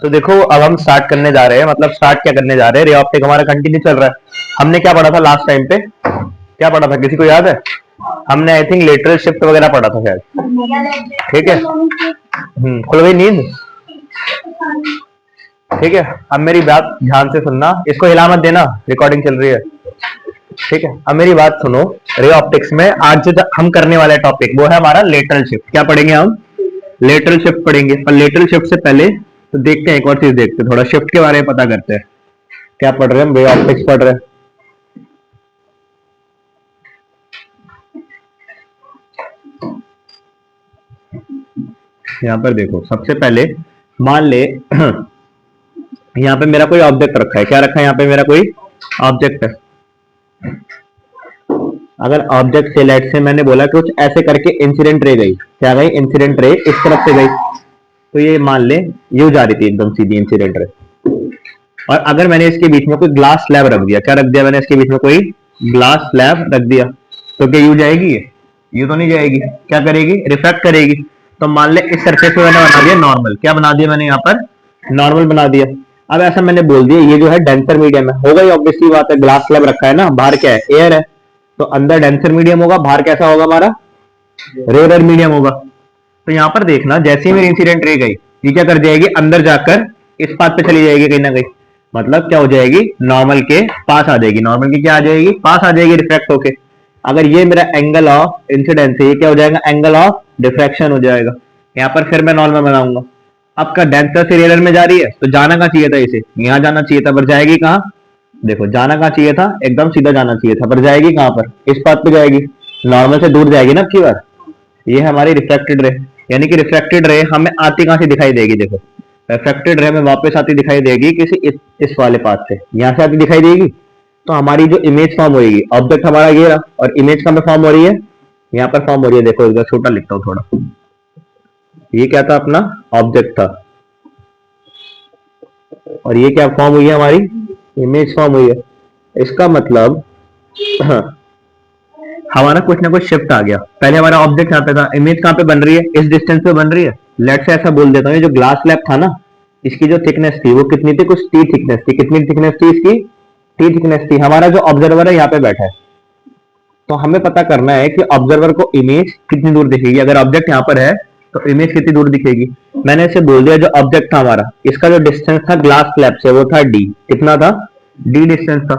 तो देखो अब हम स्टार्ट करने जा रहे हैं, मतलब स्टार्ट क्या करने जा रहे हैं, रे ऑप्टिक हमारा कंटिन्यू चल रहा है। हमने क्या पढ़ा था लास्ट टाइम पे, क्या पढ़ा था, किसी को याद है? हमने आई थिंक लेटरल शिफ्ट वगैरह पढ़ा था शायद। ठीक है, खुल गई नींद? ठीक है, अब मेरी बात ध्यान से सुनना, इसको हिला मत देना, रिकॉर्डिंग चल रही है। ठीक है, अब मेरी बात सुनो। रे ऑप्टिक्स में आज जो हम करने वाला टॉपिक वो है हमारा लेटरल शिफ्ट। क्या पढ़ेंगे हम? लेटरल शिफ्ट पढ़ेंगे। पर लेटरल शिफ्ट से पहले तो देखते हैं, एक और चीज देखते हैं, थोड़ा शिफ्ट के बारे में पता करते हैं। क्या पढ़ रहे हैं? रे ऑप्टिक्स पढ़ रहे हैं। यहाँ पर देखो, सबसे पहले मान ले यहाँ पे मेरा कोई ऑब्जेक्ट रखा है। क्या रखा है यहाँ पे? मेरा कोई ऑब्जेक्ट है। अगर ऑब्जेक्ट से लेट से मैंने बोला कुछ ऐसे करके इंसिडेंट रे गई, क्या गई? इंसिडेंट रे इस तरफ से गई, तो ये मान ले यू जा रही थी एकदम सीधी इंसिडेंट रे। और अगर मैंने इसके बीच में कोई ग्लास स्लैब रख दिया, क्या रख दिया मैंने इसके बीच में? कोई ग्लास स्लैब रख दिया, तो क्या यू जाएगी? यू तो नहीं जाएगी। क्या करेगी? रिफ्रैक्ट करेगी। तो मान ले इस सरफेस पे मैंने बना दिया नॉर्मल। क्या बना दिया मैंने यहाँ पर? नॉर्मल बना दिया। अब ऐसा मैंने बोल दिया ये जो है डेंसर मीडियम है, होगा ही, ऑब्वियसली बात है, ग्लास स्लैब रखा है ना, बाहर क्या है? एयर है, तो अंदर डेंसर मीडियम होगा, बाहर कैसा होगा हमारा? रेयर मीडियम होगा। तो यहाँ पर देखना, जैसे ही मेरी इंसिडेंट रे गई, ये क्या कर जाएगी? अंदर जाकर इस पाथ पे चली जाएगी कहीं ना कहीं, मतलब क्या हो जाएगी? नॉर्मल के पास आ जाएगी। नॉर्मल की क्या आ जाएगी? पास आ जाएगी, रिफ्रैक्ट होके। अगर ये मेरा एंगल ऑफ इंसिडेंस है, ये क्या हो जाएगा? एंगल ऑफ डिफ्रैक्शन हो जाएगा। यहाँ पर फिर मैं नॉर्मल बनाऊंगा। अब का डेंसर से रेयर में जा रही है, तो जाना कहाँ चाहिए था? इसे यहाँ जाना चाहिए था, पर जाएगी कहाँ? देखो, जाना कहाँ चाहिए था? एकदम सीधा जाना चाहिए था, पर जाएगी कहाँ पर? इस पाथ पे जाएगी, नॉर्मल से दूर जाएगी ना। अब की बार ये है हमारी रिफ्लेक्टेड रे, यानी कि रिफ्लेक्टेड रे हमें आती कहां से दिखाई देगी? देखो, रिफ्लेक्टेड रे हमें वापस आती दिखाई देगी किसी इस वाले पाथ से, यहां से आती दिखाई देगी। तो हमारी जो इमेज फॉर्म होगी, ऑब्जेक्ट हमारा ये रहा, और इमेज कहां पे फॉर्म हो रही है? यहाँ पर फॉर्म हो रही है। देखो इधर छोटा लिखता हूँ थोड़ा, ये क्या था? अपना ऑब्जेक्ट था, और ये क्या फॉर्म हुई है? हमारी इमेज फॉर्म हुई है। इसका मतलब हमारा कुछ ना कुछ शिफ्ट आ गया। पहले हमारा ऑब्जेक्ट यहाँ पे था, इमेज कहाँ पे बन रही है? इस डिस्टेंस पे बन रही है। लेट से ऐसा बोल देता हूँ, ये जो ग्लास स्लैब था ना, इसकी जो थिकनेस थी वो कितनी थी? कुछ टी थिकनेस थी। कितनी थिकनेस थी इसकी? टी थिकनेस थी। हमारा जो ऑब्जर्वर है यहाँ पे बैठा है, तो हमें पता करना है कि ऑब्जर्वर को इमेज कितनी दूर दिखेगी। अगर ऑब्जेक्ट यहाँ पर है तो इमेज कितनी दूर दिखेगी? मैंने इसे बोल दिया, जो ऑब्जेक्ट था हमारा, इसका जो डिस्टेंस था ग्लास स्लैब से वो था डी। कितना था? डी डिस्टेंस था।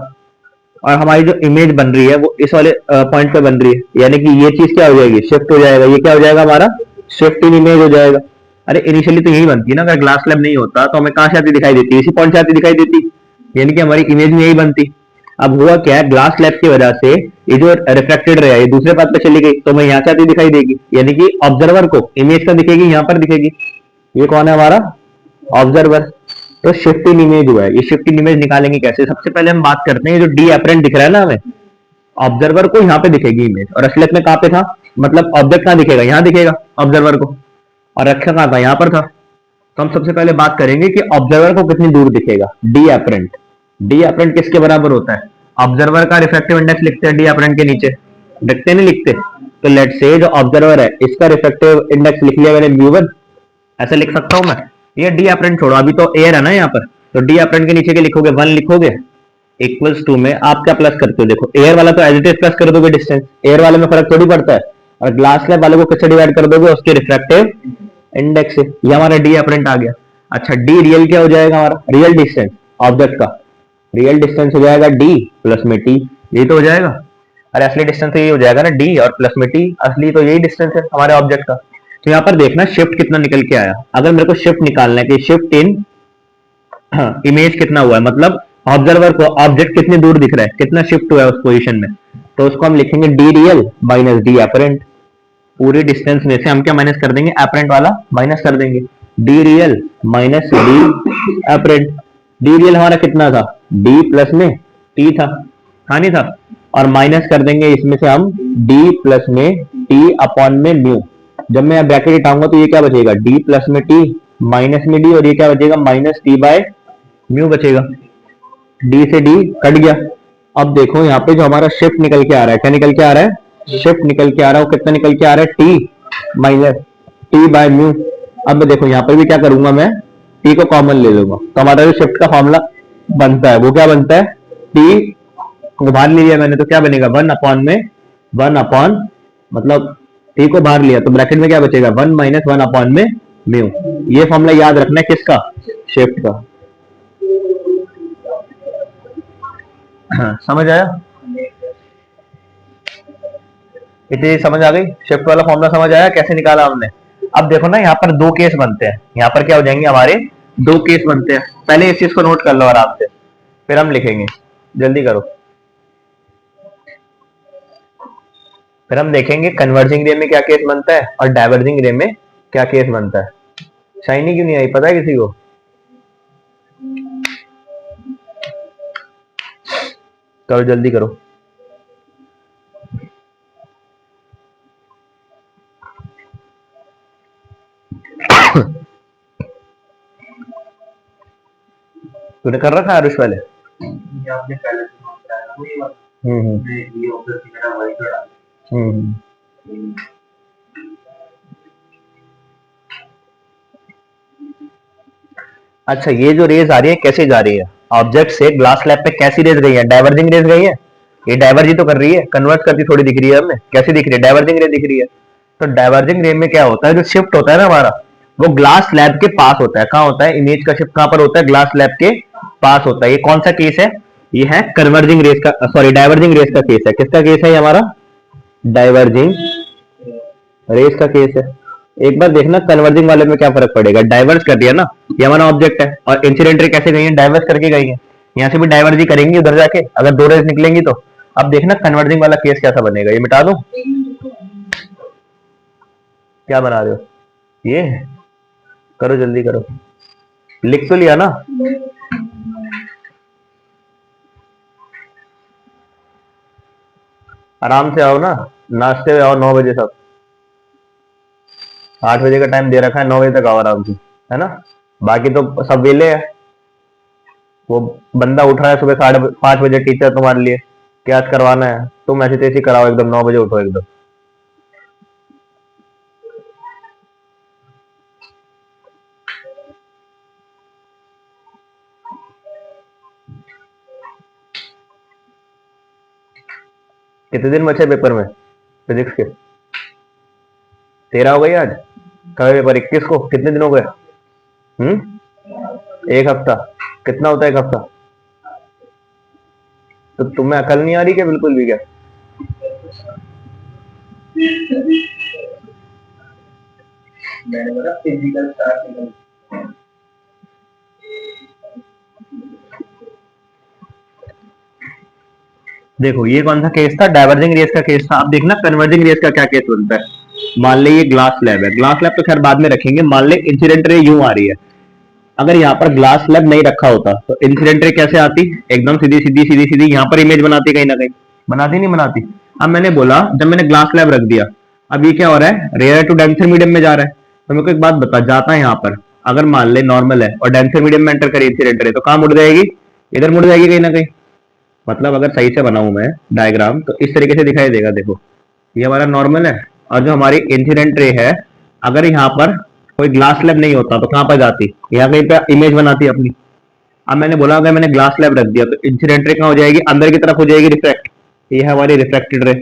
और हमारी जो इमेज बन रही है वो इस वाले पॉइंट पे बन रही है, यानी कि ये चीज क्या हो जाएगी? शिफ्ट हो जाएगा। ये क्या हो जाएगा हमारा? शिफ्ट इन इमेज हो जाएगा। अरे इनिशियली तो यही बनती है ना, अगर ग्लास स्लैब नहीं होता तो हमें कहां से आती दिखाई देती? इसी पॉइंट से आती दिखाई देती, यानी कि हमारी इमेज में यही बनती। अब हुआ क्या है? ग्लास स्लैब की वजह से ये जो रिफ्लेक्टेड रे ये दूसरे पाथ पे चली गई, तो मैं यहाँ से आती दिखाई देगी, यानी कि ऑब्जर्वर को इमेज का दिखेगी, यहाँ पर दिखेगी। ये कौन है हमारा? ऑब्जर्वर। तो शिफ्ट इन इमेज हुआ है। ये शिफ्ट इन इमेज निकालेंगे कैसे? सबसे पहले हम बात करते हैं, जो डी अपरेंट दिख रहा है ना हमें, ऑब्जर्वर को यहाँ पे दिखेगी इमेज, और असलियत में कहाँ पे था? मतलब ऑब्जेक्ट कहाँ दिखेगा? यहाँ दिखेगा ऑब्जर्वर को, और रखा कहाँ था? यहाँ पर था। तो हम सबसे पहले बात करेंगे कि ऑब्जर्वर को कितनी दूर दिखेगा। D apparent. डी अपरेंट किसके बराबर होता है? ऑब्जर्वर का रिफ्रैक्टिव इंडेक्स लिखते हैं डी अपरेंट के नीचे, लिखते नहीं लिखते? तो लेट से जो ऑब्जर्वर है इसका रिफ्रैक्टिव इंडेक्स लिख लिया मैंने म्यू1, ऐसे लिख सकता हूं मैं। ये डी अपरेंट छोड़ो, अभी तो एयर है ना यहाँ पर, तो डी अपरेंट के नीचे के लिखोगे? 1 लिखोगे, इक्वल्स टू में आप क्या प्लस करते हो? देखो, एयर वाला तो एज इट इज प्लस कर दोगे डिस्टेंस, एयर वाले में फर्क थोड़ी पड़ता है। और ग्लास स्लैब वाले को किससे डिवाइड कर दोगे? उसके रिफ्रैक्टिव इंडेक्स से। ये हमारा डी अपरेंट आ गया। अच्छा, डी रियल क्या हो जाएगा हमारा? रियल डिस्टेंस ऑब्जेक्ट का, रियल डिस्टेंस हो जाएगा डी प्लस में टी। यही तो हो जाएगा। अरे असली डिस्टेंस तो यही हो जाएगा ना, डी और प्लस में टी। असली तो यही डिस्टेंस है हमारे ऑब्जेक्ट का। तो यहाँ पर देखना शिफ्ट कितना निकल के आया। अगर मेरे को शिफ्ट निकालना है कि शिफ्ट इन इमेज कितना हुआ है, मतलब ऑब्जर्वर को ऑब्जेक्ट कितनी दूर दिख रहा है, कितना शिफ्ट हुआ है उस पोजीशन में, तो उसको हम लिखेंगे D real minus D apparent. पूरी डिस्टेंस में से हम क्या माइनस कर देंगे? अपरेंट वाला माइनस कर देंगे। D real minus D apparent. D real हमारा कितना था? डी प्लस में टी था, नहीं था? और माइनस कर देंगे इसमें से हम डी प्लस में टी अपॉन में म्यू। जब मैं ब्रैकेट हटाऊंगा तो ये क्या बचेगा? डी प्लस में टी माइनस में डी, और ये क्या बचेगा? माइनस टी बाय म्यू बचेगा। डी से डी कट गया। अब देखो यहाँ पे जो हमारा शिफ्ट निकल के आ रहा है, क्या निकल के आ रहा है? शिफ्ट निकल के आ रहा है। वो कितना निकल के आ रहा है? T minus T by mu. अब मैं देखो यहाँ पर भी क्या करूंगा मैं? टी को कॉमन ले लूंगा तो हमारा जो शिफ्ट का फॉर्मूला बनता है वो क्या बनता है, टी को बाहर लिया मैंने तो क्या बनेगा, वन अपॉन मतलब टी को बाहर लिया तो ब्रैकेट में क्या बचेगा, वन माइनस वन अपॉन में म्यू। ये फॉर्मूला याद रखना है किसका, शिफ्ट का। हाँ, समझ आया, इतनी समझ आ गई, शिफ्ट वाला फॉर्मूला समझ आया कैसे निकाला हमने। अब देखो ना यहाँ पर दो केस बनते हैं, यहाँ पर क्या हो जाएंगे हमारे दो केस बनते हैं, पहले इस चीज को नोट कर लो आराम से फिर हम लिखेंगे, जल्दी करो। फिर हम देखेंगे कन्वर्जिंग रे में क्या केस बनता है और डाइवर्जिंग रे में क्या केस बनता है। शाइनी क्यों नहीं आई, पता है किसी को? करो जल्दी करो। तूने कर रखा है आरुष वाले? अच्छा, ये जो रेज आ रही है कैसे जा रही है, ऑब्जेक्ट से ग्लास स्लैब पे कैसी रेज गई है, डाइवर्जिंग रेज गई है। ये डाइवर्ज ही तो कर रही है, कन्वर्ट करती थोड़ी दिख रही है हमें, कैसी दिख रही है, डाइवर्जिंग रे दिख रही है। तो डाइवर्जिंग रे में क्या होता है, जो शिफ्ट होता है ना हमारा, वो ग्लास स्लैब के पास होता है। कहाँ होता है, इमेज का शिफ्ट कहाँ पर होता है, ग्लास स्लैब के पास होता है। ये कौन सा केस है, ये है कन्वर्जिंग रेस का, सॉरी डाइवर्जिंग रेस का केस है। किसका केस है ये हमारा, डाइवर्जिंग रेस का केस है। एक बार देखना कन्वर्जिंग वाले में क्या फर्क पड़ेगा, डाइवर्स कर दिया ना, ये हमारा ऑब्जेक्ट है और इंसिडेंट रे कैसे गई है, डाइवर्स करके गई है। यहाँ से भी डाइवर्ज ही करेंगी उधर जाके, अगर दो रेस निकलेंगी तो। अब देखना कन्वर्जिंग वाला केस कैसा बनेगा, ये मिटा दो, क्या बना रहे हो, ये करो जल्दी करो, लिख तो लिया ना। आराम से आओ ना, नाश्ते आओ 9 बजे, सब 8 बजे का टाइम दे रखा है, 9 बजे तक आओ आराम से, है ना। बाकी तो सब वेले है, वो बंदा उठ रहा है सुबह 5:30 बजे, टीचर तुम्हारे लिए क्लास करवाना है, तुम ऐसे तैसे कराओ, एकदम 9 बजे उठो एकदम। कितने दिन बचे पेपर में फिजिक्स के, 13 हो गई आज, कब पेपर 21 को, कितने दिन हो गए, एक हफ्ता, कितना होता है एक हफ्ता। तो तुम्हें अकल नहीं आ रही क्या बिल्कुल भी, क्या मैंने बोला फिजिकल स्टार्ट। देखो ये कौन सा केस था, डाइवर्जिंग रेस का केस था। अब देखना कन्वर्जिंग रेस का क्या केस बनता है। मान ले ये ग्लास स्लैब है, ग्लास स्लैब तो खैर बाद में रखेंगे, मान ले इंसिडेंट रे यूं आ रही है। अगर यहाँ पर ग्लास स्लैब नहीं रखा होता तो इंसिडेंट रे कैसे आती, एकदम सीधी सीधी सीधी सीधी यहाँ पर इमेज बनाती, कहीं ना कहीं बनाती नहीं बनाती। अब मैंने बोला जब मैंने ग्लास स्लैब रख दिया, अब ये क्या हो रहा है, रेयर टू डेंसर मीडियम में जा रहा है। तो मेरे को एक बात बता, जाता है यहाँ पर, अगर मान ले नॉर्मल है और डेंसर मीडियम में एंटर करे इंसिडेंट रे, तो कहाँ मुड़ जाएगी, इधर मुड़ जाएगी कहीं ना कहीं। मतलब अगर सही से बनाऊं मैं डायग्राम तो इस तरीके से दिखाई देगा। देखो ये हमारा नॉर्मल है और जो हमारी इंसिडेंट रे है, अगर यहाँ पर कोई ग्लास स्लैब नहीं होता तो कहाँ पर जाती, यहाँ कहीं पे इमेज बनाती अपनी। अब मैंने बोला अगर मैंने ग्लास स्लैब रख दिया तो इंसिडेंट रे कहाँ हो जाएगी, अंदर की तरफ हो जाएगी, रिफ्लेक्ट। ये है हमारी रिफ्लेक्टेड रे।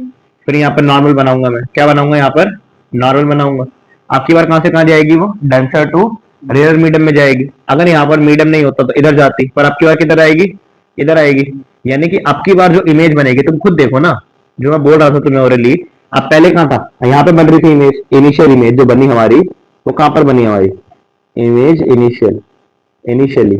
फिर यहाँ पर नॉर्मल बनाऊंगा मैं, क्या बनाऊंगा यहाँ पर, नॉर्मल बनाऊंगा। आपकी बार कहाँ से कहाँ जाएगी वो, डेंसर टू रेयर मीडियम में जाएगी। अगर यहाँ पर मीडियम नहीं होता तो इधर जाती, पर आपकी बार किधर आएगी, इधर आएगी। यानी कि अब की बार जो इमेज बनेगी, तुम खुद देखो ना, जो मैं बोल रहा था तुम्हें ओरली, अब पहले कहाँ था, यहाँ पे बन रही थी इमेज, इनिशियल इमेज जो बनी हमारी, वो कहाँ पर बनी हमारी इमेज, इनिशियली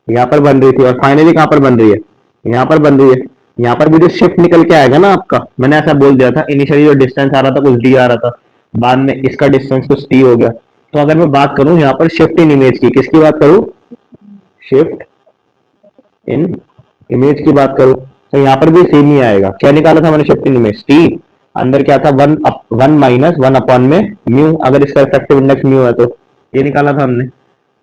यहाँ पर बन रही थी, और फाइनली कहाँ पर बन रही है, यहाँ पर बन रही है। यहाँ पर भी जो शिफ्ट निकल के आएगा ना आपका, मैंने ऐसा बोल दिया था, इनिशियली जो डिस्टेंस आ रहा था कुछ डी आ रहा था, बाद में इसका डिस्टेंस कुछ टी हो गया। तो अगर मैं बात करूं यहाँ पर शिफ्ट इन इमेज की, किसकी बात करूं, शिफ्ट इन इमेज की बात करूं, तो यहाँ पर भी सेम ही आएगा। क्या निकाला था मैंने शिफ्ट इन इमेज, टी, अंदर क्या था, वन माइनस वन अपॉन में म्यू, अगर इसका इफेक्टिव इंडेक्स म्यू है तो ये निकाला था हमने।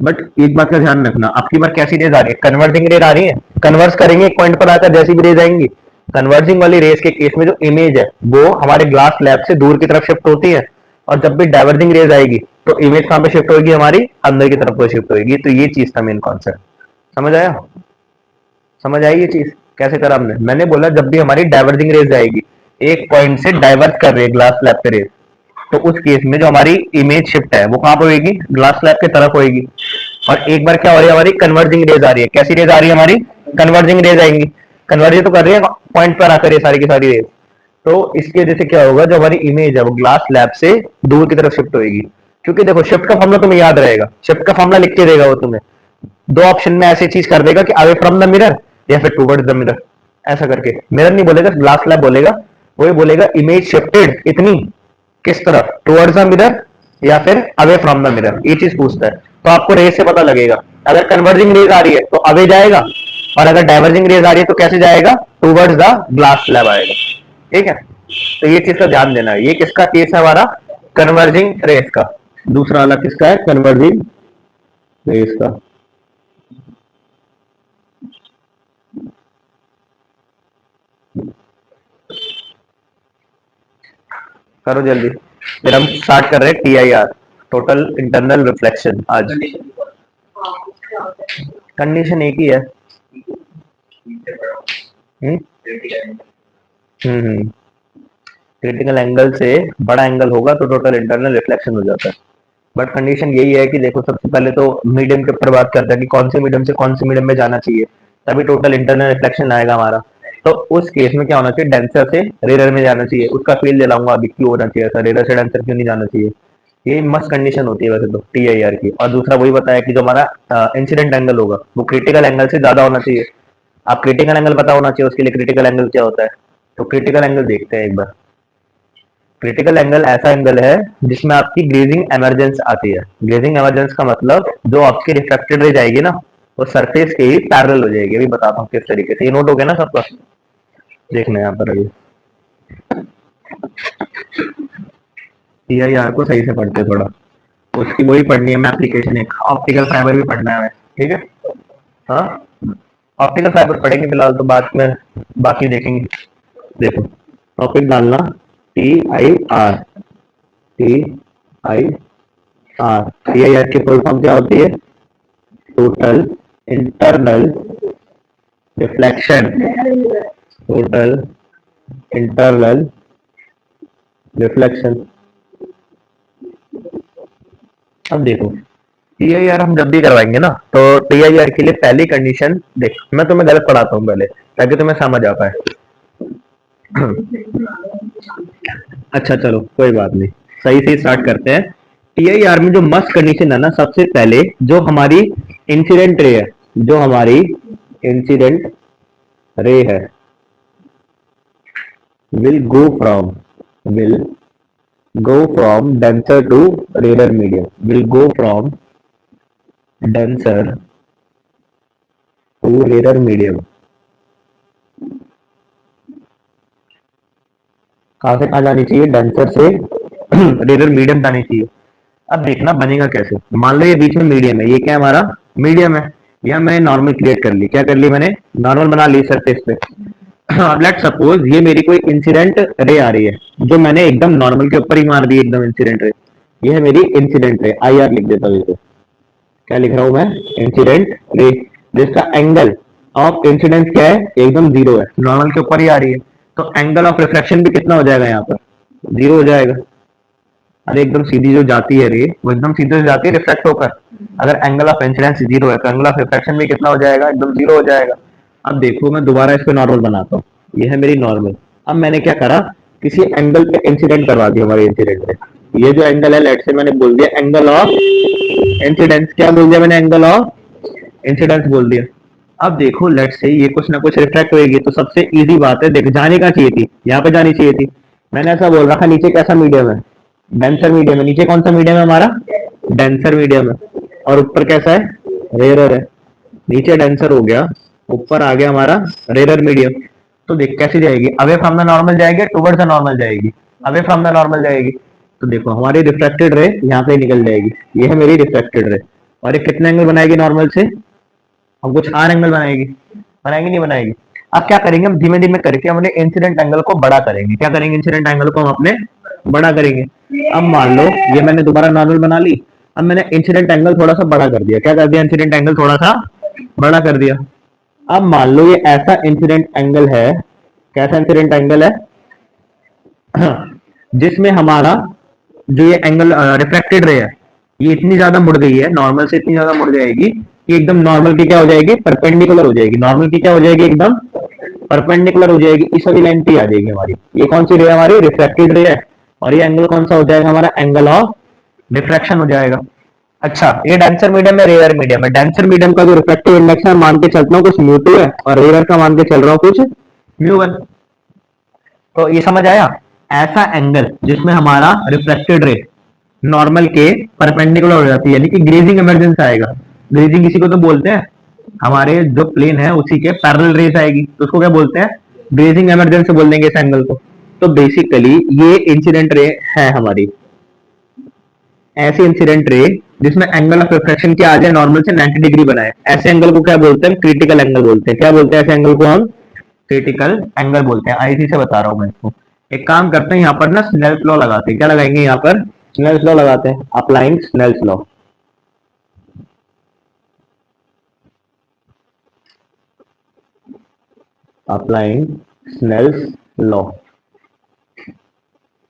बट एक बात का ध्यान रखना, आपकी बार कैसी रेज आ रही है, कन्वर्जिंग रेज आ रही है, कन्वर्स करेंगे एक पॉइंट पर आकर जैसी भी रेज आएंगी। कन्वर्जिंग वाली रेज के केस में जो इमेज है वो हमारे ग्लास स्लैब से दूर की तरफ शिफ्ट होती है, और जब भी डाइवर्जिंग रेज आएगी तो इमेज कहां पे शिफ्ट होगी, हमारी अंदर की तरफ को शिफ्ट होगी। तो ये चीज था मेन कॉन्सेप्ट। समझ आया? समझ आई ये चीज कैसे करा हमने? मैंने बोला जब भी हमारी डाइवर्जिंग रेज आएगी, एक पॉइंट से डाइवर्ट कर रही है ग्लास स्लैब पे रेज, तो उस केस में जो हमारी इमेज शिफ्ट है वो कहां पर होगी, ग्लास स्लैब की तरफ होगी। और एक बार क्या हो रही है, हमारी कन्वर्जिंग रेज आ रही है। कैसी रेज आ रही है हमारी? कन्वर्जिंग रेज आएंगी। कन्वर्ज तो कर रही है पॉइंट पर आकर ये सारी की सारी रेज। तो इसकी वजह से क्या होगा, जो हमारी इमेज है वो ग्लास स्लैब से दूर की तरफ शिफ्ट होगी। क्योंकि देखो शिफ्ट का फॉर्मूला तुम्हें याद रहेगा, शिफ्ट का फॉर्मूला लिख के देगा वो तुम्हें, दो ऑप्शन में ऐसी चीज कर देगा कि अवे फ्रॉम द मिरर या फिर टूवर्ड्स द मिरर, ऐसा करके। मिरर नहीं बोलेगा, ग्लास स्लैब बोलेगा। वो ये बोलेगा इमेज शिफ्टेड इतनी किस तरफ, टुवर्ड्स द मिरर या फिर अवे फ्रॉम द मिरर, ये चीज पूछता है। तो आपको रेस से पता लगेगा, अगर कन्वर्जिंग रेज आ रही है तो अवे जाएगा, और अगर डाइवर्जिंग रेज आ रही है तो कैसे जाएगा, टुवर्ड्स द ग्लास स्लैब आएगा। ठीक है, तो ये चीज का ध्यान देना है। ये किसका केस है हमारा, कन्वर्जिंग रेस का। दूसरा वाला किसका है, कन्वर्जिंग रेस का। करो जल्दी, फिर हम स्टार्ट कर रहे हैं TIR, टोटल इंटरनल रिफ्लेक्शन। आज कंडीशन एक ही है। हम्म क्रिटिकल एंगल से बड़ा एंगल होगा तो टोटल इंटरनल रिफ्लेक्शन हो जाता है। बट कंडीशन यही है कि देखो सबसे पहले तो मीडियम के ऊपर बात करते हैं कि कौन से मीडियम से कौन से मीडियम में जाना चाहिए, तभी टोटल इंटरनल रिफ्लेक्शन आएगा हमारा। तो उस केस में क्या होना चाहिए, डेंसर से रेयर में जाना चाहिए। उसका फील दिलाऊंगा अभी क्यों होना चाहिए ऐसा, रेयर से डेंसर क्यों नहीं जाना चाहिए। ये मस्त कंडीशन होती है वैसे तो TIR की। और दूसरा वही बताया कि जो हमारा इंसिडेंट एंगल होगा वो क्रिटिकल एंगल से ज्यादा होना चाहिए। आप क्रिटिकल एंगल पता होना चाहिए उसके लिए, क्रिटिकल एंगल क्या होता है। तो क्रिटिकल एंगल देखते हैं एक बार। क्रिटिकल एंगल ऐसा एंगल है जिसमें आपकी ग्रेजिंग एमरजेंस आती है। ग्रेजिंग एमरजेंस का मतलब जो आपकी रिफ्लेक्टेड रे जाएगी ना, वो सरफेस के ही पैरेलल हो जाएगी। अभी बताता हूँ किस तरीके से, ये नोट हो गया ना सबका। देखना यहाँ पर अभी TIR को सही से पढ़ते थोड़ा, उसकी वही पढ़नी है मैं एप्लीकेशन, एक ऑप्टिकल फाइबर भी पढ़ना है। ठीक है, हाँ ऑप्टिकल फाइबर पढ़ेंगे फिलहाल, तो बाद में बाकी देखेंगे। देखो टॉपिक डालना TIR, TIR की फुल फॉर्म क्या होती है, total internal reflection. Total internal reflection. अब देखो TIR हम जब भी करवाएंगे ना, तो TIR के लिए पहली कंडीशन देख, मैं तुम्हें गलत पढ़ाता हूँ पहले ताकि तुम्हें समझ आ पाए। अच्छा चलो कोई बात नहीं, सही से स्टार्ट करते हैं। TIR में जो मस्ट कंडीशन है ना, सबसे पहले जो हमारी इंसिडेंट रे है, जो हमारी इंसिडेंट रे है, will go from will go from denser to rarer medium, will go from denser to rarer medium। कहां से कहां जानी चाहिए, डेंसर से रेयर मीडियम जानी चाहिए। अब देखना बनेगा कैसे, मान लो ये बीच में मीडियम है, ये क्या है हमारा मीडियम है, या मैंने नॉर्मल क्रिएट कर ली, क्या कर ली मैंने, नॉर्मल बना ली सरफेस पे। अब लेट सपोज ये मेरी कोई इंसिडेंट रे आ रही है, जो मैंने एकदम नॉर्मल के ऊपर ही मार दी एकदम इंसिडेंट रे। ये है मेरी इंसिडेंट रे, IR लिख देता हूँ इसे। क्या लिख रहा हूं मैं, इंसिडेंट रे, जिसका एंगल ऑफ इंसिडेंस क्या है, एकदम जीरो है, नॉर्मल के ऊपर ही आ रही है। तो एंगल ऑफ रिफ्लेक्शन भी कितना हो जाएगा यहाँ पर, जीरो हो जाएगा। अरे एकदम सीधी जो जाती है रे, वो एकदम सीधे जाती है रिफ्लेक्ट होकर। अगर एंगल ऑफ इंसिडेंस जीरो है तो एंगल ऑफ रिफ्लेक्शन भी कितना हो जाएगा, एकदम जीरो हो जाएगा। अब देखो मैं दोबारा इस पे नॉर्मल बनाता हूँ, ये है मेरी नॉर्मल। अब मैंने क्या करा, किसी एंगल पे इंसिडेंट करवा दिया हमारे इंसिडेंट पे। ये जो एंगल है लेट से मैंने बोल दिया एंगल ऑफ इंसिडेंस, क्या बोल दिया मैंने, एंगल ऑफ इंसिडेंस बोल दिया। अब देखो लेट से ये कुछ ना कुछ रिफ्लेक्ट होगी, तो सबसे इजी बात है, देख जाने का चाहिए थी, यहाँ पे जानी चाहिए थी। मैंने ऐसा बोल रखा नीचे कैसा मीडियम है, डेंसर मीडियम है। नीचे कौन सा मीडियम है हमारा, डेंसर मीडियम है। और ऊपर कैसा है, रेयर है। नीचे डेंसर हो गया, ऊपर आ गया हमारा रेयर मीडियम। तो देख कैसे जाएगी, अवे फ्रॉम द नॉर्मल जाएगी, टुवर्ड्स द नॉर्मल जाएगी, अवे फ्रॉम द नॉर्मल जाएगी। तो देखो हमारी रिफ्लेक्टेड रे यहाँ पे निकल जाएगी, ये है मेरी रिफ्लेक्टेड रे। और ये कितने एंगल बनाएगी नॉर्मल से, हम कुछ 8 एंगल बनाएगी, बनाएगी नहीं बनाएगी। अब क्या करेंगे हम, धीमे धीमे करके हमने इंसिडेंट एंगल को बड़ा करेंगे। क्या करेंगे, इंसिडेंट एंगल को हम अपने बड़ा करेंगे। अब मान लो ये मैंने दोबारा नॉर्मल बना ली। अब मैंने इंसिडेंट एंगल थोड़ा सा बड़ा कर दिया। क्या कर दिया? इंसिडेंट एंगल थोड़ा सा बड़ा कर दिया। अब मान लो ये ऐसा इंसिडेंट एंगल है। कैसा इंसिडेंट एंगल है? जिसमें हमारा जो ये एंगल रिफ्रैक्टेड रे है, ये इतनी ज्यादा मुड़ गई है, नॉर्मल से इतनी ज्यादा मुड़ जाएगी कि एकदम नॉर्मल की क्या हो जाएगी? परपेंडिकुलर हो जाएगी। नॉर्मल की क्या हो जाएगी? एकदम परपेंडिकुलर हो जाएगी। इस वाली लाइन पे आ जाएगी हमारी। ये कौन सी रे है? हमारी रिफ्रैक्टेड रे है। और ये एंगल कौन सा हो जाएगा? हमारा एंगल ऑफ डिफ्रैक्शन हो जाएगा। अच्छा, ये डेंसर मीडियम है, रेयर मीडियम है। डेंसर मीडियम का जो रिफ्रैक्टिव इंडेक्स है मान के चलता हूँ कुछ म्यू टू है, और रेयर का मान के चल रहा हूँ कुछ म्यू वन। तो ये समझ आया? ऐसा एंगल जिसमें हमारा रिफ्लेक्टेड रे नॉर्मल के परपेंडिकुलर हो जाती है, यानी कि ग्रेजिंग इमरजेंस आएगा। ग्रेजिंग इसी को तो बोलते हैं, हमारे जो प्लेन है उसी के पैरेलल रेस आएगी, तो उसको क्या बोलते हैं? ग्रेजिंग इमरजेंस बोल देंगे इस एंगल को। तो बेसिकली ये इंसिडेंट रे है हमारी, ऐसी इंसिडेंट रे जिसमें एंगल ऑफ रिफ्रैक्शन क्या आ जाए? नॉर्मल से 90 डिग्री बनाए। ऐसे एंगल को क्या बोलते हैं? क्रिटिकल एंगल बोलते हैं। क्या बोलते हैं ऐसे एंगल को? हम क्रिटिकल एंगल बोलते हैं। आईसी से बता रहा हूं मैं इसको। एक काम करते हैं, यहाँ पर ना स्नेल्स लॉ लगाते हैं। क्या लगाएंगे यहाँ पर? स्नेल्स लॉ लगाते हैं। Applying Snell's law. Applying Snell's law.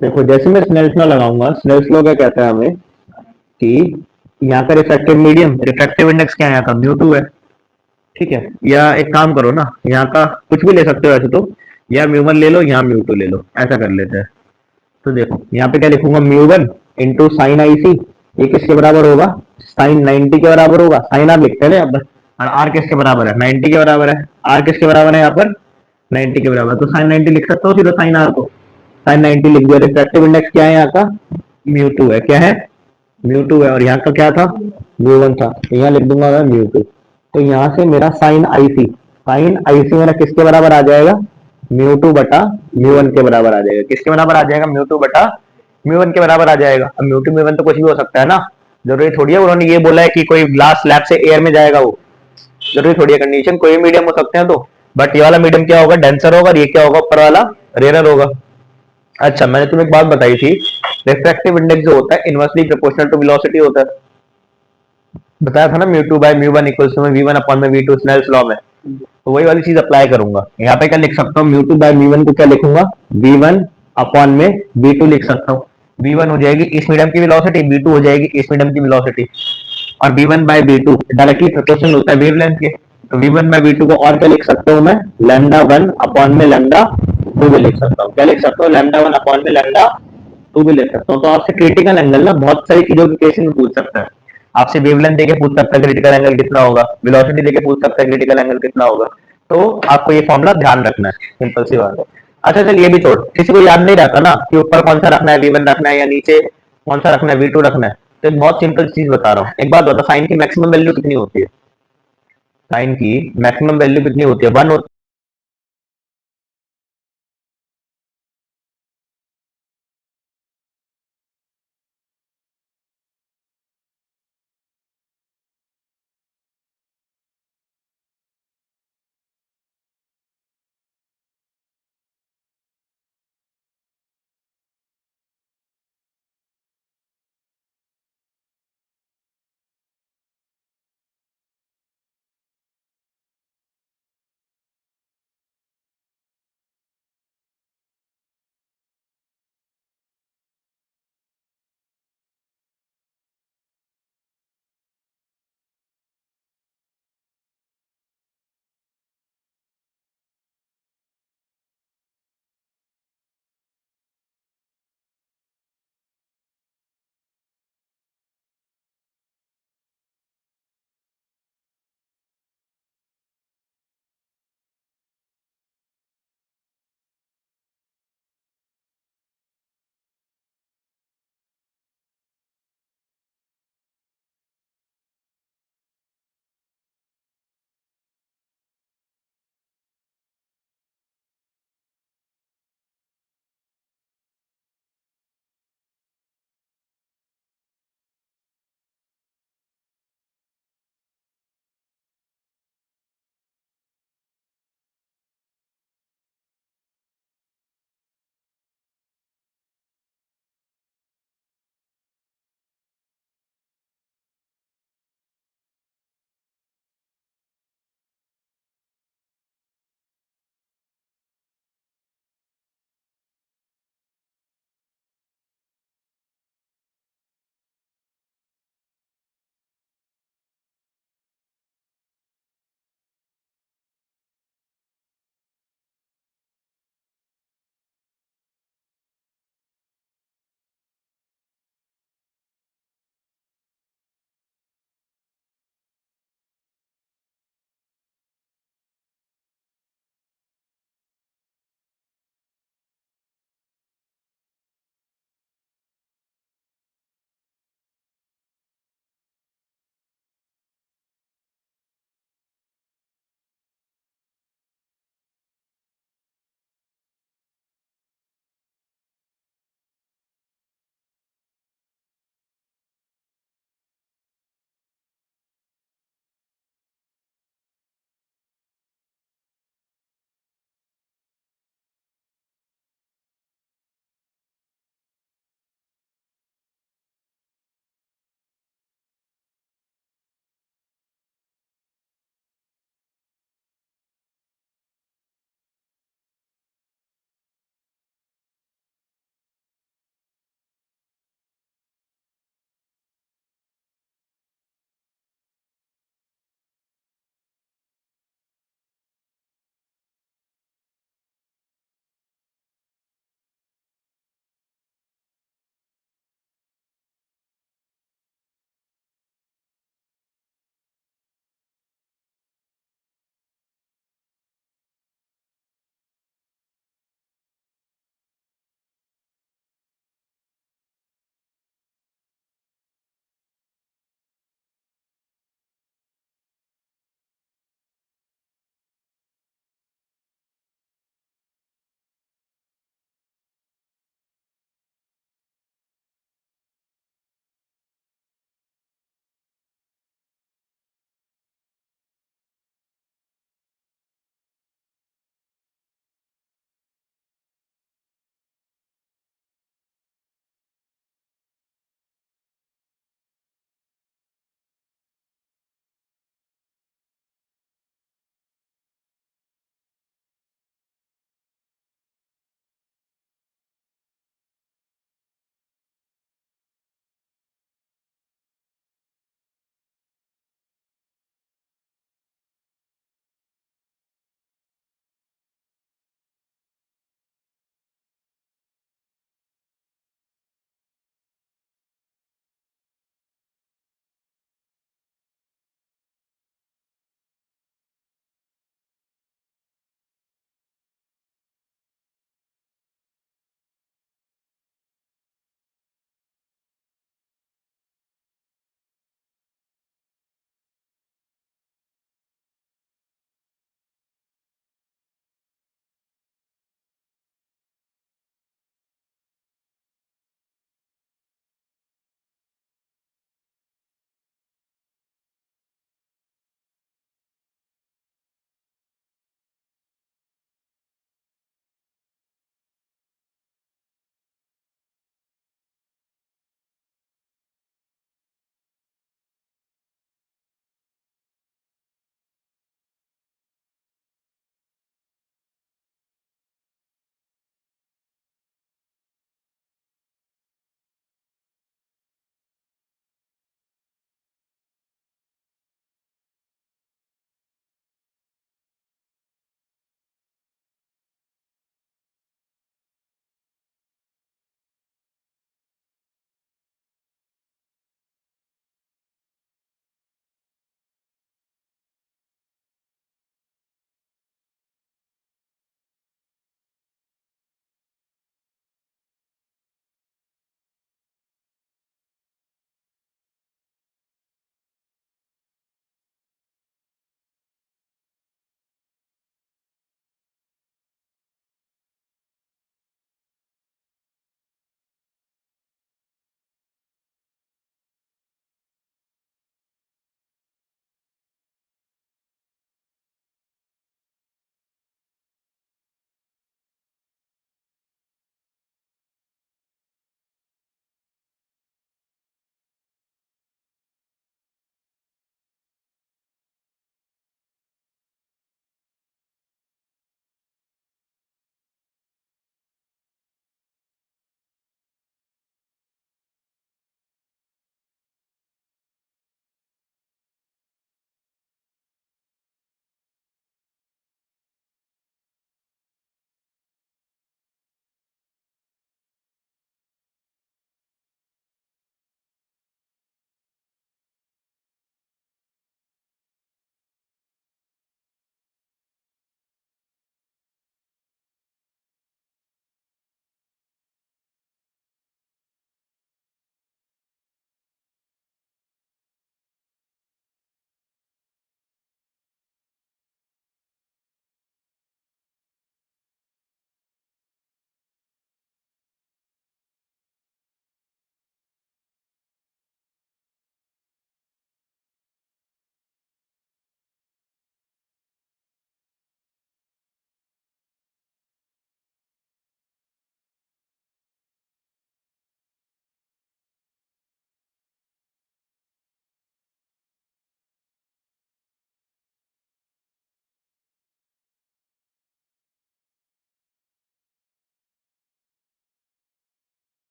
देखो जैसे मैं स्नेल्स लॉ लगाऊंगा, स्नेल्स लॉ क्या कहता है हमें कि यहाँ का रिफ्रैक्टिव मीडियम, रिफ्रैक्टिव इंडेक्स क्या है यहाँ का? म्यू टू है। ठीक है, या एक काम करो ना, यहाँ का कुछ भी ले सकते हो वैसे तो, या म्यू वन ले लो या म्यू टू ले लो, ऐसा कर लेते हैं। तो देखो यहाँ पे क्या लिखूंगा? म्यू वन इंटू साइन आई सी। ये किसके बराबर होगा? साइन 90 के बराबर होगा। साइन आर लिखते हैं ना यहाँ पर। और आर किसके बराबर है? 90 के बराबर है। आर किसके बराबर है यहाँ पर? 90 के बराबर। तो साइन 90 लिख सकता हूँ सीधा साइन आर को। साइन 90 लिख दिया। रिफ्रैक्टिव इंडेक्स क्या है यहाँ का? म्यू टू है। क्या है? म्यू टू है। और यहाँ का क्या था? म्यू वन था। तो यहाँ लिख दूंगा मैं म्यू टू। तो यहाँ से मेरा साइन आई सी, साइन आई सी मेरा किसके बराबर आ जाएगा? म्यू टू बटा म्यू वन के बराबर आ जाएगा। किसके बराबर आ जाएगा? म्यू टू बटा म्यू वन के बराबर आ जाएगा। अब म्यू टू म्यू वन तो कुछ भी हो सकता है ना, जरूरी थोड़ी है उन्होंने ये बोला है कि कोई ग्लास स्लैब से एयर में जाएगा वो। जरूरी थोड़ी है, कंडीशन कोई मीडियम हो सकते हैं। तो बट ये वाला मीडियम क्या होगा? डेंसर होगा। और ये क्या होगा? ऊपर वाला रेयर होगा। अच्छा, मैंने तुम्हें एक बात बताई थी, रिफ्रैक्टिव इंडेक्स जो होता है इनवर्सली प्रोपोर्शनल टू वेलोसिटी होता है। बताया था ना, mu two by mu one equals to v one upon में वी टू, स्नेल्स लॉ में। तो वही वाली चीज अप्लाई करूंगा यहाँ पे। क्या लिख सकता हूँ? Mu two by mu one को क्या लिखूंगा? वी वन अपॉन में वी टू लिख सकता हूँ। वी वन हो जाएगी इस मीडियम की वेलोसिटी, वी टू हो जाएगी इस मीडियम की वेलोसिटी। और v one by v two directly proportional होता है वेवलेंथ के। तो v one by v two को और क्या लिख सकता हूँ मैं? लैम्डा वन अपॉन में लैम्डा टू भी लिख सकता हूँ। क्या लिख सकता हूँ? लैम्डा वन अपॉन में लैम्डा टू भी लिख सकता हूँ। तो आपसे क्रिटिकल एंगल ना बहुत सारी चीजों के केस में पूछ सकता है। आपसे वेवलेंथ देके पूछ सकता है क्रिटिकल एंगल कितना होगा, वेलोसिटी देके पूछ सकता है क्रिटिकल एंगल कितना होगा। तो आपको ये फॉर्मूला ध्यान रखना है, सिंपल सी बात है। अच्छा चल, ये भी छोड़, किसी को याद नहीं रहता ना कि ऊपर कौन सा रखना है, वी वन रखना है या नीचे कौन सा रखना है, वी टू रखना है। तो एक बहुत सिंपल चीज बता रहा हूँ। एक बात बता, साइन की मैक्सिमम वैल्यू कितनी होती है? साइन की मैक्सिमम वैल्यू कितनी होती है? वन होती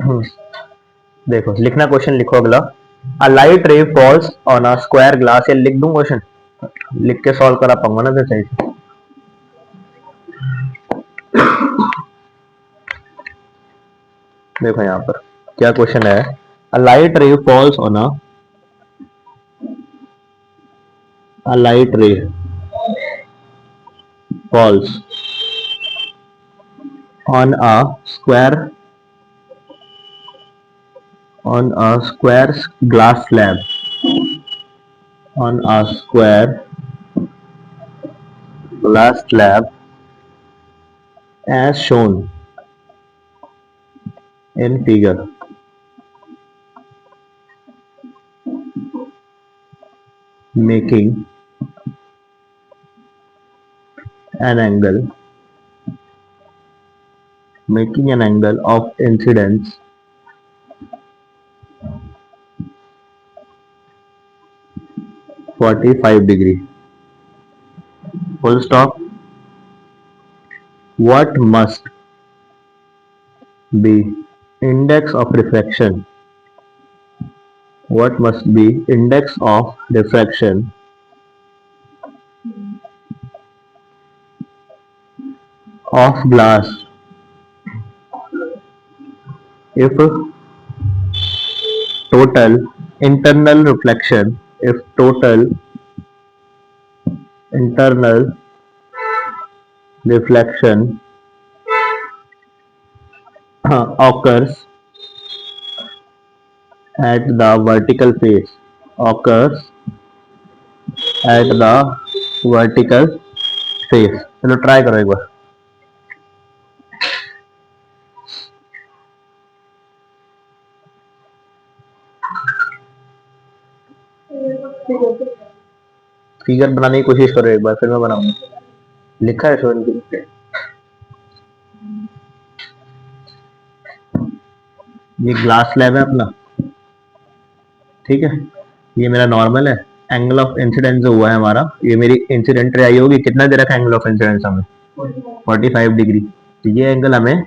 देखो लिखना, क्वेश्चन लिखो अगला। A light ray falls on a square glass, या लिख दूं क्वेश्चन, लिख के सॉल्व करा पाऊंगा ना फिर सही से। देखो यहाँ पर क्या क्वेश्चन है। A light ray falls on a light ray falls on a square on a square glass slab, on a square glass slab as shown in figure, making an angle of incidence 45 degree, full stop. What must be index of refraction, what must be index of refraction of glass if total internal reflection, if total internal reflection occurs at the vertical face, occurs at the vertical face। चलो try करो एक बार। Figure बनाने की कोशिश करो एक बार, फिर मैं बनाऊंगा। लिखा है शोन की, ये ग्लास स्लैब है अपना, ठीक है। ये मेरा नॉर्मल है। एंगल ऑफ इंसिडेंस जो हुआ है हमारा, ये मेरी इंसिडेंट रे आई होगी, कितना दे रखा है एंगल ऑफ इंसिडेंस हमें? 45 डिग्री। तो ये एंगल हमें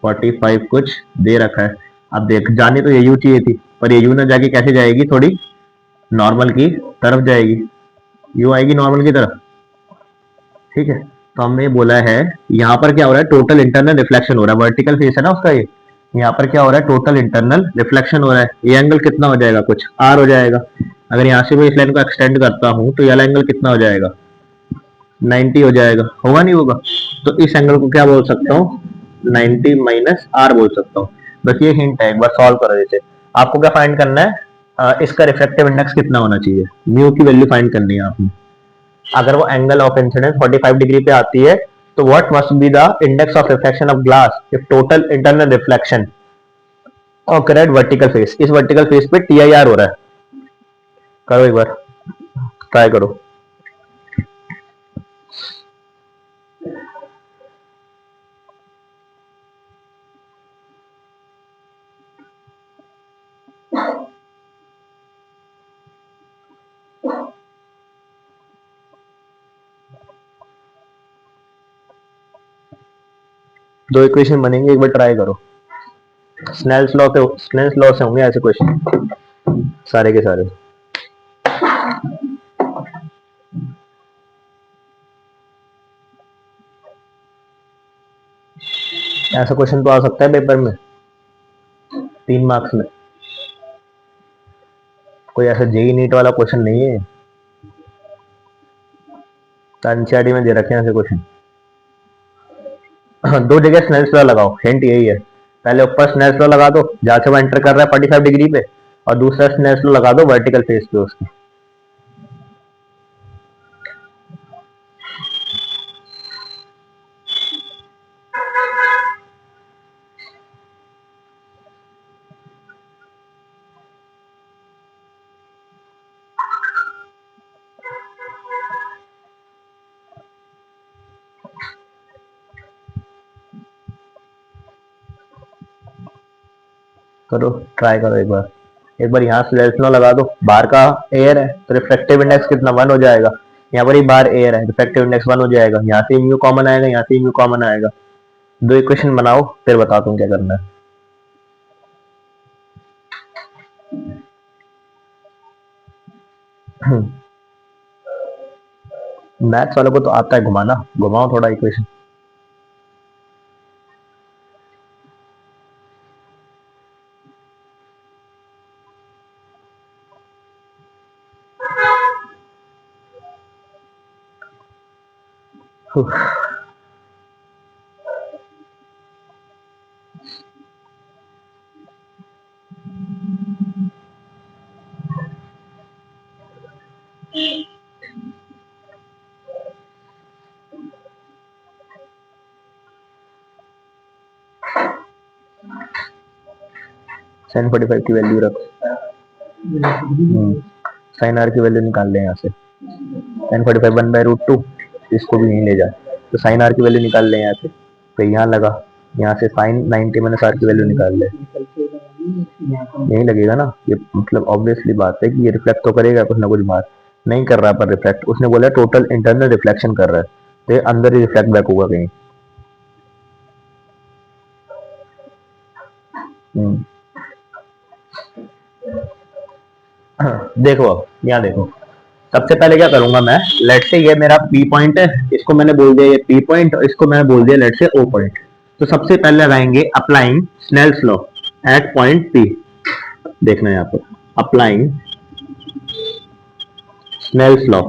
45 कुछ दे रखा है। अब देख, जाने तो ये यू चाहिए थी, पर ये यू ना जाके कैसे जाएगी, थोड़ी नॉर्मल की तरफ जाएगी, यू आएगी नॉर्मल की तरफ, ठीक है। तो हमने बोला है यहाँ पर क्या हो रहा है, टोटल इंटरनल रिफ्लेक्शन हो रहा है, वर्टिकल फेस है ना उसका ये। यहाँ पर क्या हो रहा है, टोटल इंटरनल रिफ्लेक्शन हो रहा है। ये एंगल कितना हो जाएगा, कुछ आर हो जाएगा। अगर यहाँ से मैं इस लाइन को एक्सटेंड करता हूँ तो ये वाला एंगल कितना हो जाएगा, 90 हो जाएगा, होगा नहीं होगा? तो इस एंगल को क्या बोल सकता हूँ, 90 माइनस आर बोल सकता हूँ। बस ये हिंट है, एक बार सॉल्व करो इसे। आपको क्या फाइंड करना है, इसका रिफ्लेक्टिव इंडेक्स कितना होना चाहिए, म्यू की वैल्यू फाइंड करनी है आपने। अगर वो एंगल ऑफ इंसिडेंस 45 डिग्री पे आती है, तो what must be the index of reflection of glass if total internal reflection occur eight vertical face. इस वर्टिकल फेस पे टीआईआर हो रहा है। करो एक बार, ट्राई करो। दो इक्वेशन बनेंगे, एक बार ट्राई करो। स्नेल्स लॉ से होंगे ऐसे क्वेश्चन सारे के सारे। ऐसा क्वेश्चन तो आ सकता है पेपर में 3 मार्क्स में। कोई ऐसा जेई नीट वाला क्वेश्चन नहीं है, एनसीईआरटी में दे रखे हैं ऐसे क्वेश्चन। दो जगह स्नेल्स लॉ लगाओ, हिंट यही है। पहले ऊपर स्नेल्स लॉ लगा दो जहां से वो एंटर कर रहा है 45 डिग्री पे, और दूसरा स्नेल्स लॉ लगा दो वर्टिकल फेस पे उसकी। करो, ट्राई करो एक बार। एक बार यहाँ स्नेल्स लॉ लगा दो, बाहर का एयर है तो रिफ्लेक्टिव इंडेक्स कितना, 1 हो जाएगा। यहाँ पर ही बाहर एयर है, रिफ्लेक्टिव इंडेक्स 1 हो जाएगा। यहाँ से म्यू कॉमन आएगा, यहाँ से म्यू कॉमन आएगा। दो इक्वेशन बनाओ, फिर बताता हूँ क्या करना है। मैथ्स वालों को तो आता है घुमाना, घुमाओ थोड़ा इक्वेशन। साइन 45 की वैल्यू रख, साइन आर की वैल्यू निकाल लें यहाँ से। साइन 45 1/√2, इसको भी यहीं ले जा, तो साइन आर की वैल्यू निकाल लें यहाँ से। तो यहाँ लगा, यहाँ से साइन 90 माइनस आर की वैल्यू निकाल ले, यही लगेगा ना। ये मतलब ऑब्वियसली बात है कि ये रिफ्लेक्ट तो करेगा कुछ ना कुछ बाहर, नहीं कर रहा पर रिफ्लेक्ट, उसने बोला टोटल इंटरनल रिफ्लेक्शन कर रहा है, तो ये अंदर ही रिफ्लेक्ट बैक होगा कहीं। देखो अब यहाँ देखो, सबसे पहले क्या करूंगा मैं, लेट से ये मेरा पी पॉइंट है, इसको मैंने बोल दिया ये पी पॉइंट, और इसको मैंने बोल दिया लेट से ओ पॉइंट। तो सबसे पहले लगाएंगे applying Snell's law at point P. देखना यहाँ पर, applying Snell's law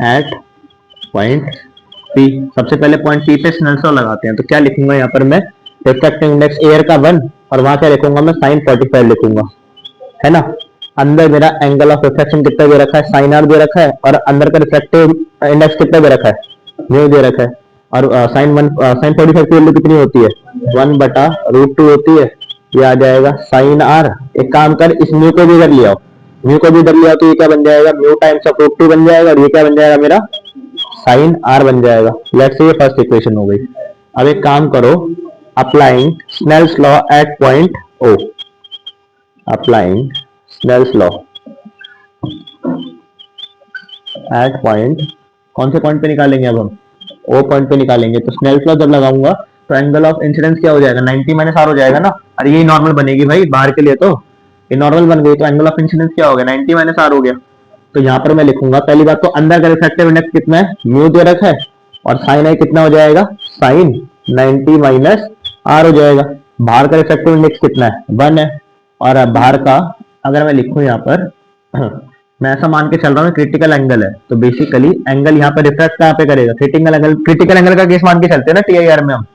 at point P. सबसे पहले पॉइंट पी पे स्नेल्स लॉ लगाते हैं, तो क्या लिखूंगा यहाँ पर मैं, रिफ्रैक्टिव इंडेक्स एयर का 1, और वहां क्या लिखूंगा मैं, साइन 45 लिखूंगा, है ना। अंदर मेरा एंगल ऑफ रिफ्लेक्शन कितना दे रखा है, साइन आर दे रखा है, और अंदर का रिफ्रैक्टिव इंडेक्स कितना दे रखा है, म्यू दे रखा है। और साइन 45 की वैल्यू कितनी होती है, 1/√2 होती है। ये आ जाएगा साइन आर। एक काम कर, इस म्यू को भी इधर ले आओ, म्यू को भी इधर ले आओ, तो ये क्या बन जाएगा, म्यू टाइम्स ऑफ √2 बन जाएगा, और ये क्या बन जाएगा मेरा, साइन आर बन जाएगा। लेट्स से ये फर्स्ट इक्वेशन हो गई। अब एक काम करो, applying Snell's law at point O, applying Snell's law at point, कौन से पॉइंट पे निकालेंगे अब हम, ओ पॉइंट पे निकालेंगे। तो स्नेल्स लॉ जब लगाऊंगा तो एंगल ऑफ इंसिडेंस क्या हो जाएगा, 90 माइनस आर हो जाएगा ना। अरे यही नॉर्मल बनेगी भाई बाहर के लिए, तो ये नॉर्मल बन गई, तो एंगल ऑफ इंसिडेंस क्या हो गया, 90 माइनस आर हो गया। तो यहाँ पर मैं लिखूंगा, पहली बात तो अंदर का रिफ्रैक्टिव इंडेक्स कितना है, म्यू दे रखा है, और साइन आई कितना हो जाएगा, साइन 90 माइनस आर हो जाएगा। बाहर का रिफ्रैक्टिव इंडेक्स कितना है, 1 है, और बाहर का अगर मैं लिखूं यहाँ पर मैं ऐसा मान के चल रहा हूँ क्रिटिकल एंगल है, तो बेसिकली एंगल यहाँ पर रिफ्रैक्ट कहाँ पे करेगा, क्रिटिकल एंगल, क्रिटिकल एंगल का केस मान के चलते हैं ना टीआईआर में हम,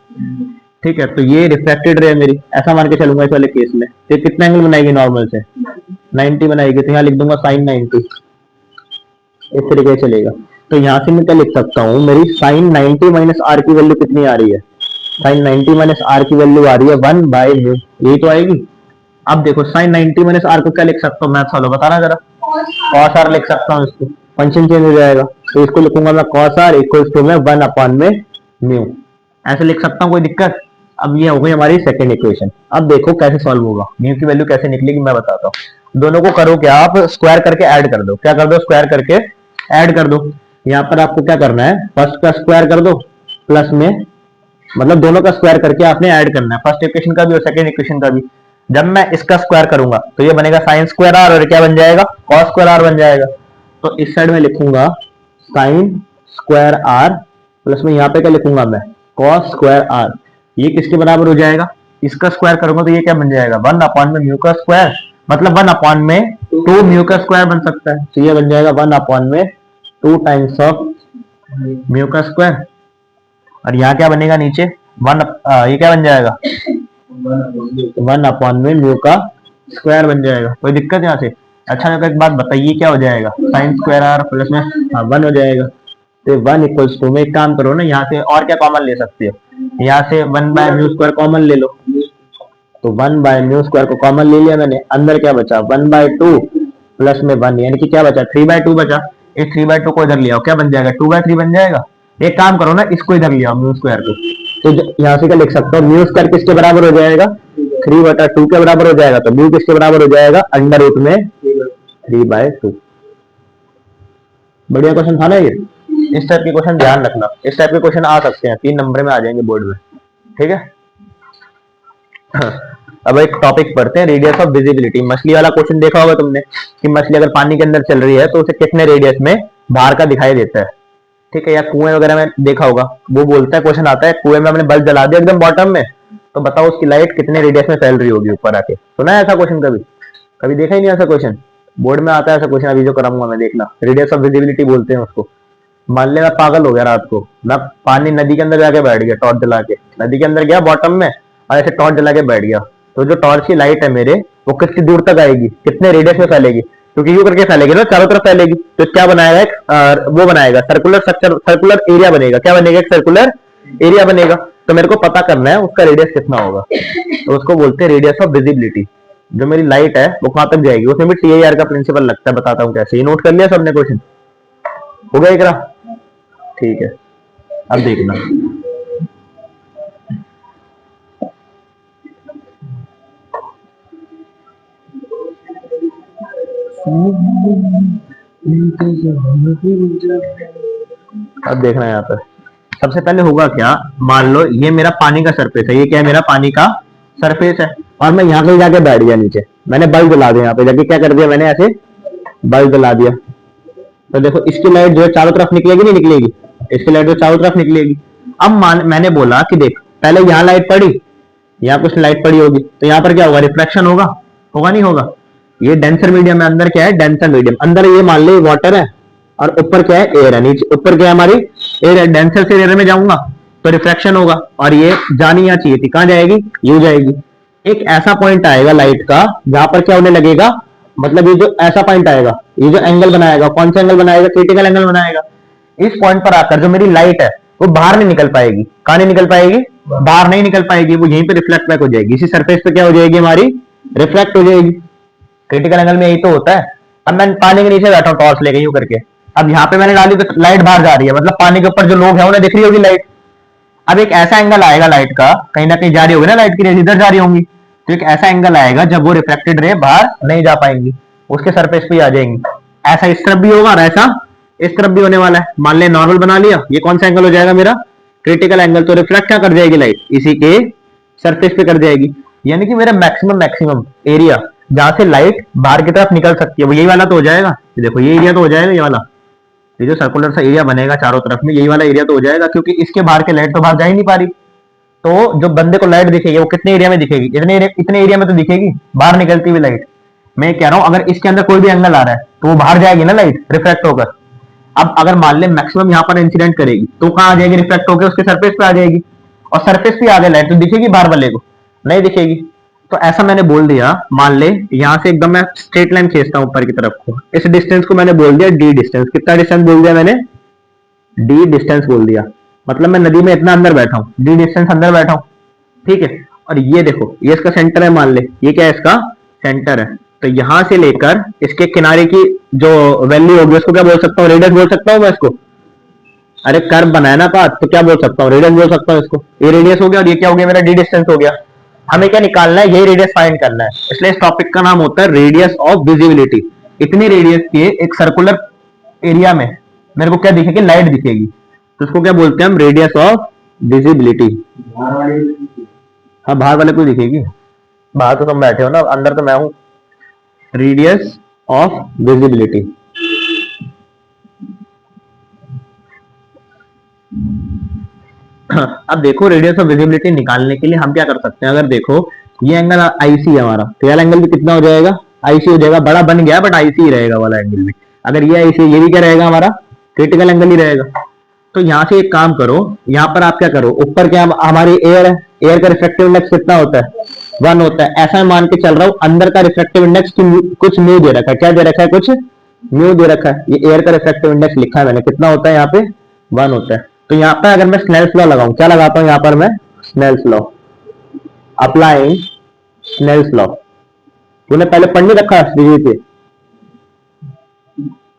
ठीक है। तो ये रिफ्रैक्टेड रे मेरी, ऐसा मान के चलूंगा इस वाले केस में, तो कितना एंगल बनाएगी नॉर्मल से, 90 बनाएगी। तो यहाँ लिख दूंगा साइन 90, इस तरीके से चलेगा। तो यहाँ से मैं क्या लिख सकता हूँ, मेरी साइन 90 माइनस आर की वैल्यू कितनी आ रही है, साइन 90 माइनस आर की वैल्यू आ रही है 1/म्यू, यही तो आएगी। अब देखो साइन 90 माइनस आर को क्या लिख सकता हूँ, मैथ्स वालों बताना जरा, कॉस आर लिख सकता हूँ, इसको फंक्शन चेंज हो जाएगा, तो इसको लिखूंगा मैं कॉस आर इक्वल्स टू में 1/म्यू, ऐसे लिख सकता हूँ, कोई दिक्कत। अब ये हो गई हमारी सेकंड इक्वेशन। अब देखो कैसे सॉल्व होगा, म्यू की वैल्यू कैसे निकलेगी मैं बताता हूँ। दोनों को करो क्या, आप स्क्वायर करके ऐड कर दो, क्या कर दो, स्क्वायर करके ऐड कर दो। यहाँ पर आपको क्या करना है, फर्स्ट का स्क्वायर कर दो, प्लस में मतलब दोनों का स्क्वायर करके आपने ऐड करना है, फर्स्ट इक्वेशन का भी और सेकंड इक्वेशन का भी। जब मैं इसका स्क्वायर करूंगा तो ये बनेगा साइन स्क्वायर आर, और क्या बन जाएगा, कॉस स्क्वायर आर बन जाएगा। तो इस साइड में लिखूंगा साइन स्क्वायर आर, प्लस में यहाँ पे क्या लिखूंगा मैं, कॉस स्क्वायर आर। ये किसके बराबर हो जाएगा, इसका स्क्वायर करूंगा तो ये क्या बन जाएगा, 1/म्यू का स्क्वायर, मतलब 1/2 म्यू का स्क्वायर बन सकता है। तो ये बन जाएगा 1/2 टाइम्स ऑफ म्यू का स्क्वायर, और यहाँ क्या बनेगा नीचे, ये क्या बन जाएगा, 1/म्यू का स्क्वायर बन जाएगा। कोई दिक्कत यहाँ से। अच्छा तो एक बात बताइए, क्या हो जाएगा, साइन स्क्वायर आर प्लस में 1 हो जाएगा। तो 1 इक्वल्स टू में एक काम करो ना, यहाँ से और क्या कॉमन ले सकते हो, यहाँ से 1/म्यू स्क्वायर कॉमन ले लो। तो 1/म्यू स्क्वायर को कॉमन ले लिया मैंने, अंदर क्या बचा, 1/2 प्लस में 1, यानी कि क्या बचा, 3/2 बचा। इस 3/2 को इधर ले आओ, क्या बन जाएगा, 2/3 बन जाएगा। एक काम करो ना, इसको इधर ले आओ म्यू स्क्वायर को, तो यहाँ से क्या लिख सकता हूँ, म्यू स्क्वायर किसके बराबर हो जाएगा, 3/2 के बराबर हो जाएगा। तो म्यू किसके बराबर हो जाएगा, अंडर रूट में 3/2। बढ़िया क्वेश्चन था ना ये। इस टाइप के क्वेश्चन ध्यान रखना, इस टाइप के क्वेश्चन आ सकते हैं, 3 नंबर में आ जाएंगे बोर्ड में, ठीक है। अब एक टॉपिक पढ़ते हैं, रेडियस ऑफ विजिबिलिटी। मछली वाला क्वेश्चन देखा होगा तुमने कि मछली अगर पानी के अंदर चल रही है तो उसे कितने रेडियस में बाहर का दिखाई देता है, ठीक है। या कुएं वगैरह में देखा होगा, वो बोलता है, क्वेश्चन आता है कुएं में हमने बल्ब जला दिया एकदम बॉटम में, तो बताओ उसकी लाइट कितने रेडियस में फैल रही होगी ऊपर आके। सुना है ऐसा क्वेश्चन कभी? कभी देखा ही नहीं ऐसा क्वेश्चन, बोर्ड में आता है ऐसा क्वेश्चन, अभी जो कराऊंगा मैं, देखना। रेडियस ऑफ विजिबिलिटी बोलते हैं उसको। मान ले मैं पागल हो गया रात को, मैं पानी नदी के अंदर जाके बैठ गया टॉर्च जला के, नदी के अंदर गया बॉटम में और ऐसे टॉर्च जला के बैठ गया, तो जो टॉर्च की लाइट है मेरे, वो कितनी दूर तक आएगी, कितने रेडियस में फैलेगी? क्योंकि यू करके फैलेगी ना, चारों तरफ फैलेगी, तो क्या बनाएगा? एक वो बनाएगा सर्कुलर स्ट्रक्चर, सर्कुलर एरिया बनेगा। क्या बनेगा? एक सर्कुलर एरिया बनेगा। तो मेरे को पता करना है उसका रेडियस कितना होगा, तो उसको बोलते हैं रेडियस ऑफ विजिबिलिटी। जो मेरी लाइट है वो कहां तक जाएगी, उसमें भी टीआईआर का प्रिंसिपल लगता है, बताता हूँ कैसे। ये नोट कर लिया सबने? क्वेश्चन हो गया इकरा? ठीक है, अब देखना। अब देखना यहाँ पर सबसे पहले होगा क्या, मान लो ये मेरा पानी का सरफेस है, ये क्या है? मेरा पानी का सरफेस है, और मैं यहाँ पे जाके बैठ गया नीचे, मैंने बल्ब जला दिया यहाँ पे जाके। क्या कर दिया मैंने? ऐसे बल्ब जला दिया, तो देखो इसकी लाइट जो है चारों तरफ निकलेगी, नहीं निकलेगी? इसकी लाइट जो चारों तरफ निकलेगी। अब मैंने बोला कि देख, पहले यहाँ लाइट पड़ी, यहाँ कुछ लाइट पड़ी होगी, तो यहाँ पर क्या होगा? रिफ्लेक्शन होगा, होगा नहीं होगा? ये डेंसर मीडियम है, अंदर क्या है? Denser medium. अंदर ये मान लो वाटर है और ऊपर क्या है? एयर है। नीचे ऊपर क्या है? हमारी एयर है। डेंसर से एयर में जाऊंगा तो रिफ्लेक्शन होगा, और ये जानी यहाँ चाहिए थी, कहां जाएगी? यू जाएगी। एक ऐसा पॉइंट आएगा लाइट का जहां पर क्या होने लगेगा, मतलब ये जो ऐसा पॉइंट आएगा, ये जो एंगल बनाएगा, कौन सा एंगल बनाएगा? क्रिटिकल एंगल बनाएगा। इस पॉइंट पर आकर जो मेरी लाइट है वो बाहर नहीं निकल पाएगी। कहां नहीं निकल पाएगी? बाहर नहीं निकल पाएगी, वो यहीं पे रिफ्लेक्ट बैक हो जाएगी, इसी सरफेस पे क्या हो जाएगी? हमारी रिफ्लेक्ट हो जाएगी। क्रिटिकल एंगल में यही तो होता है। अब मैं पानी के नीचे बैठा हूं टॉर्च लेके यूं करके, अब यहाँ पे मैंने डाली तो लाइट बाहर जा रही है, मतलब पानी के ऊपर जो लोग हैं उन्हें दिख रही होगी लाइट। अब एक ऐसा एंगल आएगा लाइट का, कहीं ना कहीं जा रही होगी ना लाइट की रेज, इधर जा रही होंगी, तो एक ऐसा एंगल आएगा जब वो रिफ्लेक्टेड रे बाहर नहीं जा पाएंगी, उसके सरफेस पे आ जाएंगी। ऐसा इस तरफ भी होगा और ऐसा इस तरफ भी होने वाला है। मान ले नॉर्मल बना लिया, ये कौन सा एंगल हो जाएगा? मेरा क्रिटिकल एंगल। तो रिफ्लेक्ट क्या कर जाएगी लाइट? इसी के सरफेस पे कर जाएगी, यानी कि मेरा मैक्सिमम एरिया जहां से लाइट बाहर की तरफ निकल सकती है वो यही वाला तो हो जाएगा। देखो ये एरिया तो हो जाएगा, ये वाला, ये जो सर्कुलर सा एरिया बनेगा चारों तरफ में, यही वाला एरिया तो हो जाएगा, क्योंकि इसके बाहर के लाइट तो बाहर जा ही नहीं पा रही। तो जो बंदे को लाइट दिखेगी वो कितने एरिया में दिखेगी? इतने एरिया में तो दिखेगी, बाहर निकलती हुई लाइट। मैं कह रहा हूं अगर इसके अंदर कोई भी एंगल आ रहा है तो वो बाहर जाएगी ना लाइट, रिफ्लेक्ट होकर। अब अगर मान ले मैक्सिमम यहाँ पर इंसिडेंट करेगी तो कहां आ जाएगी? रिफ्लेक्ट होकर उसके सरफेस पे आ जाएगी, और सरफेस पे आ गई लाइट तो दिखेगी बाहर वाले को? नहीं दिखेगी। तो ऐसा मैंने बोल दिया, मान ले यहां से एकदम मैं स्ट्रेट लाइन खींचता हूं ऊपर की तरफ को, इस डिस्टेंस को मैंने बोल दिया डी डिस्टेंस। कितना डिस्टेंस बोल दिया मैंने? डी डिस्टेंस बोल दिया। मतलब मैं नदी में इतना अंदर बैठा हूं, डी डिस्टेंस अंदर बैठा हूं, ठीक है। और ये देखो, ये इसका सेंटर है, मान ले ये क्या है? इसका सेंटर है। तो यहां से लेकर इसके किनारे की जो वैल्यू होगी उसको क्या बोल सकता हूँ? रेडियस बोल सकता हूँ मैं इसको। अरे कर्व बनाया ना पाथ, तो क्या बोल सकता हूँ? रेडियस बोल सकता हूँ इसको। ये रेडियस हो गया और ये क्या हो गया? मेरा डी डिस्टेंस हो गया। हमें क्या निकालना है? यही रेडियस फाइंड करना है। इसलिए इस टॉपिक का नाम होता है रेडियस ऑफ विजिबिलिटी। इतनी रेडियस के एक सर्कुलर एरिया में मेरे को क्या दिखेगी? लाइट दिखेगी, तो उसको क्या बोलते हैं हम? Radius of visibility. हाँ, बाहर वाले को दिखेगी, बाहर तो तुम बैठे हो ना, अंदर तो मैं हूं। Radius of visibility. अब देखो, रेडियस ऑफ विजिबिलिटी निकालने के लिए हम क्या कर सकते हैं? अगर देखो ये एंगल आईसी है हमारा, तो ये एंगल भी कितना हो जाएगा? आईसी हो जाएगा। बड़ा बन गया बट आईसी ही रहेगा वाला एंगल भी। अगर ये आईसी, ये भी क्या रहेगा? हमारा क्रिटिकल एंगल ही रहेगा। तो यहां से एक काम करो, यहां पर आप क्या करो, ऊपर क्या हमारी एयर है, एयर का रिफ्रैक्टिव इंडेक्स कितना होता है? 1 होता है। ऐसा मान के चल रहा हूं, अंदर का रिफ्रैक्टिव इंडेक्स कुछ म्यू दे रखा है। क्या दे रखा है? कुछ म्यू दे रखा है। ये एयर का रिफ्रैक्टिव इंडेक्स लिखा है मैंने, कितना होता है यहाँ पे? 1 होता है। तो यहाँ पे अगर मैं स्नेल्स लॉ लगाऊं, क्या लगाता हूं यहाँ पर मैं? Snell's law, applying Snell's law. तूने पहले पढ़ नहीं रखा है पे?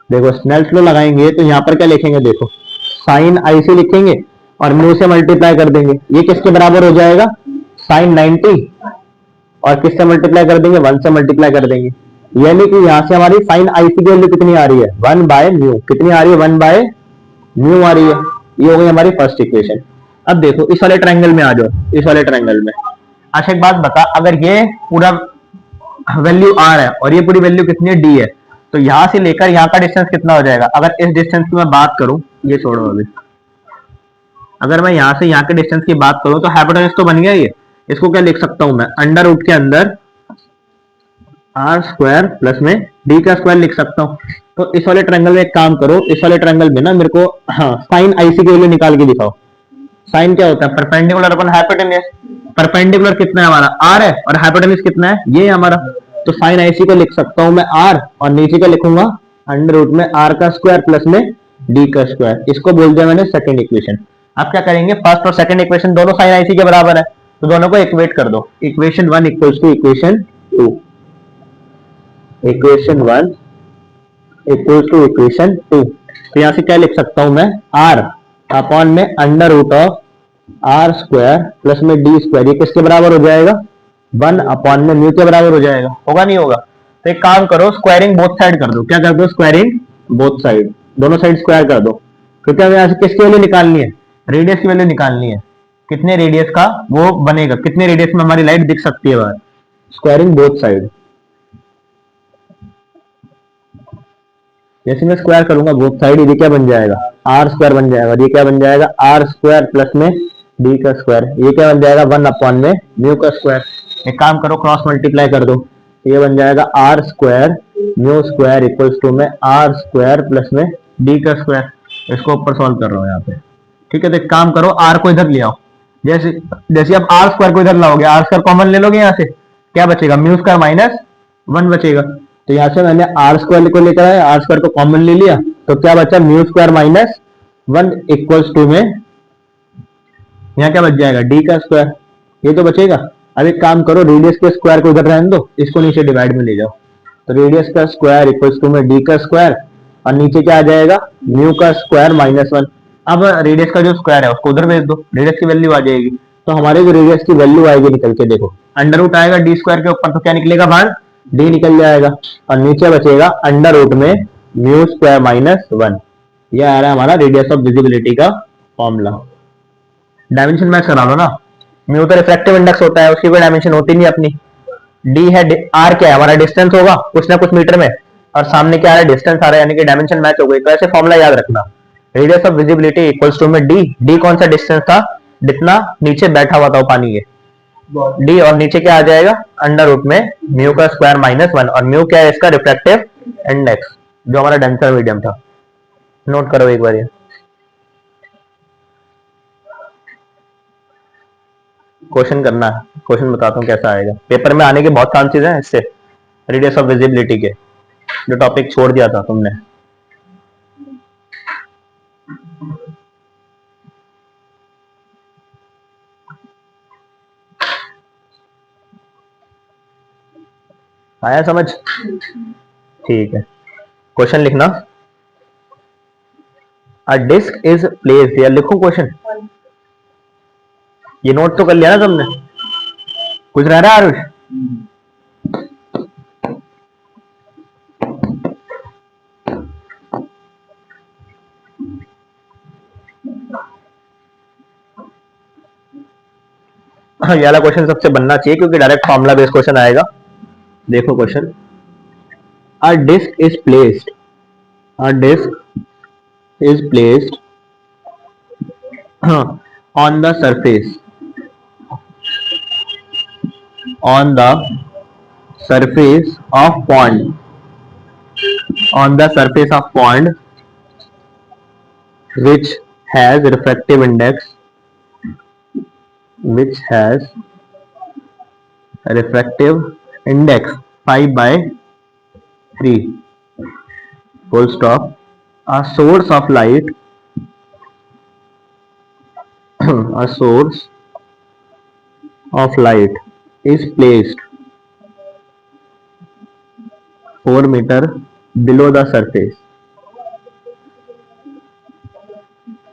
देखो स्नेल्स लॉ लगाएंगे तो यहाँ पर क्या लिखेंगे? देखो साइन आईसी लिखेंगे और म्यू से मल्टीप्लाई कर देंगे। ये किसके बराबर हो जाएगा? साइन 90। और किससे मल्टीप्लाई कर देंगे? 1 से मल्टीप्लाई कर देंगे। यानी कि यहां से हमारी साइन आईसी की वैल्यू कितनी आ रही है? 1 बाय म्यू। कितनी आ रही है? 1 बाय म्यू आ रही है। ये हो गई हमारी फर्स्ट इक्वेशन। अब देखो इस वाले ट्रायंगल में आ जाओ, इस वाले ट्रायंगल में अच्छा एक बात बता, अगर ये पूरा वैल्यू आर है और ये पूरी वैल्यू कितनी है, डी है, तो यहां से लेकर यहाँ का डिस्टेंस कितना हो जाएगा? अगर इस डिस्टेंस की मैं बात करूं, ये छोड़ो अभी, अगर मैं यहां से यहाँ के डिस्टेंस की बात करूं तो हाइपोटेन्यूज तो बन गया ये। इसको क्या लिख सकता हूं मैं? अंडर रूट के अंदर आर स्क्वायर प्लस में डी का स्क्वायर लिख सकता हूँ। तो इस वाले ट्रायंगल में एक काम करो, इस वाले ट्रायंगल में ना मेरे को हाँ साइन आईसी की वैल्यू निकाल के दिखाओ। साइन क्या होता है? Perpendicular upon hypotenuse. परपेंडिकुलर कितना है हमारा? आर है, और हाइपोटेन्यूज कितना है? ये है हमारा। तो साइन आईसी को लिख सकता हूं मैं आर, और नीचे क्या लिखूंगा? अंडर रूट में आर का स्क्वायर प्लस में डी का स्क्वायर। इसको बोल दिया मैंने सेकंड इक्वेशन। आप क्या करेंगे? फर्स्ट और सेकंड इक्वेशन दोनों साइन आईसी के बराबर है, तो दोनों को इक्वेट कर दो। Equation one equals to equation two, equation one equals to equation two. तो यहां से क्या लिख सकता हूं मैं? आर अपॉन में under root of R square plus में डी स्क्वायर, ये किसके बराबर हो जाएगा? वन अपॉन में म्यू के बराबर हो जाएगा। होगा नहीं होगा? तो एक काम करो, स्क्वायरिंग बोथ साइड कर दो। क्या कर दो? स्क्वायरिंग बोथ साइड, दोनों साइड स्क्वायर कर दो। क्योंकि हमें यहां से किसकी वैल्यू निकालनी है? रेडियस की वैल्यू निकालनी है। कितने रेडियस का वो बनेगा, कितने रेडियस में हमारी लाइट दिख सकती है बाहर? Squaring both side. जैसे मैं स्क्वायर करूंगा बोथ साइड, ये क्या बन जाएगा? आर स्क्वायर बन जाएगा। ये क्या बन जाएगा? आर स्क्वायर प्लस में डी का स्क्वायर। ये क्या बन जाएगा? वन अपॉन में म्यू का स्क्वायर। एक काम करो, क्रॉस मल्टीप्लाई कर दो। ये बन जाएगा R square mu square equals to में आर स्क्वायर प्लस में डी का स्क्वायर। इसको ऊपर सॉल्व कर रहा हूँ यहाँ पे। ठीक है, तो एक काम करो, आर को इधर ले आओ। जैसे जैसे आप आर स्क्वायर को इधर लाओगे, आर स्क्वायर कॉमन ले लोगे, यहाँ से क्या बचेगा? म्यू स्क्वायर माइनस वन बचेगा। तो यहाँ से मैंने आर स्क्वायर को लेकर आया, आर स्क्वायर को कॉमन ले लिया, तो क्या बचा? Mu square minus one equals to में यहाँ क्या बच जाएगा? डी का स्क्वायर। ये तो बचेगा। अब एक काम करो, रेडियस के स्क्वायर को इधर रहने दो, इसको नीचे डिवाइड में ले जाओ। तो रेडियस का स्क्वायर इक्वल्स टू में डी का स्क्वायर, और नीचे क्या आ जाएगा? म्यू का स्क्वायर माइनस वन। अब रेडियस का जो स्क्वायर है उसको उधर भेज दो, रेडियस की वैल्यू आ जाएगी। तो हमारे जो रेडियस की वैल्यू आएगी निकल के, देखो अंडर रूट आएगा डी स्क्वायर के ऊपर, तो क्या निकलेगा बाहर? डी निकल जाएगा, और नीचे बचेगा अंडर रूट में म्यू स्क्वायर माइनस वन। यह आ रहा है हमारा रेडियस ऑफ विजिबिलिटी का फॉर्मूला। डायमेंशन मैच करा लो ना। म्यू तो रिफ्रैक्टिव इंडेक्स होता है, उसकी कोई डायमेंशन होती नहीं अपनी। डी है, आर क्या है? हमारा डिस्टेंस होगा कुछ ना कुछ मीटर में, और सामने क्या आ रहा है? डिस्टेंस आ रहा है, यानी कि डायमेंशन मैच हो गई। तो ऐसे फॉर्मूला याद रखना, radius of visibility equals to में डी। डी कौन सा डिस्टेंस था? जितना नीचे बैठा हुआ था वो पानी के, डी, और नीचे क्या आ जाएगा? अंडर रूट में म्यू का स्क्वायर माइनस वन। और म्यू क्या है? इसका रिफ्रैक्टिव इंडेक्स, जो हमारा डेंसर मीडियम था। नोट करो एक बार ये। क्वेश्चन करना है, क्वेश्चन बताता हूँ कैसा आएगा। पेपर में आने के बहुत चांसेस हैं इससे, रेडियस ऑफ विजिबिलिटी के, जो टॉपिक छोड़ दिया था तुमने। आया समझ? ठीक है, क्वेश्चन लिखना। अ डिस्क इज प्लेस्ड, या लिखो क्वेश्चन। ये नोट तो कर लिया ना तुमने? कुछ रह रहा है आरुष? ये वाला क्वेश्चन सबसे बनना चाहिए, क्योंकि डायरेक्ट फॉर्मूला बेस्ड क्वेश्चन आएगा। देखो question, a disc is placed, a disc is placed on the surface, on the surface of pond, on the surface of pond which has refractive index, which has refractive index 5 by 3, full stop. A source of light a source of light is placed 4 meter below the surface,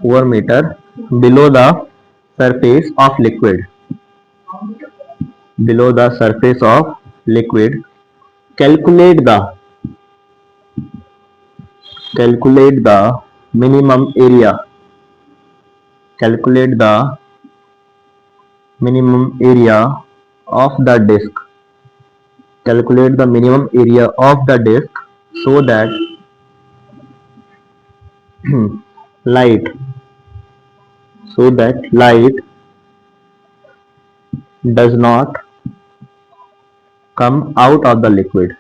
4 meter below the surface of liquid, below the surface of liquid. Calculate the minimum area, calculate the minimum area of the disk. Calculate the minimum area of the disk so that light light does not come out of the liquid.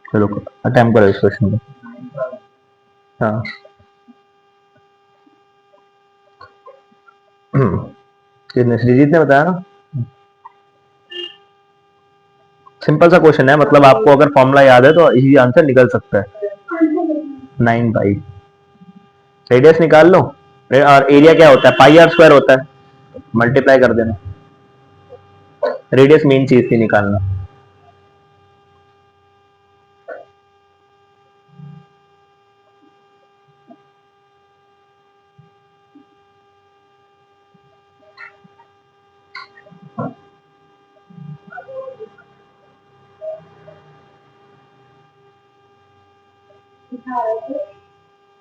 चलो attempt करो इस question को। हाँ किसने, श्रीजीत ने बताया ना। Simple सा क्वेश्चन है, मतलब आपको अगर फॉर्मूला याद है तो इजी आंसर निकल सकता है। 9 पाई, रेडियस निकाल लो और एरिया क्या होता है, पाई आर स्क्वायर होता है, मल्टीप्लाई कर देना। रेडियस मेन चीज थी निकालना।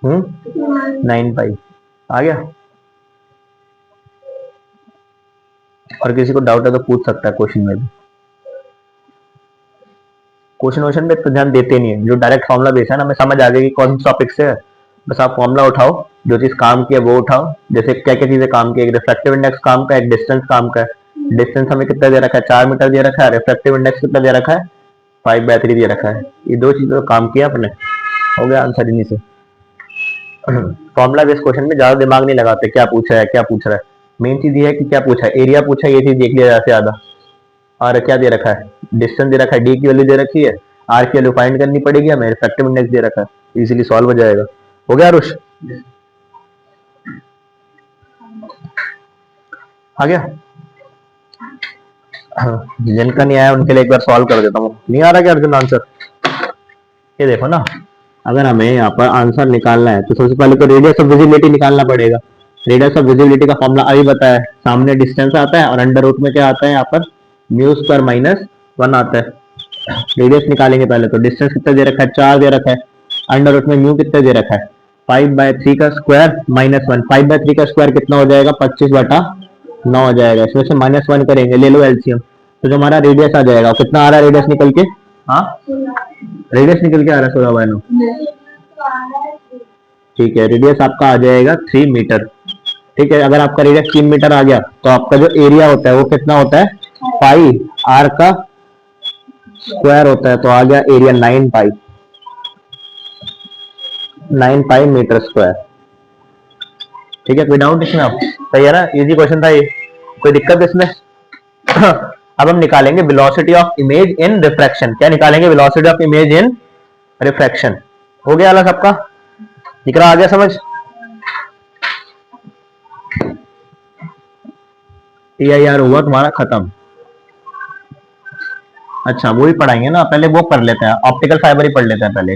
हम्म 9 पाई आ गया। और किसी को डाउट है तो पूछ सकता है क्वेश्चन में भी। क्वेश्चन वोश्चन पे तो ध्यान देते नहीं है, जो डायरेक्ट फॉर्मुला बेस है ना, हमें समझ आ जाएगी कौन सा टॉपिक से है। बस आप फॉर्मुला उठाओ, जो चीज काम की है वो उठाओ। जैसे क्या क्या चीजें काम की है, एक रिफ्रैक्टिव इंडेक्स काम का है, एक डिस्टेंस काम का है। डिस्टेंस हमें कितना दे रखा है, 4 मीटर दे रखा है। रिफ्रैक्टिव इंडेक्स कितना दे रखा है, 5/3 दे रखा है। ये दो चीजों का काम किया अपने, हो गया आंसर इन्हीं से। फॉर्मुला बेस्ड क्वेश्चन में ज्यादा दिमाग नहीं लगाते, क्या पूछा है क्या पूछ रहा है। मेन चीज ये है कि क्या पूछा है, एरिया पूछा है, ये चीज देख लिया ज्यादा से ज्यादा। और क्या दे रखा है, डिस्टेंस दे रखा है, डी की वैल्यू दे रखी है, आर की वैल्यू फाइंड करनी पड़ेगी हमें, रिफ्रैक्टिव इंडेक्स दे रखा है, इजीली सॉल्व हो जाएगा। हो गया आरुष, आ गया। हाँ, जिनका नहीं आया उनके लिए एक बार सॉल्व कर देता हूँ। नहीं आ रहा क्या अर्जुन आंसर, ये देखो ना, अगर हमें यहाँ पर आंसर निकालना है तो सबसे पहले तो रेडियस ऑफ विजिबिलिटी निकालना पड़ेगा। रेडियस ऑफ विजिबिलिटी का फॉर्मूला अभी बताया है, सामने डिस्टेंस आता है और अंडर रूट में क्या आता है यहाँ पर, म्यू स्क्वायर माइनस 1 आता है। रेडियस निकालेंगे पहले, तो डिस्टेंस कितना दे रखा है, 4 दे रखा है। अंडर रूट में म्यू कितना दे रखा है, 5/3 का स्क्वायर -1। 5/3 का स्क्वायर कितना हो जाएगा, 25/9 हो जाएगा। इसमें से -1 करेंगे, ले लो एलसीएम, तो जो हमारा रेडियस आ जाएगा, कितना आ रहा है रेडियस निकल के, हाँ रेडियस निकल के आ रहा है 16/9। ठीक है, रेडियस आपका आ जाएगा 3 मीटर। ठीक है, अगर आपका रेडियस 3 मीटर आ गया तो आपका जो एरिया होता है वो कितना होता है, पाई आर का स्क्वायर होता है, तो आ गया एरिया 9 पाई, 9 पाई मीटर स्क्वायर। ठीक है, कोई डाउट इसमें आप, सही है ना, इजी क्वेश्चन था ये, कोई दिक्कत इसमें। अब हम निकालेंगे velocity of image in refraction. क्या निकालेंगे, velocity of image in refraction. हो गया वाला सबका, दिख रहा, आ गया समझ। टी आई आर हुआ तुम्हारा खत्म। अच्छा वो ही पढ़ाएंगे ना, पहले वो कर लेते हैं, ऑप्टिकल फाइबर ही पढ़ लेते हैं पहले।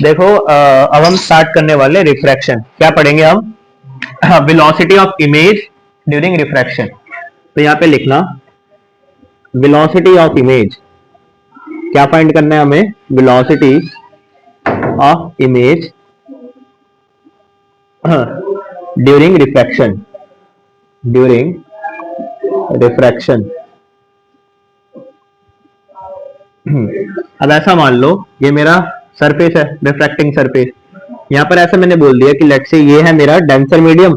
देखो अब हम स्टार्ट करने वाले रिफ्रैक्शन। क्या पढ़ेंगे हम? Velocity of image during refraction. तो यहाँ पे लिखना वेलोसिटी ऑफ इमेज। क्या फाइंड करना है हमें? Velocity of image during refraction. During refraction. अब ऐसा मान लो ये मेरा सरफेस है, रिफ्रैक्टिंग सरफेस। यहाँ पर ऐसा मैंने बोल दिया कि लेट से ये है मेरा डेंसर मीडियम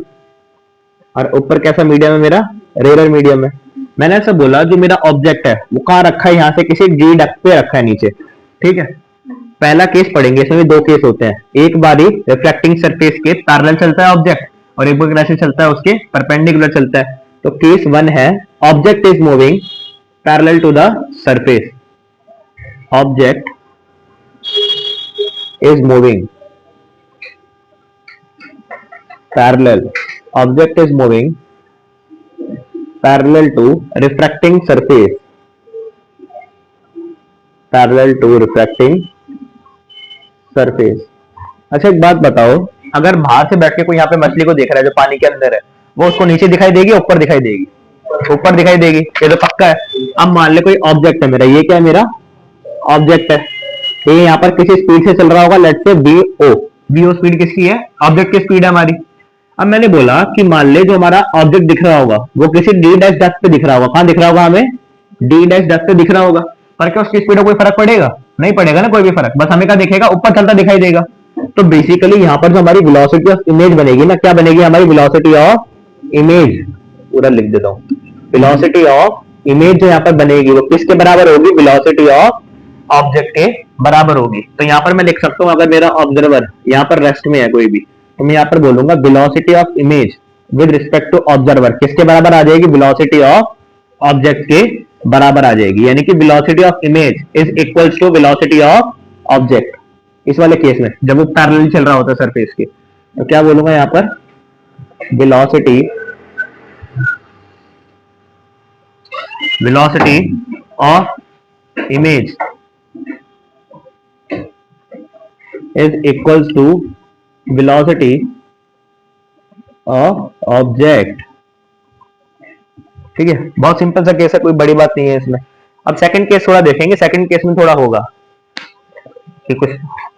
और ऊपर कैसा मीडियम है मेरा? रेयर मीडियम है। मैंने ऐसा बोला जो मेरा ऑब्जेक्ट है वो कहाँ रखा है? यहाँ से किसी डी डक पे रखा है नीचे। ठीक है, पहला केस पढ़ेंगे। इसमें दो केस होते हैं, एक बारी रिफ्रैक्टिंग सरफेस के पैरेलल चलता है ऑब्जेक्ट और एक बार कैसे चलता है? उसके परपेंडिकुलर चलता है। तो केस वन है object is moving parallel to the surface. Object is moving parallel. Object is moving parallel to refracting surface. Parallel to refracting surface. अच्छा एक बात बताओ, अगर बाहर से बैठ के कोई यहाँ पे मछली को देख रहा है जो पानी के अंदर है, वो उसको नीचे दिखाई देगी, ऊपर दिखाई देगी? ऊपर दिखाई देगी, ये तो पक्का है। अब मान ले कोई ऑब्जेक्ट है मेरा, ये क्या है? मेरा ऑब्जेक्ट है। ये यहाँ पर किसी स्पीड से चल रहा होगा, लेट से वीओ स्पीड किसकी है? ऑब्जेक्ट की स्पीड है हमारी। अब मैंने बोला कि मान ले जो हमारा ऑब्जेक्ट दिख रहा होगा वो किसी डी डैश डस्ट पे दिख रहा होगा। कहां दिख रहा होगा हमें? डी डैश डस्ट पे दिख रहा होगा। पर क्या उसकी स्पीड में कोई फर्क पड़ेगा? नहीं पड़ेगा ना, कोई भी फर्क। बस हमें क्या दिखेगा? ऊपर चलता दिखाई देगा। तो बेसिकली यहाँ पर जो हमारी वेलोसिटी ऑफ इमेज बनेगी ना, क्या बनेगी हमारी वेलोसिटी ऑफ इमेज? पूरा लिख देता हूँ। वेलोसिटी ऑफ इमेज जो यहाँ पर बनेगी वो किसके बराबर होगी? वेलोसिटी ऑफ ऑब्जेक्ट के बराबर होगी। तो यहाँ पर मैं लिख सकता हूँ, अगर मेरा ऑब्जर्वर यहाँ पर रेस्ट में है कोई भी, तो मैं यहाँ पर बोलूंगा velocity of image with respect to observer किसके बराबर आ जाएगी? वेलोसिटी ऑफ ऑब्जेक्ट के बराबर आ जाएगी। यानी कि velocity of image is equals to velocity of object. इस वाले केस में जब वो पैरेलल चल रहा होता है सरफेस के, तो क्या बोलूंगा यहाँ पर? Velocity of image is equals to velocity of object। ठीक है, बहुत सिंपल सा केस है, कोई बड़ी बात नहीं है इसमें। अब सेकंड केस थोड़ा देखेंगे। सेकंड केस में थोड़ा होगा कि कुछ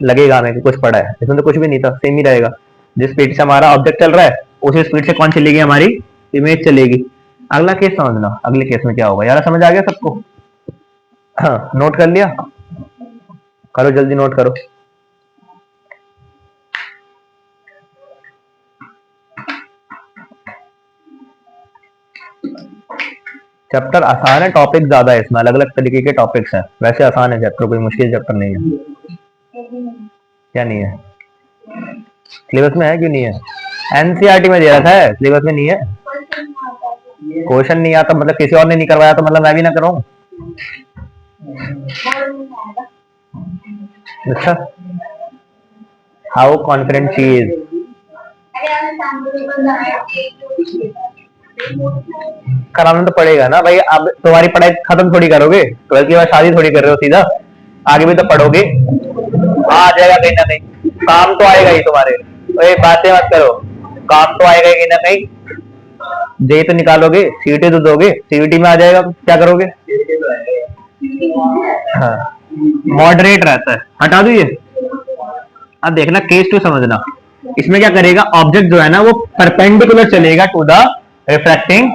लगेगा हमें कि कुछ पड़ा है, इसमें तो कुछ भी नहीं था, सेम ही रहेगा। जिस स्पीड से हमारा ऑब्जेक्ट चल रहा है उसी स्पीड से कौन चलेगी? हमारी इमेज चलेगी। अगला केस समझना, अगले केस में क्या होगा यार? समझ आ गया सबको? हाँ, नोट कर लिया? करो जल्दी, नोट करो। चैप्टर आसान है, टॉपिक ज्यादा है इसमें, अलग अलग तरीके के टॉपिक्स हैं। वैसे आसान है चैप्टर, कोई मुश्किल चैप्टर नहीं है। क्या नहीं है? सिलेबस में है क्यों नहीं है? एनसीईआरटी में दे रखा है, सिलेबस में नहीं है। क्वेश्चन नहीं आता मतलब किसी और ने नहीं करवाया तो मतलब मैं भी ना करूं? अच्छा, हाउ कॉन्फिडेंट शी इज। कराना तो पड़ेगा ना भाई। अब तुम्हारी पढ़ाई खत्म थोड़ी करोगे, 12th के बाद शादी थोड़ी कर रहे हो सीधा, आगे भी तो पढ़ोगे। आ जाएगा कहीं ना कहीं, काम तो आएगा ही तुम्हारे। बातें मत करो, काम तो आएगा कहीं ना कहीं। जे तो निकालोगे, सीईटी तो दोगे, सीईटी में आ जाएगा, क्या करोगे? हाँ, मॉडरेट रहता है। हटा दो ये। अब देखना केस टू समझना। इसमें क्या करेगा? ऑब्जेक्ट जो है ना वो परपेंडिकुलर चलेगा टू द रिफ्रैक्टिंग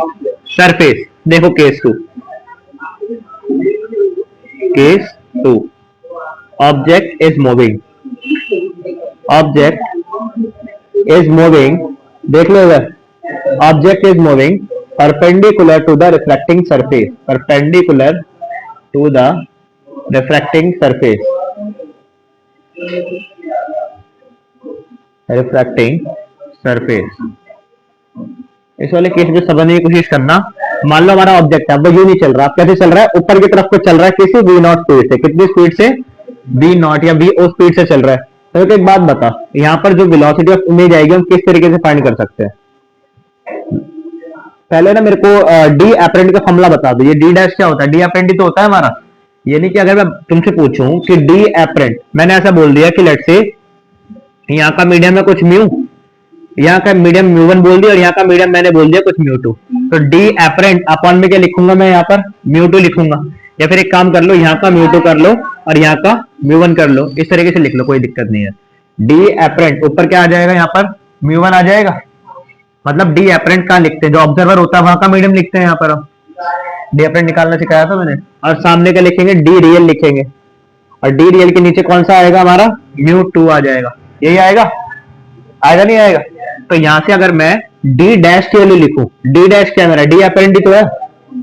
सरफेस। देखो case two, case two object is moving, object is moving, देख लो इधर, object is moving perpendicular to the refracting surface, perpendicular to the refracting surface, refracting surface. इस वाले केस में समझने की कोशिश करना। मान लो हमारा ऑब्जेक्ट है, वो यूं नहीं चल रहा, कैसे चल रहा है? ऊपर की तरफ को चल रहा है, किसी v नॉट स्पीड से। कितनी स्पीड से? v नॉट या v ओ स्पीड से चल रहा है। तो एक बात बता, यहाँ पर जो वेलोसिटी ऑफ इमेज आएगी हम किस तरीके से फाइंड कर सकते हैं? पहले ना मेरे को डी एपरेंट का फॉर्मूला बता दो। ये डी डैश क्या होता है? डी एपरेंट तो होता है हमारा यानी कि अगर मैं तुमसे पूछूं कि डी एपरेंट, मैंने ऐसा बोल दिया कि लेट से यहाँ का मीडियम है कुछ म्यू, यहाँ का मीडियम म्यू वन बोल दिया और यहाँ का मीडियम मैंने बोल दिया कुछ म्यू टू, तो डी एपरेंट अपॉन में क्या लिखूंगा मैं यहाँ पर म्यू टू लिखूंगा, या फिर एक काम कर लो यहाँ का म्यू टू कर लो और यहाँ का म्यू वन कर लो, इस तरीके से लिख लो, कोई दिक्कत नहीं है। डी एपरेंट ऊपर क्या आ जाएगा, यहाँ पर म्यू वन आ जाएगा, मतलब डी एपरेंट कहाँ लिखते हैं, जो ऑब्जर्वर होता है वहां का मीडियम लिखते हैं यहाँ पर, डी एपरेंट निकालना सिखाया था मैंने, और सामने क्या लिखेंगे, डी रियल लिखेंगे, और डी रियल के नीचे कौन सा आएगा हमारा, म्यू टू आ जाएगा, यही आएगा, आएगा नहीं आएगा। तो यहां से अगर मैं डी डैश की वैल्यू लिखूं, डी डैश क्या मेरा डी अपेंड ही तो है,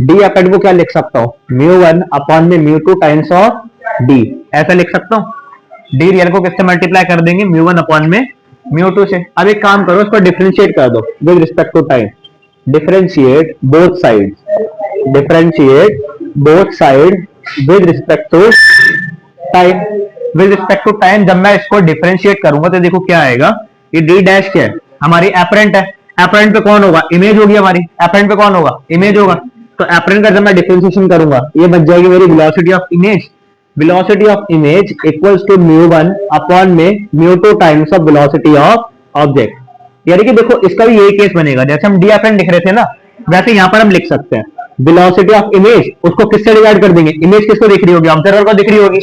डी अपेंड को क्या लिख सकता हूं, म्यू वन अपॉन में mu two times of D, ऐसा लिख सकता हूं। डी रियल को किससे मल्टीप्लाई कर देंगे, म्यू वन अपॉन में म्यू टू से। अब एक काम करो, इसको डिफरेंशिएट कर दो with respect to time, differentiate both side, differentiate both side with respect to time, with respect to time. जब मैं इसको डिफरेंशिएट करूंगा तो देखो क्या आएगा, ये डी डैश क्या है, हमारी एपरेंट है, एपरेंट पे कौन होगा, इमेज होगी हमारी, एपरेंट पे कौन होगा, इमेज होगा, तो एपरेंट का जब मैं डिफरेंशिएशन करूंगा ये बच जाएगी मेरी velocity of image, velocity of image equals to mu one upon में mu two times of velocity of object. यानी कि देखो इसका भी यही केस बनेगा, जैसे हम डी एपरेंट लिख रहे थे ना, वैसे यहां पर हम लिख सकते हैं वेलोसिटी ऑफ इमेज, उसको किससे डिवाइड कर देंगे, इमेज किसको दिख रही होगी, ऑब्जर्वर को दिख रही होगी,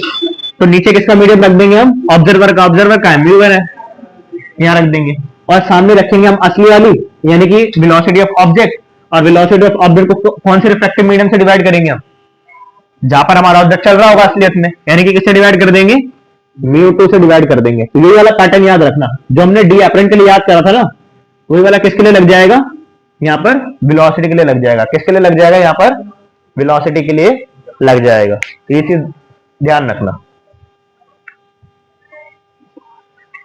तो नीचे किसका मीडियम रख देंगे हम, ऑब्जर्वर का, ऑब्जर्वर का म्यू वन है, यहां रख देंगे, और सामने रखेंगे हम असली वाली यानी कि वेलोसिटी ऑफ ऑब्जेक्ट, और वेलोसिटी ऑफ ऑब्जेक्ट को कौन से रिफ्रैक्टिव मीडियम से डिवाइड करेंगे हम, जहां पर हमारा ऑब्जेक्ट चल रहा होगा असलियत में, यानी कि किससे डिवाइड कर देंगे, म्यू टू से डिवाइड कर देंगे। तो यही वाला पैटर्न याद रखना जो हमने डी एपरेंट के लिए याद करा था ना, वही वाला किसके लिए लग जाएगा, यहाँ पर वेलोसिटी के लिए लग जाएगा, किसके लिए लग जाएगा, यहाँ पर वेलोसिटी के लिए लग जाएगा, ये चीज ध्यान रखना।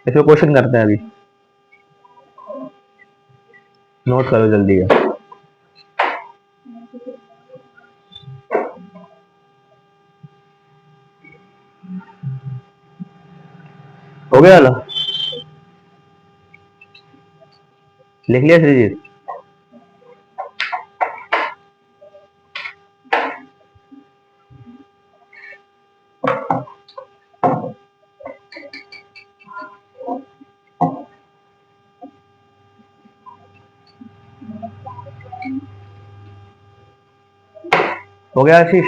इसको क्वेश्चन करते हैं, अभी नोट करो जल्दी है। हो गया वाला, लिख लिया श्रीजीत, हो गया आशीष,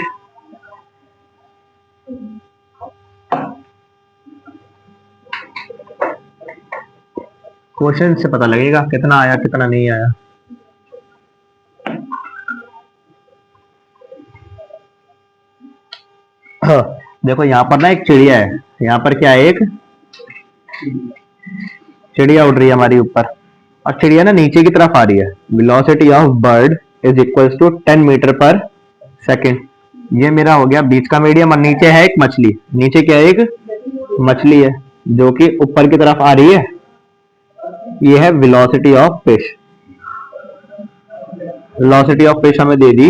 क्वेश्चन से पता लगेगा कितना आया कितना नहीं आया। हाँ, देखो यहाँ पर ना एक चिड़िया है, यहाँ पर क्या है, एक चिड़िया उड़ रही है हमारी ऊपर, और चिड़िया ना नीचे की तरफ आ रही है, velocity of bird is equals to 10 metre पर सेकेंड, ये मेरा हो गया बीच का मीडियम, और नीचे है एक मछली, नीचे क्या है, एक मछली है जो कि ऊपर की तरफ आ रही है, ये है velocity of fish, velocity of fish हमें दे दी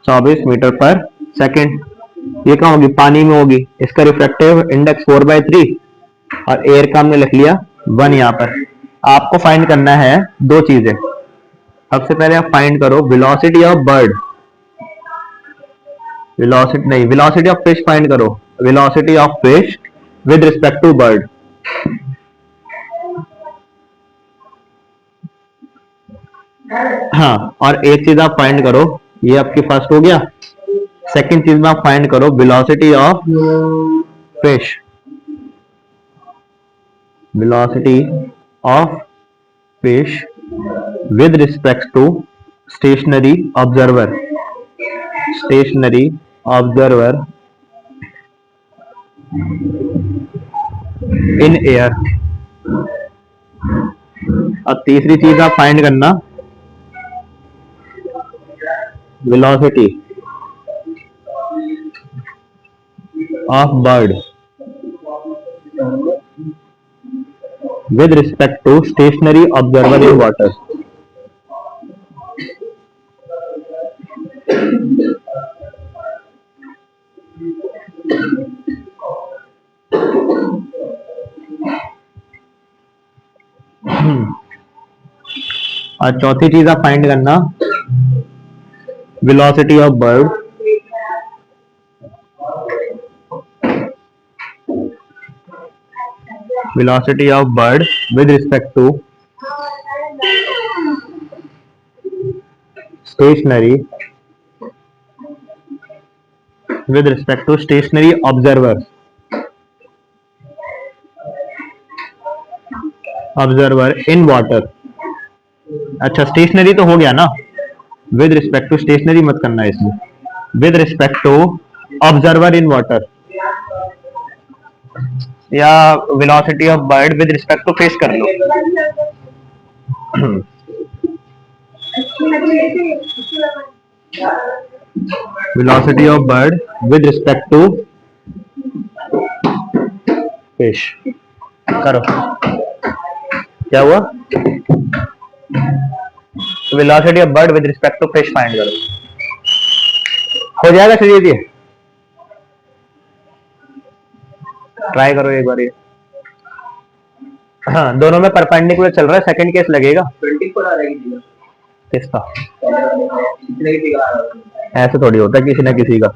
24 मीटर पर सेकेंड, ये कहाँ होगी, पानी में होगी, इसका रिफ्रैक्टिव इंडेक्स 4/3, और एयर का हमने लिख लिया 1 यहाँ पर। आपको फाइंड करना है दो चीजें, सबसे पहले आप फाइंड करो वेलोसिटी ऑफ बर्ड, वेलोसिटी नहीं, वेलोसिटी ऑफ फिश फाइंड करो, velocity of fish with respect to bird. हाँ, और एक चीज आप फाइंड करो, ये आपकी फर्स्ट हो गया, सेकंड चीज में आप फाइंड करो velocity of fish, velocity of fish with respect to stationary observer, stationary observer in air. अब तीसरी चीज आप फाइंड करना velocity of bird with respect to stationary observer in water। और चौथी चीज आप फाइंड करना velocity of bird velocity of bird with respect to stationary observer in water। अच्छा स्टेशनरी तो हो गया ना, विद रिस्पेक्ट टू स्टेशनरी मत करना है इसमें, with respect to observer in water या velocity of bird with respect to fish कर लो। Velocity of bird with respect to fish करो, क्या हुआ? Velocity of bird with respect to fish find करो, हो जाएगा चलिए जी, ट्राई करो एक बार ये। हाँ दोनों में परपेंडिकुलर चल रहा है, सेकंड केस लगेगा 24 आ जाएगी किसका, ऐसे थोड़ी होता है किसी ना किसी का।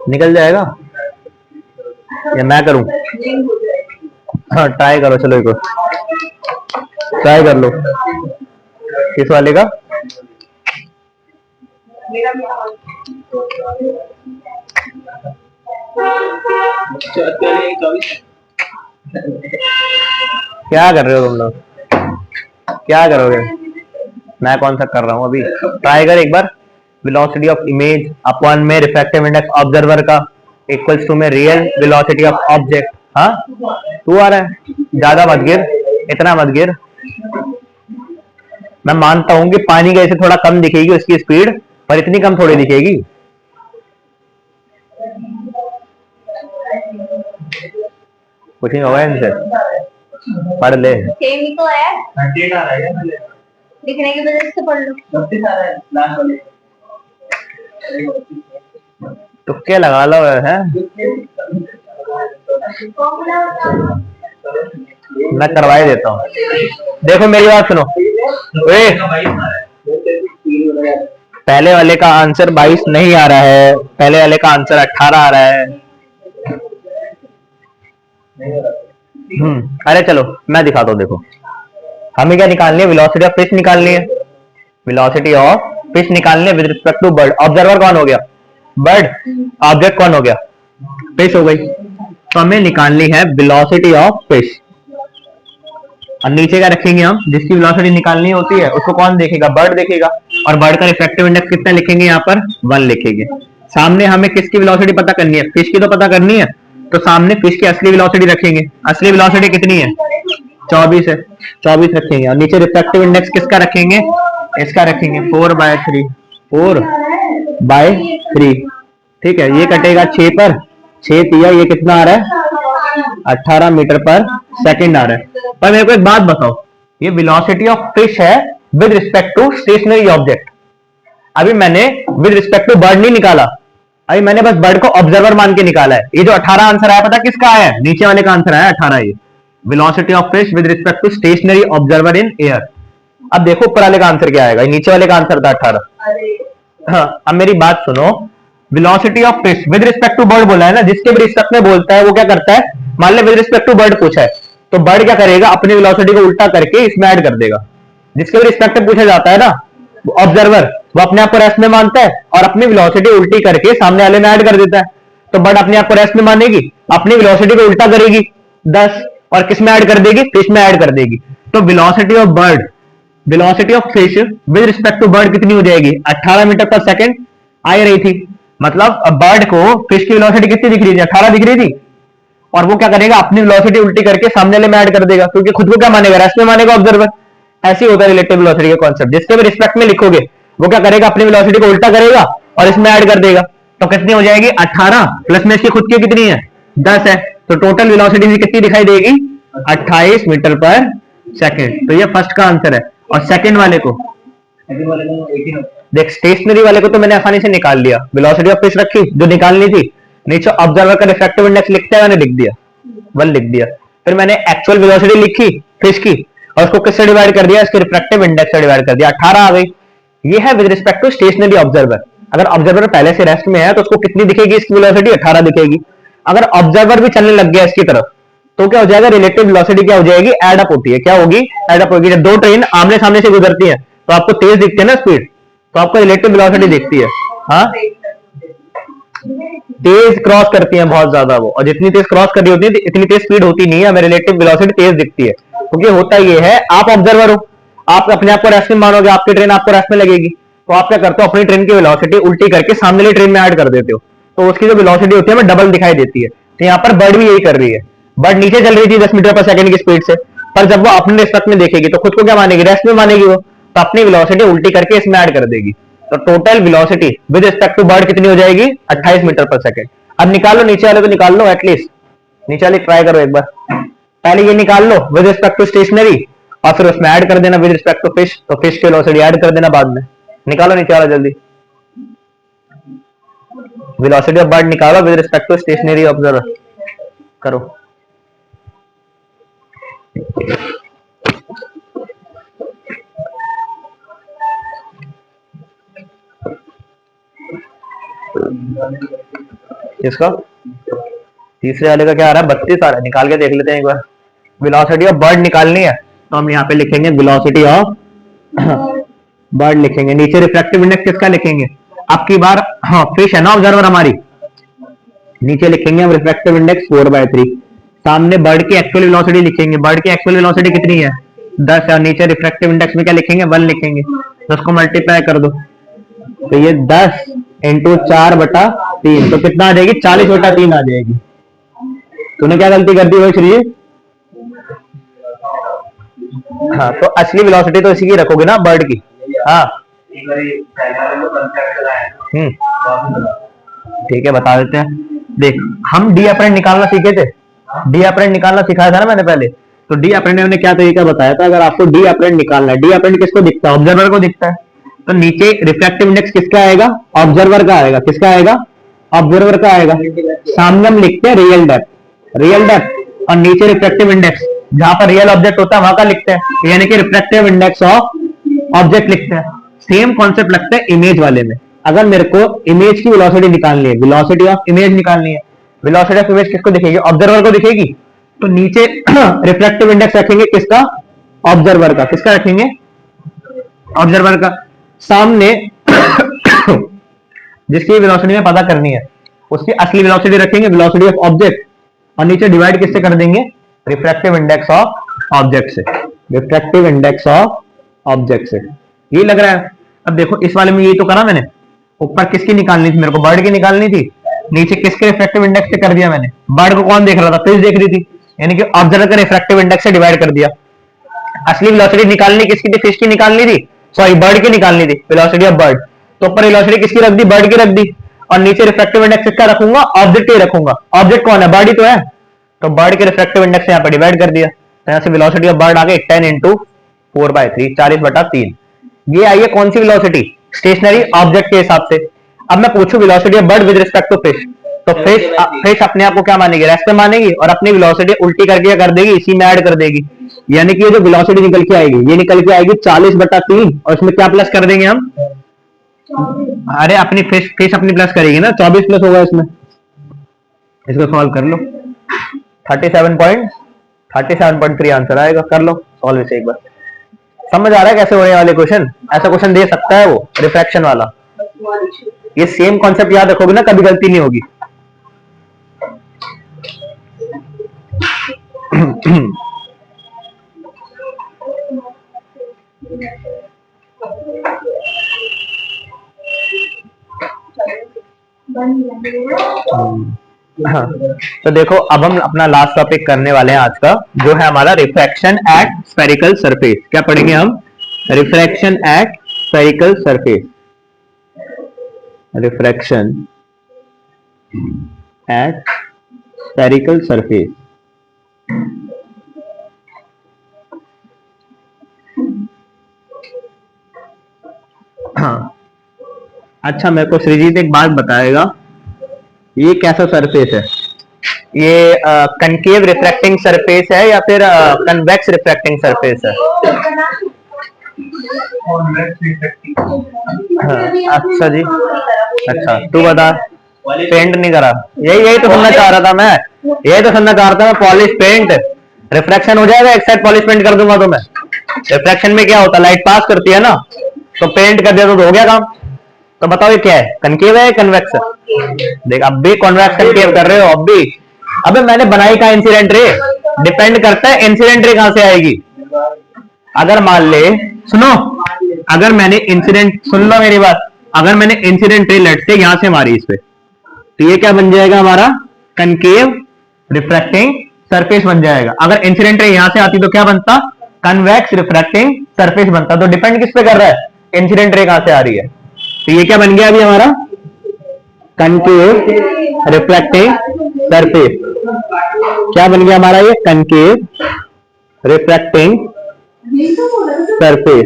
निकल जाएगा या मैं करूं? हाँ ट्राई करो, चलो एक ट्राई कर लो। किस वाले का? क्या कर रहे हो तुम लोग, क्या करोगे? मैं कौन सा कर रहा हूँ अभी, ट्राई कर एक बार। वेलोसिटी ऑफ इमेज अपॉन में रिफ्रैक्टिव इंडेक्स ऑब्जर्वर का इक्वल्स टू में रियल वेलोसिटी ऑफ ऑब्जेक्ट। हाँ तू आ रहा है, ज्यादा मत गिर, इतना मत गिर। मैं मानता हूं कि पानी के ऐसे थोड़ा कम दिखेगी उसकी स्पीड, पर इतनी कम थोड़ी दिखेगी। कुछ नहीं होगा इनसे, पढ़ ले। सेम ही तो है, दिखने की वजह से पढ़ लो। तुक्के लगा लो है, मैं करवा ही देता हूँ। देखो मेरी बात सुनो, पहले वाले का आंसर 22 नहीं आ रहा है, पहले वाले का आंसर 18 आ रहा है। अरे चलो मैं दिखाता हूँ, देखो हमें क्या निकालनी है, वेलोसिटी ऑफ फिश निकालनी है, वेलोसिटी ऑफ फिश निकालनी है with respect to bird. Observer कौन हो गया? बर्ड। ऑब्जेक्ट कौन हो गया? फिश हो गई। तो हमें निकालनी है वेलोसिटी ऑफ फिश, और नीचे क्या रखेंगे हम, जिसकी वेलोसिटी निकालनी होती है उसको कौन देखेगा? बर्ड देखेगा, और बर्ड का रिफ्रैक्टिव इंडेक्स कितना लिखेंगे? यहाँ पर 1 लिखेंगे। सामने हमें किसकी वेलोसिटी पता करनी है? फिश की तो पता करनी है, तो सामने फिश की असली वेलोसिटी रखेंगे। असली वेलोसिटी कितनी है? 24 है, 24 रखेंगे, और नीचे रिफ्रैक्टिव इंडेक्स किसका रखेंगे? इसका रखेंगे 4/3, 4/3। ठीक है, ये कटेगा 6 पर, 6 तिया ये कितना आ रहा है? 18 मीटर पर सेकंड आ रहा है। पर मेरे को एक बात बताओ, ये वेलोसिटी ऑफ फिश है with respect to stationary object. अभी मैंने विद रिस्पेक्ट टू बर्ड नहीं निकाला, अभी मैंने बस बर्ड को ऑब्जर्वर मान के निकाला है। ये जो 18 आंसर आया पता किसका आया है? नीचे वाले का आंसर आया 18। ये velocity of fish with respect to stationary observer in air. अब देखो ऊपर वाले का आंसर क्या आएगा, नीचे वाले का आंसर था 18। हाँ अब मेरी बात सुनो, velocity of fish with respect to bird बोला है ना, जिसके भी रिस्पेक्ट में बोलता है वो क्या करता है? मान ले विद रिस्पेक्ट टू बर्ड पूछा है, तो बर्ड क्या करेगा? अपनी वेलोसिटी को उल्टा करके इसमें ऐड कर देगा। जिसके भी रिस्पेक्ट में पूछा जाता है ना ऑब्जर्वर, वो अपने आप को रेस्ट में मानता है और अपनी वेलोसिटी उल्टी करके सामने वाले में ऐड कर देता है। तो बर्ड अपने आप को रेस्ट में मानेगी, अपनी वेलोसिटी को उल्टा करेगी 10, और किस में ऐड कर देगी? फिश में ऐड कर देगी। तो velocity of bird, velocity of fish with respect to bird कितनी हो जाएगी? 18 मीटर पर सेकंड आ रही थी। मतलब बर्ड को फिश की वेलोसिटी कितनी दिख रही थी? 18 दिख रही थी, और वो क्या करेगा? अपनी वेलोसिटी उल्टी करके सामने वाले में ऐड कर देगा, क्योंकि खुद को क्या मानेगा? रेस्ट में मानेगा ऑब्जर्वर। ऐसे होता है रिलेटिव वेलोसिटी का कॉन्सेप्ट। जिसके भी रिस्पेक्ट में लिखोगे वो क्या करेगा? अपनी वेलोसिटी को उल्टा करेगा और इसमें ऐड कर देगा। तो कितनी हो जाएगी? 18 प्लस में इसकी खुद की कितनी है? 10 है। तो टोटल वेलोसिटी कितनी दिखाई देगी? 28 मीटर पर सेकंड। तो ये फर्स्ट का आंसर है। और सेकंड वाले को देख, स्टेशनरी वाले को तो मैंने आसानी से निकाल लिया, वेलोसिटी ऑफ फिश रखी जो निकालनी थी, नीचे ऑब्जर्वर का रिफ्रैक्टिव इंडेक्स लिखते हैं, मैंने लिख दिया 1 लिख दिया। फिर मैंने एक्चुअल वेलोसिटी लिखी, फिश की, और उसको किससे डिवाइड कर दिया, इसके रिफ्रैक्टिव इंडेक्स से डिवाइड कर दिया, 18 आ गई। ये है with respect to stationary observer. अगर ऑब्जर्वर पहले से रेस्ट में है तो उसको कितनी दिखेगी इसकी वेलोसिटी, 18 दिखेगी। अगर ऑब्जर्वर भी चलने लग गया इसकी तरफ तो क्या हो जाएगा, रिलेटिव वेलोसिटी क्या हो जाएगी, एड अप होती है। क्या होगी, एड अप होगी। जब दो ट्रेन आमने सामने से गुजरती है तो आपको तेज दिखती है ना स्पीड, तो आपको रिलेटिव वेलोसिटी दिखती है। हाँ, तेज क्रॉस करती है बहुत ज्यादा वो, और जितनी तेज क्रॉस कर रही होती है इतनी तेज स्पीड होती नहीं है, हमें रिलेटिव वेलोसिटी तेज दिखती है। क्योंकि होता ये है, आप ऑब्जर्वर हो, आप अपने आप को रेस्ट में मानोगे, आपकी ट्रेन आपको रेस्ट में लगेगी, तो आप क्या करते हो, अपनी ट्रेन की वेलोसिटी उल्टी करके सामने वाली ट्रेन में ऐड कर देते हो, तो उसकी जो वेलोसिटी होती है हमें डबल दिखाई देती है। तो यहाँ पर बर्ड भी यही कर रही है। बर्ड नीचे चल रही थी 10 मीटर पर सेकंड की स्पीड से, पर जब वो अपने रिस्पेक्ट में देखेगी तो खुद को क्या मानेगी, रेस्ट में मानेगी वो, तो अपनी वेलोसिटी उल्टी करके इसमें ऐड कर देगी। तो total velocity with respect to bird कितनी हो जाएगी, 28 मीटर पर सेकंड। अब निकाल लो नीचे वाले को, निकाल लो एटलीस्ट, नीचे वाले ट्राई करो एक बार। पहले ये निकाल लो विद रिस्पेक्ट टू स्टेशनरी, और फिर उसमें ऐड कर देना विद रिस्पेक्ट टू फिश, तो फिश की वेलोसिटी ऐड कर देना बाद में। निकालो नीचे वाला जल्दी, वेलोसिटी ऑफ बर्ड निकालो with respect to stationary observer, करो। इसका तीसरे वाले का क्या आ रहा है, 32 आ रहा है, निकाल के देख लेते हैं एक बार। वेलोसिटी ऑफ बर्ड निकालनी है तो हम यहाँ पे लिखेंगे वेलोसिटी ऑफ बर्ड लिखेंगे, नीचे रिफ्रैक्टिव इंडेक्स किसका लिखेंगे, आपकी बार हाँ फिश है ना ऑब्जर्वर हमारी, नीचे लिखेंगे हम रिफ्रैक्टिव इंडेक्स 4/3, सामने बर्ड की एक्चुअल वेलोसिटी लिखेंगे, बर्ड की एक्चुअल वेलोसिटी कितनी है 10 है, और नीचे रिफ्रैक्टिव इंडेक्स में क्या लिखेंगे 1 लिखेंगे, 10 को मल्टीप्लाई कर दो, तो ये 10 इंटू 4/3, तो कितना आ जाएगी 40/3 आ जाएगी। तूने क्या गलती कर दी भाई श्री, हाँ तो असली वेलोसिटी तो इसी की रखोगे ना बर्ड की। हाँ ठीक है बता देते हैं। देख हम डी अपरेंट निकालना सीखे थे, डी अपरेंट निकालना सिखाया था ना मैंने पहले, तो डी अपरेंट ने क्या तरीका बताया था, अगर आपको डी अपरेंट निकालना है, डी अपरेंट किसको दिखता है, ऑब्जर्वर को दिखता है, तो नीचे रिफ्रैक्टिव इंडेक्स किसका आएगा, ऑब्जर्वर का आएगा, किसका आएगा, ऑब्जर्वर का आएगा, सामने हम लिखते हैं रियल डेप्थ, रियल डेप्थ, और नीचे रिफ्रैक्टिव इंडेक्स, जहां पर रियल ऑब्जेक्ट होता है वहां का लिखते हैं, यानी कि रिफ्रैक्टिव इंडेक्स ऑफ ऑब्जेक्ट लिखते हैं। सेम कॉन्सेप्ट लगता है इमेज वाले में, अगर मेरे को इमेज की वेलोसिटी निकालनी है, वेलोसिटी ऑफ इमेज निकालनी है, वेलोसिटी ऑफ इमेज किसको दिखेगी, ऑब्जर्वर को दिखेगी, तो नीचे रिफ्रैक्टिव इंडेक्स रखेंगे किसका, ऑब्जर्वर का, किसका रखेंगे, ऑब्जर्वर का, सामने जिसकी वेलोसिटी में पता करनी है उसकी असली वेलोसिटी रखेंगे, वेलोसिटी ऑफ ऑब्जेक्ट, और नीचे डिवाइड किससे कर देंगे, रिफ्रैक्टिव इंडेक्स ऑफ ऑब्जेक्ट से, रिफ्रैक्टिव इंडेक्स ऑफ ऑब्जेक्ट से। ये लग रहा है। अब देखो इस वाले में यही तो करा मैंने, ऊपर किसकी निकालनी थी, मेरे को बर्ड की निकालनी थी, नीचे किसके रिफ्रैक्टिव इंडेक्स से कर दिया मैंने, बर्ड को कौन देख रहा था, फिश देख रही थी, यानी कि ऑब्जर्वर का रिफ्रैक्टिव इंडेक्स से डिवाइड कर दिया। असली वेलोसिटी निकालनी किसकी थी, फिश की निकालनी थी, सॉरी बर्ड की निकालनी थी, वेलोसिटी ऑफ बर्ड, तो ऊपर वेलोसिटी किसकी रख दी, बर्ड की रख दी, और नीचे रिफ्रैक्टिव इंडेक्स किसका रखूंगा, ऑब्जेक्ट ही रखूंगा, ऑब्जेक्ट कौन है, बर्ड ही तो है, तो बर्ड के रिफ्रैक्टिव इंडेक्स से यहाँ पर डिवाइड कर दिया, तो यहाँ से वेलोसिटी ऑफ बर्ड आ गई 10 इंटू 4/3, 40/3। ये आई है कौन सी वेलोसिटी, स्टेशनरी ऑब्जेक्ट के हिसाब से। अब मैं पूछूं velocity of bird with respect to fish, तो फिश अपने आप को क्या मानेगी, रेस्ट में मानेगी, और अपनी वेलोसिटी उल्टी करके क्या कर देगी, इसी में ऐड कर देगी, यानी कि ये जो वेलोसिटी निकल के आएगी ये निकल के आएगी 40/3, और इसमें क्या प्लस कर देंगे हम, अरे अपनी फिश फिश अपनी प्लस करेगी ना, 24 प्लस होगा इसमें, इसको सॉल्व कर लो, 37.3 आंसर आएगा, कर लो सॉल्व इसे एक बार। समझ आ रहा है कैसे होने वाले क्वेश्चन, ऐसा क्वेश्चन दे सकता है वो रिफ्रैक्शन वाला, ये सेम कॉन्सेप्ट याद रखोगे ना, कभी गलती नहीं होगी। हाँ तो देखो अब हम अपना लास्ट टॉपिक करने वाले हैं आज का, जो है हमारा रिफ्रैक्शन एट स्फेरिकल सरफेस। क्या पढ़ेंगे हम, refraction at spherical surface, refraction at spherical surface. हाँ अच्छा मेरे को श्रीजीत एक बात बताएगा, ये कैसा सरफेस है, ये कनकेव रिफ्रैक्टिंग सरफेस है या फिर कन्वेक्स रिफ्रैक्टिंग सरफेस है? हाँ, अच्छा जी, अच्छा तू बता। पेंट नहीं करा? यही यही तो सुनना चाह रहा था मैं, यही तो सुनना चाह रहा था मैं। पॉलिश पेंट रिफ्रैक्शन हो जाएगा, एक साइड पॉलिश पेंट कर दूंगा तो मैं। रिफ्रैक्शन में क्या होता है, लाइट पास करती है ना, तो पेंट कर दिया तो हो गया काम। तो बताओ ये क्या है, कनकेव है कन्वेक्स है? देख अब भी कॉन्वेक्स कनकेव कर रहे हो अब भी। अबे मैंने बनाई कहा इंसिडेंट रे, डिपेंड करता है इंसिडेंट रे कहां से आएगी। अगर मान ले, सुनो, अगर मैंने इंसिडेंट, सुन लो मेरी बात, अगर मैंने इंसिडेंट रे लेट से यहां से मारी इस पे, तो ये क्या बन जाएगा हमारा, कनकेव रिफ्रैक्टिंग सरफेस बन जाएगा। अगर इंसिडेंट रे यहां से आती तो क्या बनता, कन्वेक्स रिफ्रैक्टिंग सरफेस बनता। तो डिपेंड किस पे कर रहा है, इंसिडेंट रे कहां से आ रही है। तो ये क्या बन गया अभी हमारा, कनकेव रिफ्रैक्टिंग सरफेस। क्या बन गया हमारा ये, कनकेव रिफ्रैक्टिंग सरफेस।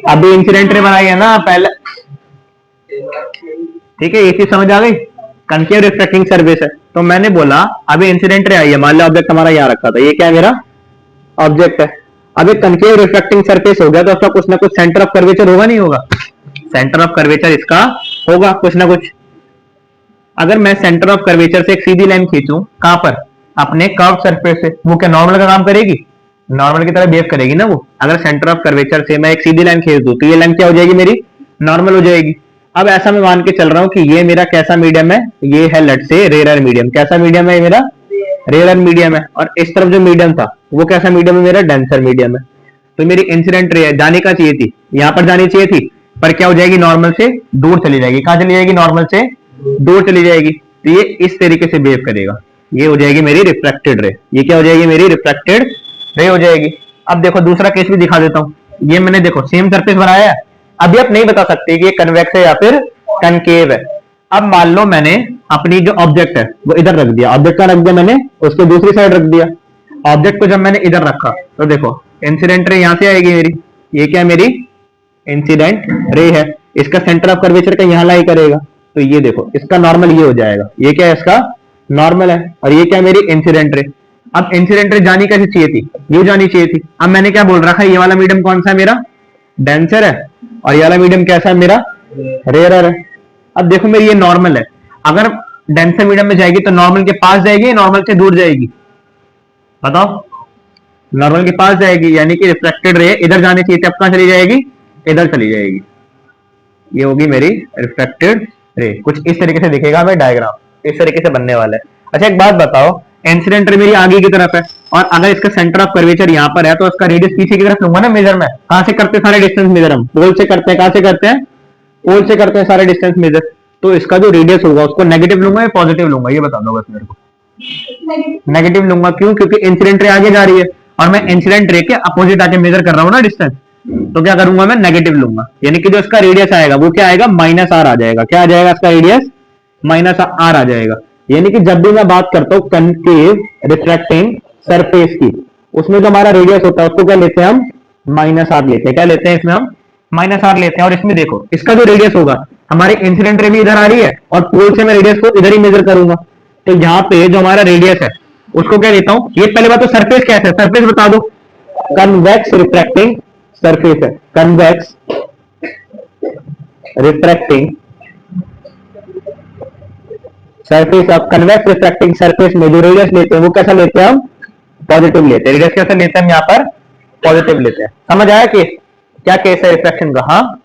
अभी इंसिडेंट रे बनाई है ना पहले, ठीक है, ये चीज समझ आ गई। कनकेव रिफ्रैक्टिंग सरफेस है, तो मैंने बोला अभी इंसिडेंट रे आई है, मान लो ऑब्जेक्ट हमारा यहाँ रखा था, ये क्या है मेरा ऑब्जेक्ट है। अब एक कनकेव रिफ्रैक्टिंग सरफेस हो गया तो उसका कुछ ना कुछ सेंटर ऑफ कर्वेचर होगा नहीं होगा, सेंटर ऑफ कर्वेचर इसका होगा कुछ ना कुछ। अगर मैं सेंटर ऑफ कर्वेचर से एक सीधी लाइन खींचूं, कहां पर, अपने कर्व सरफेस से, वो क्या नॉर्मल का काम करेगी, नॉर्मल की तरह बिहेव करेगी ना वो। अगर सेंटर ऑफ कर्वेचर से मैं एक सीधी लाइन खींच दूं तो ये लाइन क्या हो जाएगी मेरी, नॉर्मल हो जाएगी। अब ऐसा मैं मान के चल रहा हूं कि ये मेरा कैसा मीडियम है, ये है लेट से रेयर मीडियम। कैसा मीडियम है मेरा, रेयर मीडियम है। और इस तरफ जो मीडियम था वो कैसा मीडियम है मेरा, डेंसर मीडियम है। तो मेरी इंसिडेंट रे जाने का चाहिए थी, यहां पर जानी चाहिए थी, पर क्या हो जाएगी, नॉर्मल से दूर चली जाएगी। कहां चली जाएगी, नॉर्मल से दूर चली जाएगी। तो ये इस तरीके से बिहेव करेगा, ये हो जाएगी मेरी रिफ्लेक्टेड रे। ये क्या हो जाएगी मेरी रिफ्लेक्टेड रे हो जाएगी। अब देखो दूसरा केस भी दिखा देता हूं। ये मैंने देखो सेम सरफेस बनाया है, अभी आप नहीं बता सकते कि ये कन्वेक्स है या फिर कनकेव है। अब मान लो मैंने अपनी जो ऑब्जेक्ट है वो इधर रख दिया, ऑब्जेक्ट का रख दिया मैंने, उसको दूसरी साइड रख दिया। ऑब्जेक्ट को जब मैंने इधर रखा तो देखो इंसिडेंट रे यहां से आएगी मेरी, ये क्या मेरी इंसिडेंट रे है, इसका सेंटर ऑफ कर्वेचर का यहां लाई करेगा। तो ये देखो इसका नॉर्मल ये हो जाएगा, ये क्या है इसका नॉर्मल है, और ये क्या मेरी इंसिडेंट रे। अब इंसिडेंट रे जानी कैसे चाहिए थी, ये जानी चाहिए थी। अब मैंने क्या बोल रखा है, ये वाला मीडियम कौन सा है मेरा, डेंसर है, और ये वाला मीडियम कैसा है मेरा, रेयर है। अब देखो मेरी ये नॉर्मल है, अगर डेंसर मीडियम में जाएगी तो नॉर्मल के पास जाएगी, नॉर्मल से दूर जाएगी, बताओ। नॉर्मल के पास जाएगी, यानी कि रिफ्लेक्टेड रे इधर जानी चाहिए थी, अब कहां चली जाएगी, इधर चली जाएगी। ये होगी मेरी रिफ्लेक्टेड रे। कुछ इस तरीके से दिखेगा हमें डायग्राम, इस तरीके से बनने वाला है। अच्छा एक बात बताओ, इंसिडेंट रे मेरी आगे की तरफ है, और अगर इसका सेंटर ऑफ कर्वेचर यहाँ पर है तो इसका रेडियस पीछे की तरफ लूंगा ना मेजर में। कहां से करते हैं सारे डिस्टेंस मेजर, हम पोल से करते हैं, कहां से करते हैं, पोल से करते हैं सारे डिस्टेंस मेजर। तो इसका जो रेडियस होगा उसको नेगेटिव लूंगा या पॉजिटिव लूंगा, ये बता दो बस मेरे को। नेगेटिव लूंगा, क्यों, क्योंकि इंसिडेंट रे आगे जा रही है और मैं इंसिडेंट रे के अपोजिट आके मेजर कर रहा हूं ना डिस्टेंस। तो क्या करूंगा मैं, नेगेटिव लूंगा, यानी कि जो इसका रेडियस आएगा वो क्या आएगा, माइनस आर आ जाएगा। क्या आ जाएगा इसका रेडियस, माइनस आर आ जाएगा। यानी कि जब भी मैं बात करता हूं कनकेव रिफ्रैक्टिंग सरफेस की, उसमें जो हमारा रेडियस होता है उसको क्या लेते हैं हम, माइनस आर लेते हैं। क्या लेते हैं इसमें हम, माइनस आर लेते हैं। और इसमें देखो इसका जो रेडियस होगा, हमारी इंसिडेंट रे भी इधर आ रही है और पोल से मैं रेडियस को इधर ही मेजर करूंगा। तो यहाँ पे जो हमारा रेडियस है उसको क्या लेता हूं, ये पहले बात तो सरफेस क्या है, सरफेस बता दो, कन्वेक्स रिफ्रैक्टिंग सरफेस है, convex refracting surface. Of convex refracting surface में जो रेडियस लेते हैं वो कैसा लेते हैं हम, पॉजिटिव लेते हैं। रेडियस कैसा लेते हैं हम यहाँ पर, पॉजिटिव लेते हैं। समझ आया कि क्या केस है रिफ्रैक्शन का, हाँ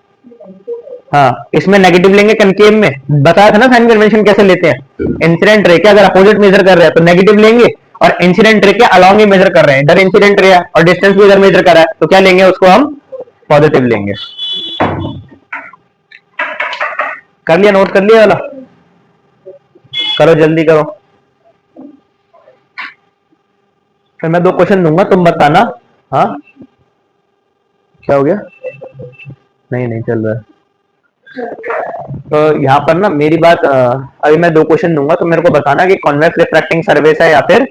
हाँ। इसमें नेगेटिव लेंगे कनकेव में, बताया था ना साइन कन्वेंशन कैसे लेते हैं। इंसिडेंट रे के अगर अपोजिट मेजर कर रहे हैं तो नेगेटिव लेंगे, और इंसिडेंट रे के अलॉन्ग ही मेजर कर रहे हैं, इधर इंसिडेंट रे है और डिस्टेंस भी इधर मेजर कर रहा है, तो क्या लेंगे उसको हम, पॉजिटिव लेंगे। कर लिया, नोट कर लिया वाला, करो जल्दी करो, फिर मैं दो क्वेश्चन दूंगा तुम बताना। हाँ क्या हो गया, नहीं नहीं चल रहा है। तो यहाँ पर ना मेरी बात, अभी मैं दो क्वेश्चन दूंगा तो मेरे को बताना कि कॉन्वेक्स रिफ्रैक्टिंग सरफेस है या फिर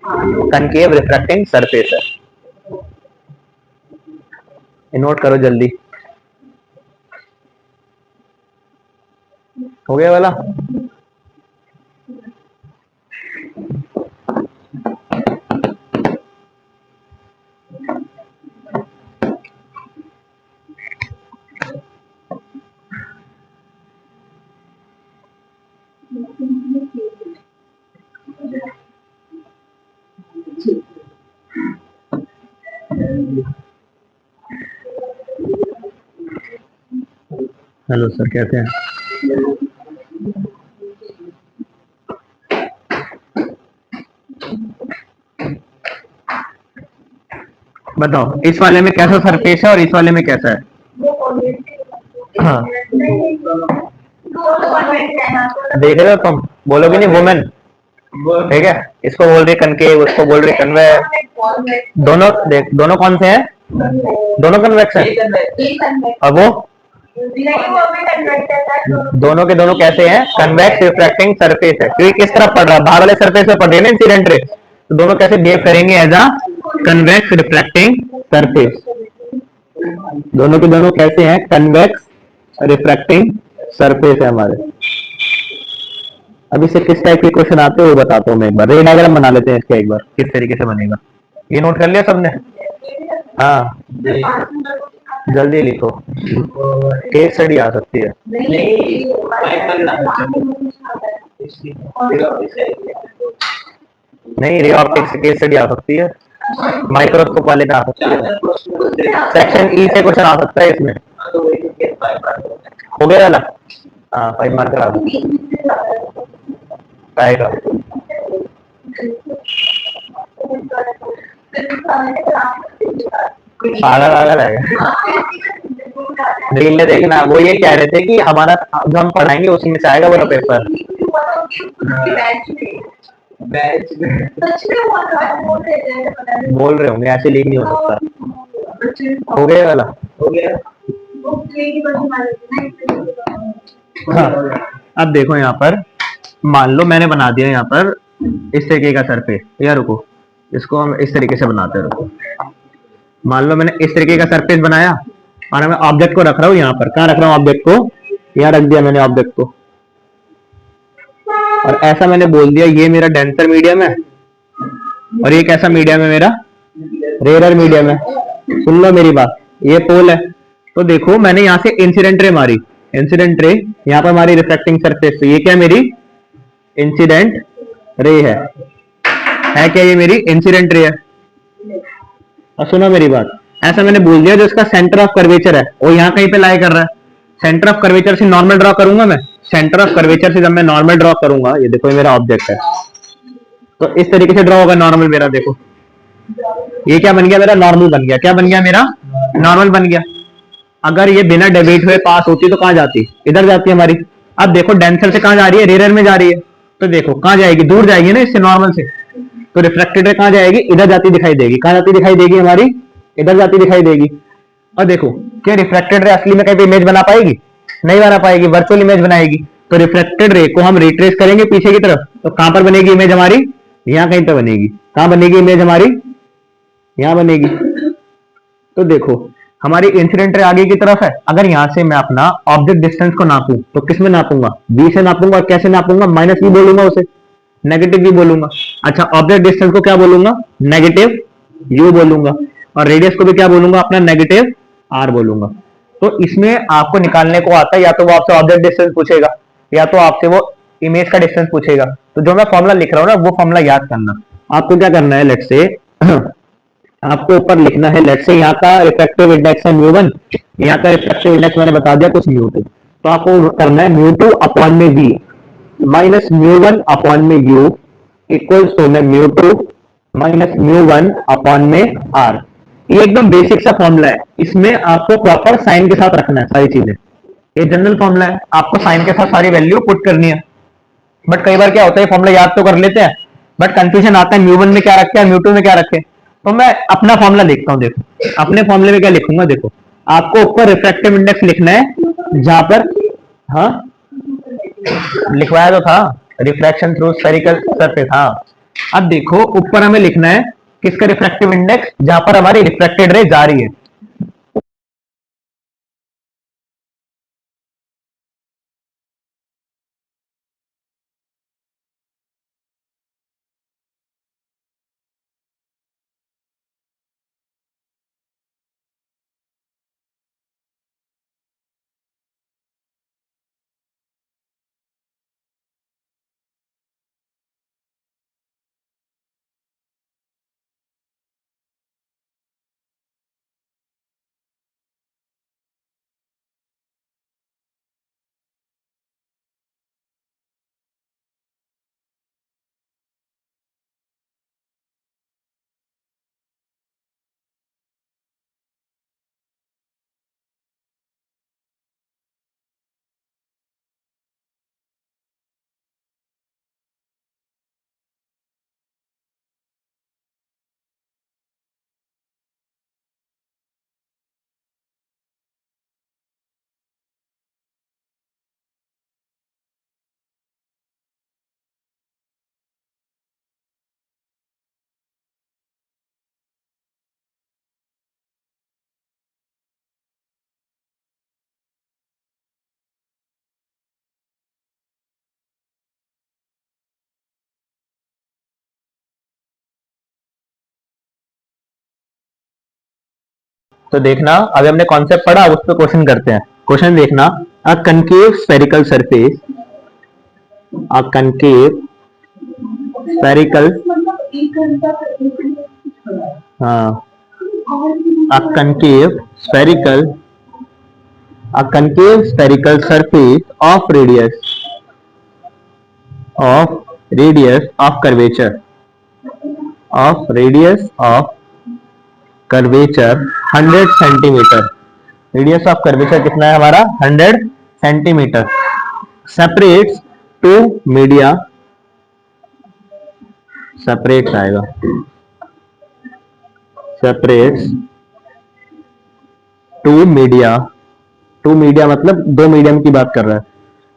कनकेव रिफ्रैक्टिंग सरफेस है। नोट करो जल्दी, हो गया वाला। हेलो सर, कैसे हैं? बताओ इस वाले में कैसा सरफेस है और इस वाले में कैसा है? हाँ, देख रहे हो तुम? बोलोगे नहीं वुमेन? ठीक है, इसको बोल रही कनकेव, उसको बोल रही कन्वेक्स। दोनों देख, दोनों कौन से हैं? दोनों कन्वेक्स हैं। और वो दोनों के दोनों कैसे हैं? कन्वेक्स रिफ्रैक्टिंग सरफेस है, क्योंकि किस तरफ पड़ रहा है? बाहर वाले सरफेस पे पड़ रही है ना इंसिडेंट रे, तो दोनों कैसे बिहेव करेंगे? As a convex refracting surface. दोनों के दोनों कैसे हैं? कन्वेक्स रिफ्रैक्टिंग सरफेस है हमारे। अब इससे किस टाइप के क्वेश्चन आते हैं वो बताता हूँ मैं एक बार। रे डायग्राम बना लेते हैं इसका एक बार, किस तरीके से बनेगा। ये नोट कर लिया सबने? हाँ, जल्दी लिखो। केस स्टडी आ सकती है। नहीं, रे ऑप्टिक्स केस स्टडी आ सकती है, माइक्रोस्कोप वाले में आ सकती है, सेक्शन ई से क्वेश्चन आ सकता है इसमें। हो गया वाला? हाँ, 5 मार्कर आ आएगा। पागल पागल है। रील में देखना, वो ये कह रहे थे कि हमारा जो हम पढ़ाएंगे उसी में से आएगा वो पेपर। बोल रहे होंगे, ऐसे लीक नहीं हो सकता। हो गया वाला? हो गया। हाँ, अब देखो यहाँ पर, मान लो मैंने बना दिया यहाँ पर इस तरीके का सरफेस। यार रुको, इसको हम इस तरीके से बनाते हैं, रुको। मान लो मैंने इस तरीके का सरफेस बनाया और मैं ऑब्जेक्ट को रख रहा हूँ यहाँ पर। कहाँ रख रहा हूँ ऑब्जेक्ट को? यहाँ रख दिया मैंने ऑब्जेक्ट को, और ऐसा मैंने बोल दिया ये मेरा डेंसर मीडियम है और ये कैसा मीडियम है मेरा? रेयर मीडियम है। सुन लो मेरी बात, ये पोल है, तो देखो मैंने यहाँ से इंसिडेंट रे मारी। इंसिडेंट रे यहाँ पर हमारी रिफ्लेक्टिंग सरफेस, तो ये क्या मेरी इंसिडेंट रे है क्या? ये मेरी इंसिडेंट रे है। और सुनो मेरी बात, ऐसा मैंने बोल दिया जो इसका सेंटर ऑफ कर्वेचर है वो यहाँ कहीं पे लाई कर रहा है। सेंटर ऑफ कर्वेचर से नॉर्मल ड्रॉ करूंगा मैं। सेंटर ऑफ कर्वेचर से जब मैं नॉर्मल ड्रॉ करूंगा, ये देखो ये मेरा ऑब्जेक्ट है, तो इस तरीके से ड्रॉ होगा नॉर्मल मेरा। देखो ये क्या बन गया मेरा? नॉर्मल बन गया। क्या बन गया मेरा? नॉर्मल बन गया। अगर ये बिना डेविएट हुए पास होती तो कहां जाती? इधर जाती है हमारी। अब देखो डेंसर से कहां जा रही है? रेयर में जा रही है, तो देखो कहां जाएगी? दूर जाएगी ना इससे, नॉर्मल से। तो रिफ्लेक्टेड रे कहां जाएगी? इधर जाती दिखाई देगी। कहां जाती दिखाई देगी हमारी? इधर जाती दिखाई देगी। और देखो, क्या रिफ्लेक्टेड रे असली में कहीं इमेज बना पाएगी? नहीं बना पाएगी, वर्चुअल इमेज बनाएगी। तो रिफ्लेक्टेड रे को हम रिट्रेस करेंगे पीछे की तरफ, तो कहां पर बनेगी इमेज हमारी? यहां कहीं पे बनेगी। कहां बनेगी इमेज हमारी? यहां बनेगी। तो देखो हमारी इंसिडेंट रे आगे की तरफ है। अगर यहां से मैं अपना ऑब्जेक्ट डिस्टेंस को नापूं तो किस में नापूंगा? बी से नापूंगा। और कैसे नापूंगा? माइनस बी बोलूंगा उसे, नेगेटिव बी बोलूंगा। अच्छा, ऑब्जेक्ट डिस्टेंस को क्या बोलूंगा? नेगेटिव यू बोलूंगा। और रेडियस को भी क्या बोलूंगा? अपना नेगेटिव आर बोलूंगा। तो इसमें आपको निकालने को आता है, या तो वो आपसे ऑब्जेक्ट डिस्टेंस पूछेगा या तो आपसे वो इमेज का डिस्टेंस पूछेगा। तो जो मैं फॉर्मूला लिख रहा हूं ना, वो फॉर्मूला याद करना। आपको क्या करना है, लेट से आपको ऊपर लिखना है, लेट से यहाँ का रिफ्रैक्टिव इंडेक्स है म्यू 1, यहाँ का रिफ्रैक्टिव इंडेक्स मैंने बता दिया कुछ म्यू 2, तो आपको करना है म्यू 2 अपॉन में वी माइनस म्यू 1 अपॉन में यू इक्वल्स टू में म्यू 2 माइनस म्यू 1 अपॉन में आर। ये एकदम बेसिक सा फॉर्मूला है, इसमें आपको प्रॉपर साइन के साथ रखना है सारी चीजें। ये जनरल फॉर्मूला है, आपको साइन के साथ सारी वैल्यू पुट करनी है। बट कई बार क्या होता है, फॉर्मूला याद तो कर लेते हैं बट कंफ्यूजन आता है म्यू 1 में क्या रखे और म्यू 2 में क्या रखे। तो मैं अपना फॉर्मूला लिखता हूँ। देखो अपने फॉर्मूले में क्या लिखूंगा, देखो आपको ऊपर रिफ्रैक्टिव इंडेक्स लिखना है जहां पर, हाँ लिखवाया तो था, रिफ्रैक्शन थ्रू स्फेरिकल सरफेस। हाँ, अब देखो ऊपर हमें लिखना है किसका रिफ्रैक्टिव इंडेक्स? जहां पर हमारी रिफ्लेक्टेड रे जा रही है। तो देखना, अभी हमने कॉन्सेप्ट पढ़ा, उस पर क्वेश्चन करते हैं। क्वेश्चन देखना, अ कनकेव स्फेरिकल सरफेस, अ कनकेव स्फेरिकल, हाँ, a concave spherical, a concave spherical surface of curvature, radius of curvature 100 centimetre. Radius of curvature कितना है हमारा? 100 centimetre. Separates two media, separates आएगा, separates two media, two media मतलब दो medium की बात कर रहा है,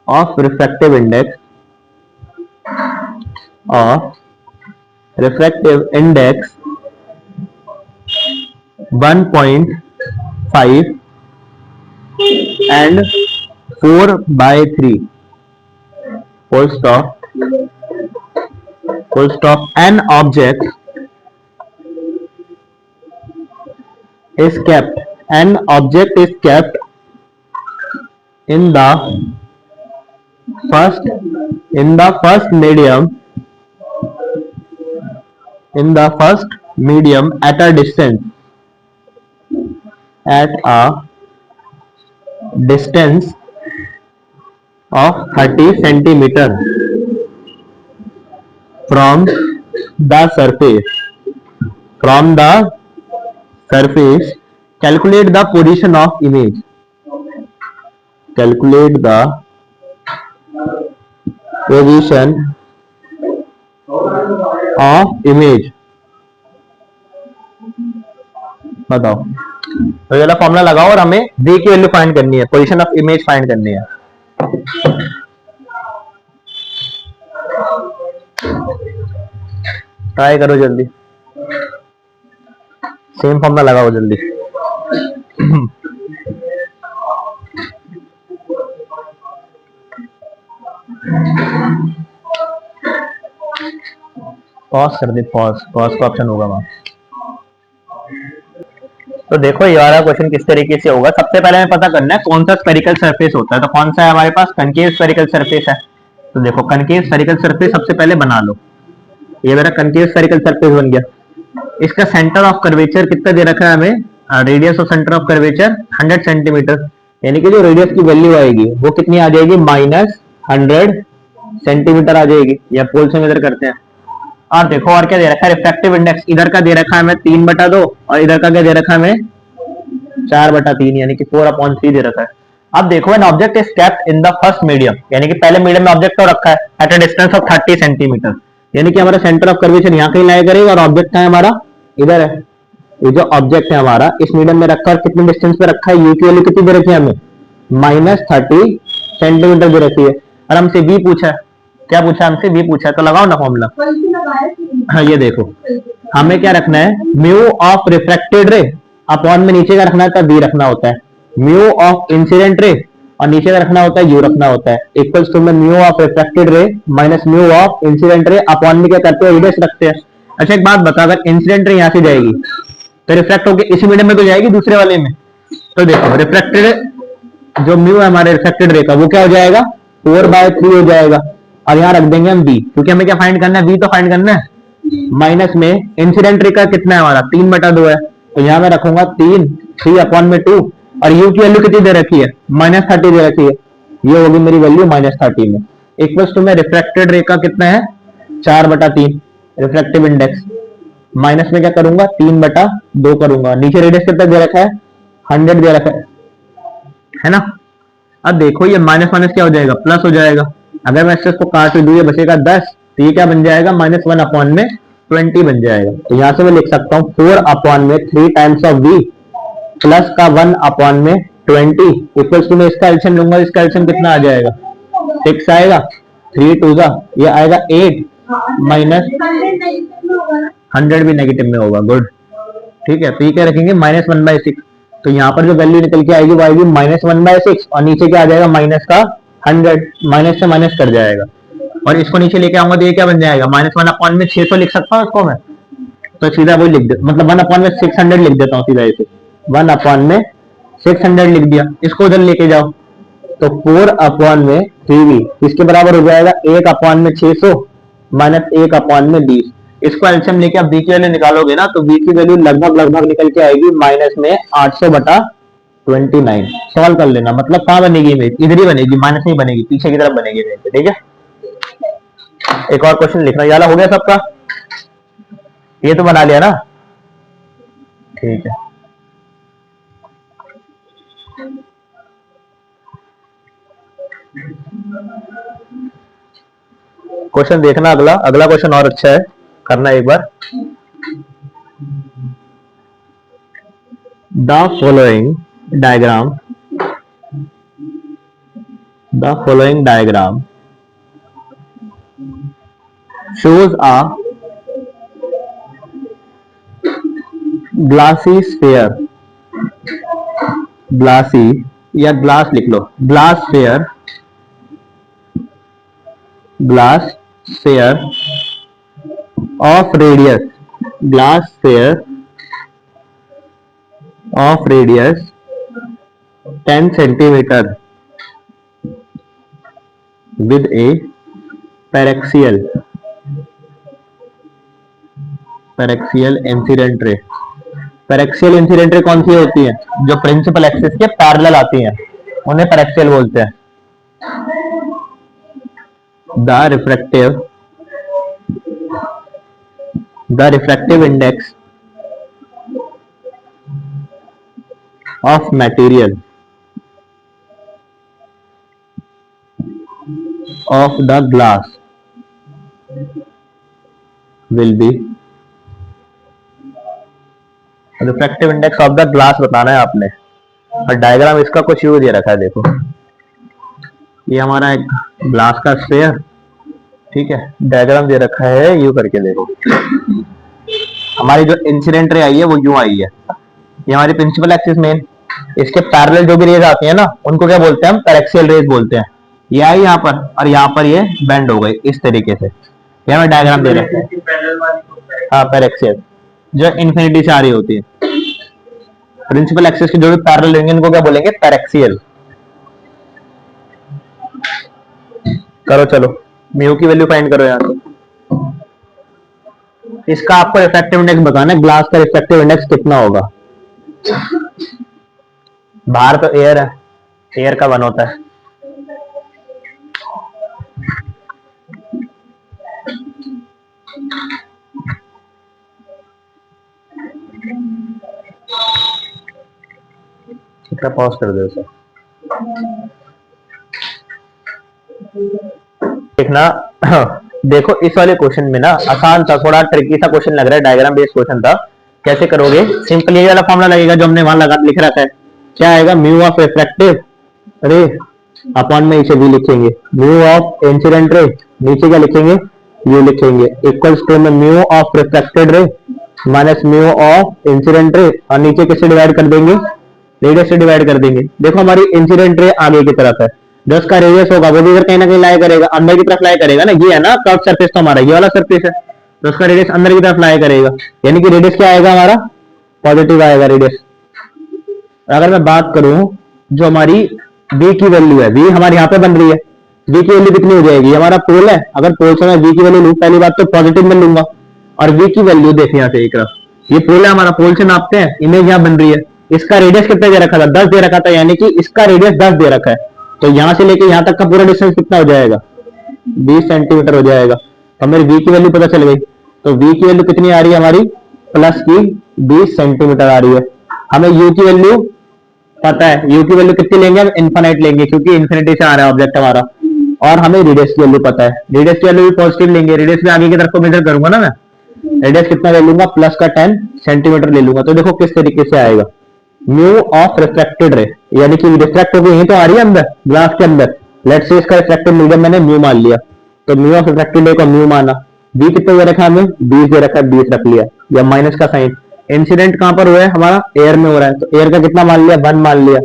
of refractive index, of refractive index 1.5 and 4/3, full stop, full stop. An object is kept, an object is kept in the first medium, in the first medium at a distance, at a distance of 30 centimeter from the surface, from the surface. Calculate the position of image, calculate the position of image। बताओ, तो ये वाला formula लगाओ और हमें v की value find करनी है, पोजीशन ऑफ इमेज फाइंड करनी है। ट्राई करो जल्दी, सेम फॉर्मूला लगाओ जल्दी। पॉज कर दे, पॉज, पॉज का ऑप्शन होगा वहां। तो देखो ये वाला क्वेश्चन किस तरीके से होगा। सबसे पहले हमें पता करना है कौन सा स्फेरिकल सरफेस होता है। तो कौन सा है हमारे पास? कनकेव स्फेरिकल सरफेस है। तो देखो कनकेव स्फेरिकल सरफेस सबसे पहले बना लो। ये मेरा कनकेव स्फेरिकल सरफेस बन गया। इसका सेंटर ऑफ कर्वेचर कितना दे रखा है हमें? Radius of centre of curvature 100 centimetre, यानी कि जो रेडियस की वैल्यू आएगी वो कितनी आ जाएगी? -100 सेंटीमीटर आ जाएगी। या पोल से मेजर करते हैं। और देखो और क्या दे रखा है? रिफ्रैक्टिव इंडेक्स इधर का दे रखा है हमें 3/2 और इधर का क्या दे रखा है हमें? 4/3, यानी कि 4/3 दे रखा है। अब देखो an object is kept in the first medium, यानी कि पहले मीडियम में ऑब्जेक्ट को रखा है at a distance of 30 centimetre, यानी कि हमारा सेंटर ऑफ कर्वेचर यहाँ कहीं लाया करेगा और ऑब्जेक्ट है हमारा इधर है। ये जो ऑब्जेक्ट है हमारा इस मीडियम में रखा है, कितने डिस्टेंस पे रखा है? यू की वैल्यू कितनी दे रखी है हमें? -30 सेंटीमीटर दे रखी है। और हमसे वी पूछा है, क्या पूछा हमसे? वी पूछा है। तो लगाओ ना फॉर्मूला। हाँ ये देखो, हमें क्या रखना है? म्यू ऑफ रिफ्रैक्टेड रे अपॉन में नीचे का रखना है तब वी रखना होता है, म्यू ऑफ इंसिडेंट रे और नीचे का रखना होता है यू रखना होता है, इक्वल्स टू में म्यू ऑफ रिफ्रैक्टेड रे minus mu of incident ray upon में क्या करते हैं? रेडियस रखते हैं। अच्छा एक बात बता, अगर इंसिडेंट रे यहां से जाएगी तो रिफ्रैक्ट होकर इसी मीडियम में तो जाएगी दूसरे वाले में। तो देखो रिफ्रैक्टेड जो म्यू है हमारे रिफ्रैक्टेड रे का वो क्या हो जाएगा? 4/3 हो जाएगा। और यहाँ रख देंगे हम v, क्योंकि हमें क्या फाइंड करना है? v तो फाइंड करना है। माइनस में इंसिडेंट रे का कितना है हमारा? 3/2 है। तो यहाँ मैं रखूंगा 3/2 और u की वैल्यू कितनी दे रखी है? -30 दे रखी है। ये होगी मेरी वैल्यू -30 में। इक्वल्स टू में रिफ्रैक्टेड रे का कितना है? 4/3 रिफ्रैक्टिव इंडेक्स, माइनस में क्या करूंगा? 3/2 करूंगा। नीचे रेडियस कितना दे रखा है? 100 दे रखा है ना। अब देखो ये माइनस माइनस क्या हो जाएगा? प्लस हो जाएगा। अगर मैं इसको काट दूं ये बचेगा 10, तो ये क्या बन जाएगा? -1/20 बन जाएगा। तो यहां से मैं लिख सकता हूँ 4/3 टाइम्स ऑफ v प्लस का 1/20 इक्वल्स टू में इसका एलसीएम लूंगा, इसका एलसीएम कितना आ जाएगा? 6 आएगा, 3 2 ये आएगा 8 माइनस 100 भी नेगेटिव में होगा। गुड, ठीक है। तो ये क्या रखेंगे? -1/6। तो यहाँ पर जो वैल्यू निकल के आएगी वो आएगी -1/6 और नीचे क्या आ जाएगा? माइनस का 100, माइनस से माइनस कर जाएगा और इसको नीचे लेके आऊंगा तो ये क्या बन जाएगा? -1/600 लिख सकता हूँ इसको मैं। तो सीधा वही लिख दे, मतलब 1/600 लिख देता हूँ सीधा इसे। 1 अपॉन में 600 लिख दिया, इसको उधर लेके जाओ तो 4 अपॉन में 3v इसके बराबर हो जाएगा 1 अपॉन में 600 माइनस 1 अपॉन में 20। इसको एलसीएम लेके आप v की वैल्यू निकालोगे ना तो v की वैल्यू लगभग लगभग निकल के आएगी माइनस में 800 बटा 29। सॉल्व कर लेना, मतलब कहां बनेगी इमेज, इधर ही बनेगी, माइनस नहीं बनेगी, पीछे की तरफ बनेगी इमेज। ठीक है, एक और क्वेश्चन लिखना, याला हो गया सबका, ये तो बना लिया ना। ठीक है, क्वेश्चन देखना, अगला अगला क्वेश्चन और अच्छा है, करना एक बार। The following diagram shows a glassy sphere, glassy या ग्लास लिख लो, glass sphere of radius, glass sphere of radius 10 centimeter with a paraxial incident ray. Paraxial incident ray कौन सी होती है, जो प्रिंसिपल एक्सिस के पैरेलल आती हैं, उन्हें पैरेक्सियल बोलते हैं। The refractive index of material of the glass will be, refractive index of the glass बताना है आपने, और डायग्राम इसका कुछ यूज ये रखा है। देखो ये हमारा एक ग्लास का स्फीयर, ठीक है, डायग्राम दे रखा है यू करके। देखो हमारी जो इंसिडेंट रे आई है वो यूं आई है, ये हमारी प्रिंसिपल एक्सिस मेन, इसके पैरेलल जो भी रेज आती है ना उनको क्या बोलते हैं हम, पैरेक्सियल रेज बोलते हैं। ये आई यहाँ पर और यहाँ पर ये बेंड हो गई इस तरीके से, ये हमें डायग्राम दे रखा है। हाँ पैरेक्सियल जो इन्फिनिटी से आ रही होती है, प्रिंसिपल एक्सिस के जो भी पैरेलल रहेंगे इनको क्या बोलेंगे, पैरेक्सियल। करो चलो, म्यू की वैल्यू फाइंड करो यहाँ से। इसका आपको रिफ्रैक्टिव इंडेक्स बताना है, ग्लास का रिफ्रैक्टिव इंडेक्स कितना होगा। बाहर तो एयर है, एयर का 1 होता है, पॉज कर दो सर। देखना देखो इस वाले क्वेश्चन में ना आसान था, थोड़ा ट्रिकी सा क्वेश्चन लग रहा है, डायग्राम बेस्ड क्वेश्चन था। कैसे करोगे, सिंपल ये वाला फॉर्मूला लगेगा जो हमने वहां लगा लिख रखा है। क्या आएगा, म्यू ऑफ रिफ्रैक्टिव रे अपॉन में इसे भी लिखेंगे, म्यू ऑफ इंसिडेंट रे नीचे क्या लिखेंगे, यू लिखेंगे, इक्वल्स टू में म्यू ऑफ रिफ्रैक्टेड रे minus mu of incident ray, और नीचे किससे डिवाइड कर देंगे, रेडियस से डिवाइड कर देंगे। देखो हमारी इंसिडेंट रे आगे की तरफ है, जो उसका रेडियस होगा वो भी इधर कहीं ना कहीं लाई करेगा, अंदर की तरफ लाई करेगा ना, ये है ना कर्व सरफेस, तो हमारा ये वाला सरफेस है, तो उसका रेडियस अंदर की तरफ लाई करेगा, यानी कि रेडियस क्या आएगा हमारा, पॉजिटिव आएगा रेडियस। अगर मैं बात करूं जो हमारी v की वैल्यू है, v हमारे यहाँ पे बन रही है, v की वैल्यू कितनी हो जाएगी, हमारा पोल है, अगर पोल से मैं v की वैल्यू लूं, पहली बात तो पॉजिटिव में लूंगा, और v की वैल्यू देखें यहाँ से एक तरफ, ये पोल है हमारा, पोल से नापते हैं, इमेज यहाँ बन रही है, इसका रेडियस कितना दे रखा था, 10 दे रखा था, यानी कि इसका रेडियस 10 दे रखा है, तो यहां से लेके यहां तक का पूरा डिस्टेंस कितना हो जाएगा, 20 सेंटीमीटर हो जाएगा। तो हमें v की वैल्यू पता चल गई, तो v की वैल्यू कितनी आ रही है हमारी, प्लस की 20 सेंटीमीटर आ रही है। हमें u की वैल्यू पता है, u की वैल्यू कितनी लेंगे हम, इनफाइनाइट लेंगे, क्योंकि इन्फिनिटी से आ रहा है ऑब्जेक्ट हमारा, और हमें रेडियस की वैल्यू पता है, रेडियस की वैल्यू भी पॉजिटिव लेंगे, रेडियस में आगे की तरफ को मेजर करूंगा ना मैं, रेडियस कितना ले लूंगा, प्लस का 10 सेंटीमीटर ले लूंगा। तो देखो किस तरीके से आएगा, म्यू ऑफ रिफ्रैक्टेड रे, यानी कि रिफ्रैक्ट होगी यही तो आ रही है अंदर ग्लास के अंदर, लेट्स से इसका रिफ्रैक्टिव मीडियम मैंने म्यू मान लिया, तो म्यू ऑफ रिफ्रैक्टेड रे को म्यू माना, v कितना दे रखा है हमें, 20 दे रखा है, 20 रख लिया, या माइनस का साइन, इंसिडेंट कहां पर हुआ है हमारा, एयर में हो रहा है, तो एयर का कितना मान लिया, 1 मान लिया,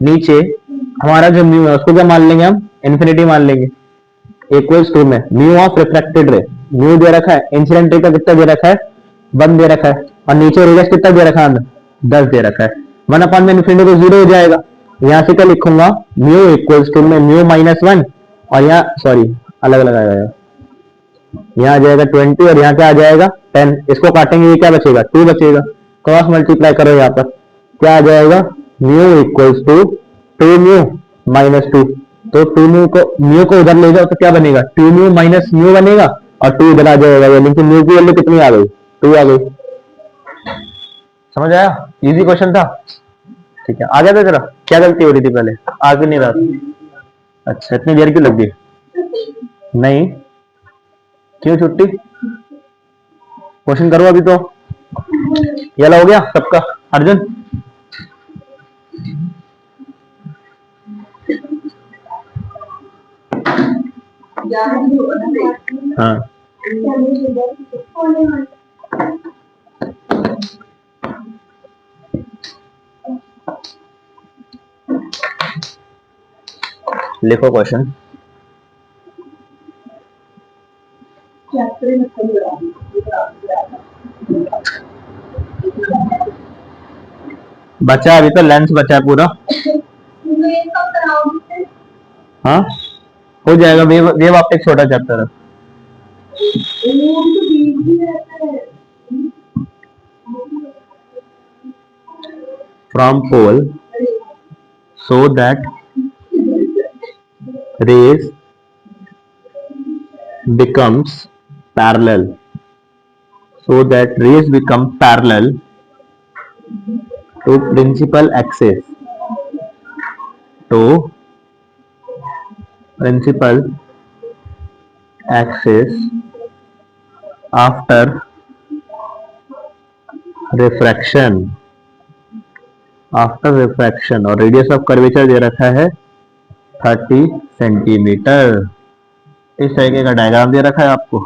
नीचे हमारा जो म्यू है उसको क्या मान लेंगे हम, इन्फिनिटी मान लेंगे, इक्वल्स टू में mu of refracted ray, mu दे रखा है, इंसिडेंट रे का कितना दे रखा है, 1 दे रखा है, और नीचे रेडियस कितना दे रखा है, 10 दे रखा है, 1 अपॉन में इन्फिनिटी तो 0 हो जाएगा। यहां से क्या लिखूंगा, म्यू इक्वल्स टू में म्यू -1 और यहाँ सॉरी अलग अलग आएगा, यहाँ आ जाएगा 20 और यहाँ क्या आ जाएगा 10। इसको काटेंगे, ये क्या बचेगा 2 बचेगा। क्रॉस मल्टीप्लाई करो, यहाँ पर क्या आ जाएगा म्यू इक्वल्स टू 2 म्यू -2। तो 2 म्यू को उधर ले जाओ तो क्या बनेगा 2 म्यू माइनस म्यू बनेगा और 2 इधर आ जाएगा, यानी कि म्यू की वैल्यू कितनी आ गई 2 आ गई। समझ आया, इजी क्वेश्चन था। ठीक है, आ गया था जरा, क्या गलती हो रही थी पहले, आ भी नहीं रहा था। अच्छा, इतनी देर क्यों लग गई? नहीं, क्यों छुट्टी? क्वेश्चन करो अभी तो। ये हो गया सबका, अर्जुन हाँ लिखो क्वेश्चन। बचा अभी तो लेंस बचा है पूरा। हाँ हो जाएगा, वेव ऑप्टिक्स छोटा चैप्टर है। From pole so that rays becomes parallel, so that rays become parallel to principal axis, to principal axis after refraction, after refraction. और रेडियस ऑफ कर्वेचर दे रखा है 30 सेंटीमीटर। इस तरीके का डायग्राम दे रखा है आपको।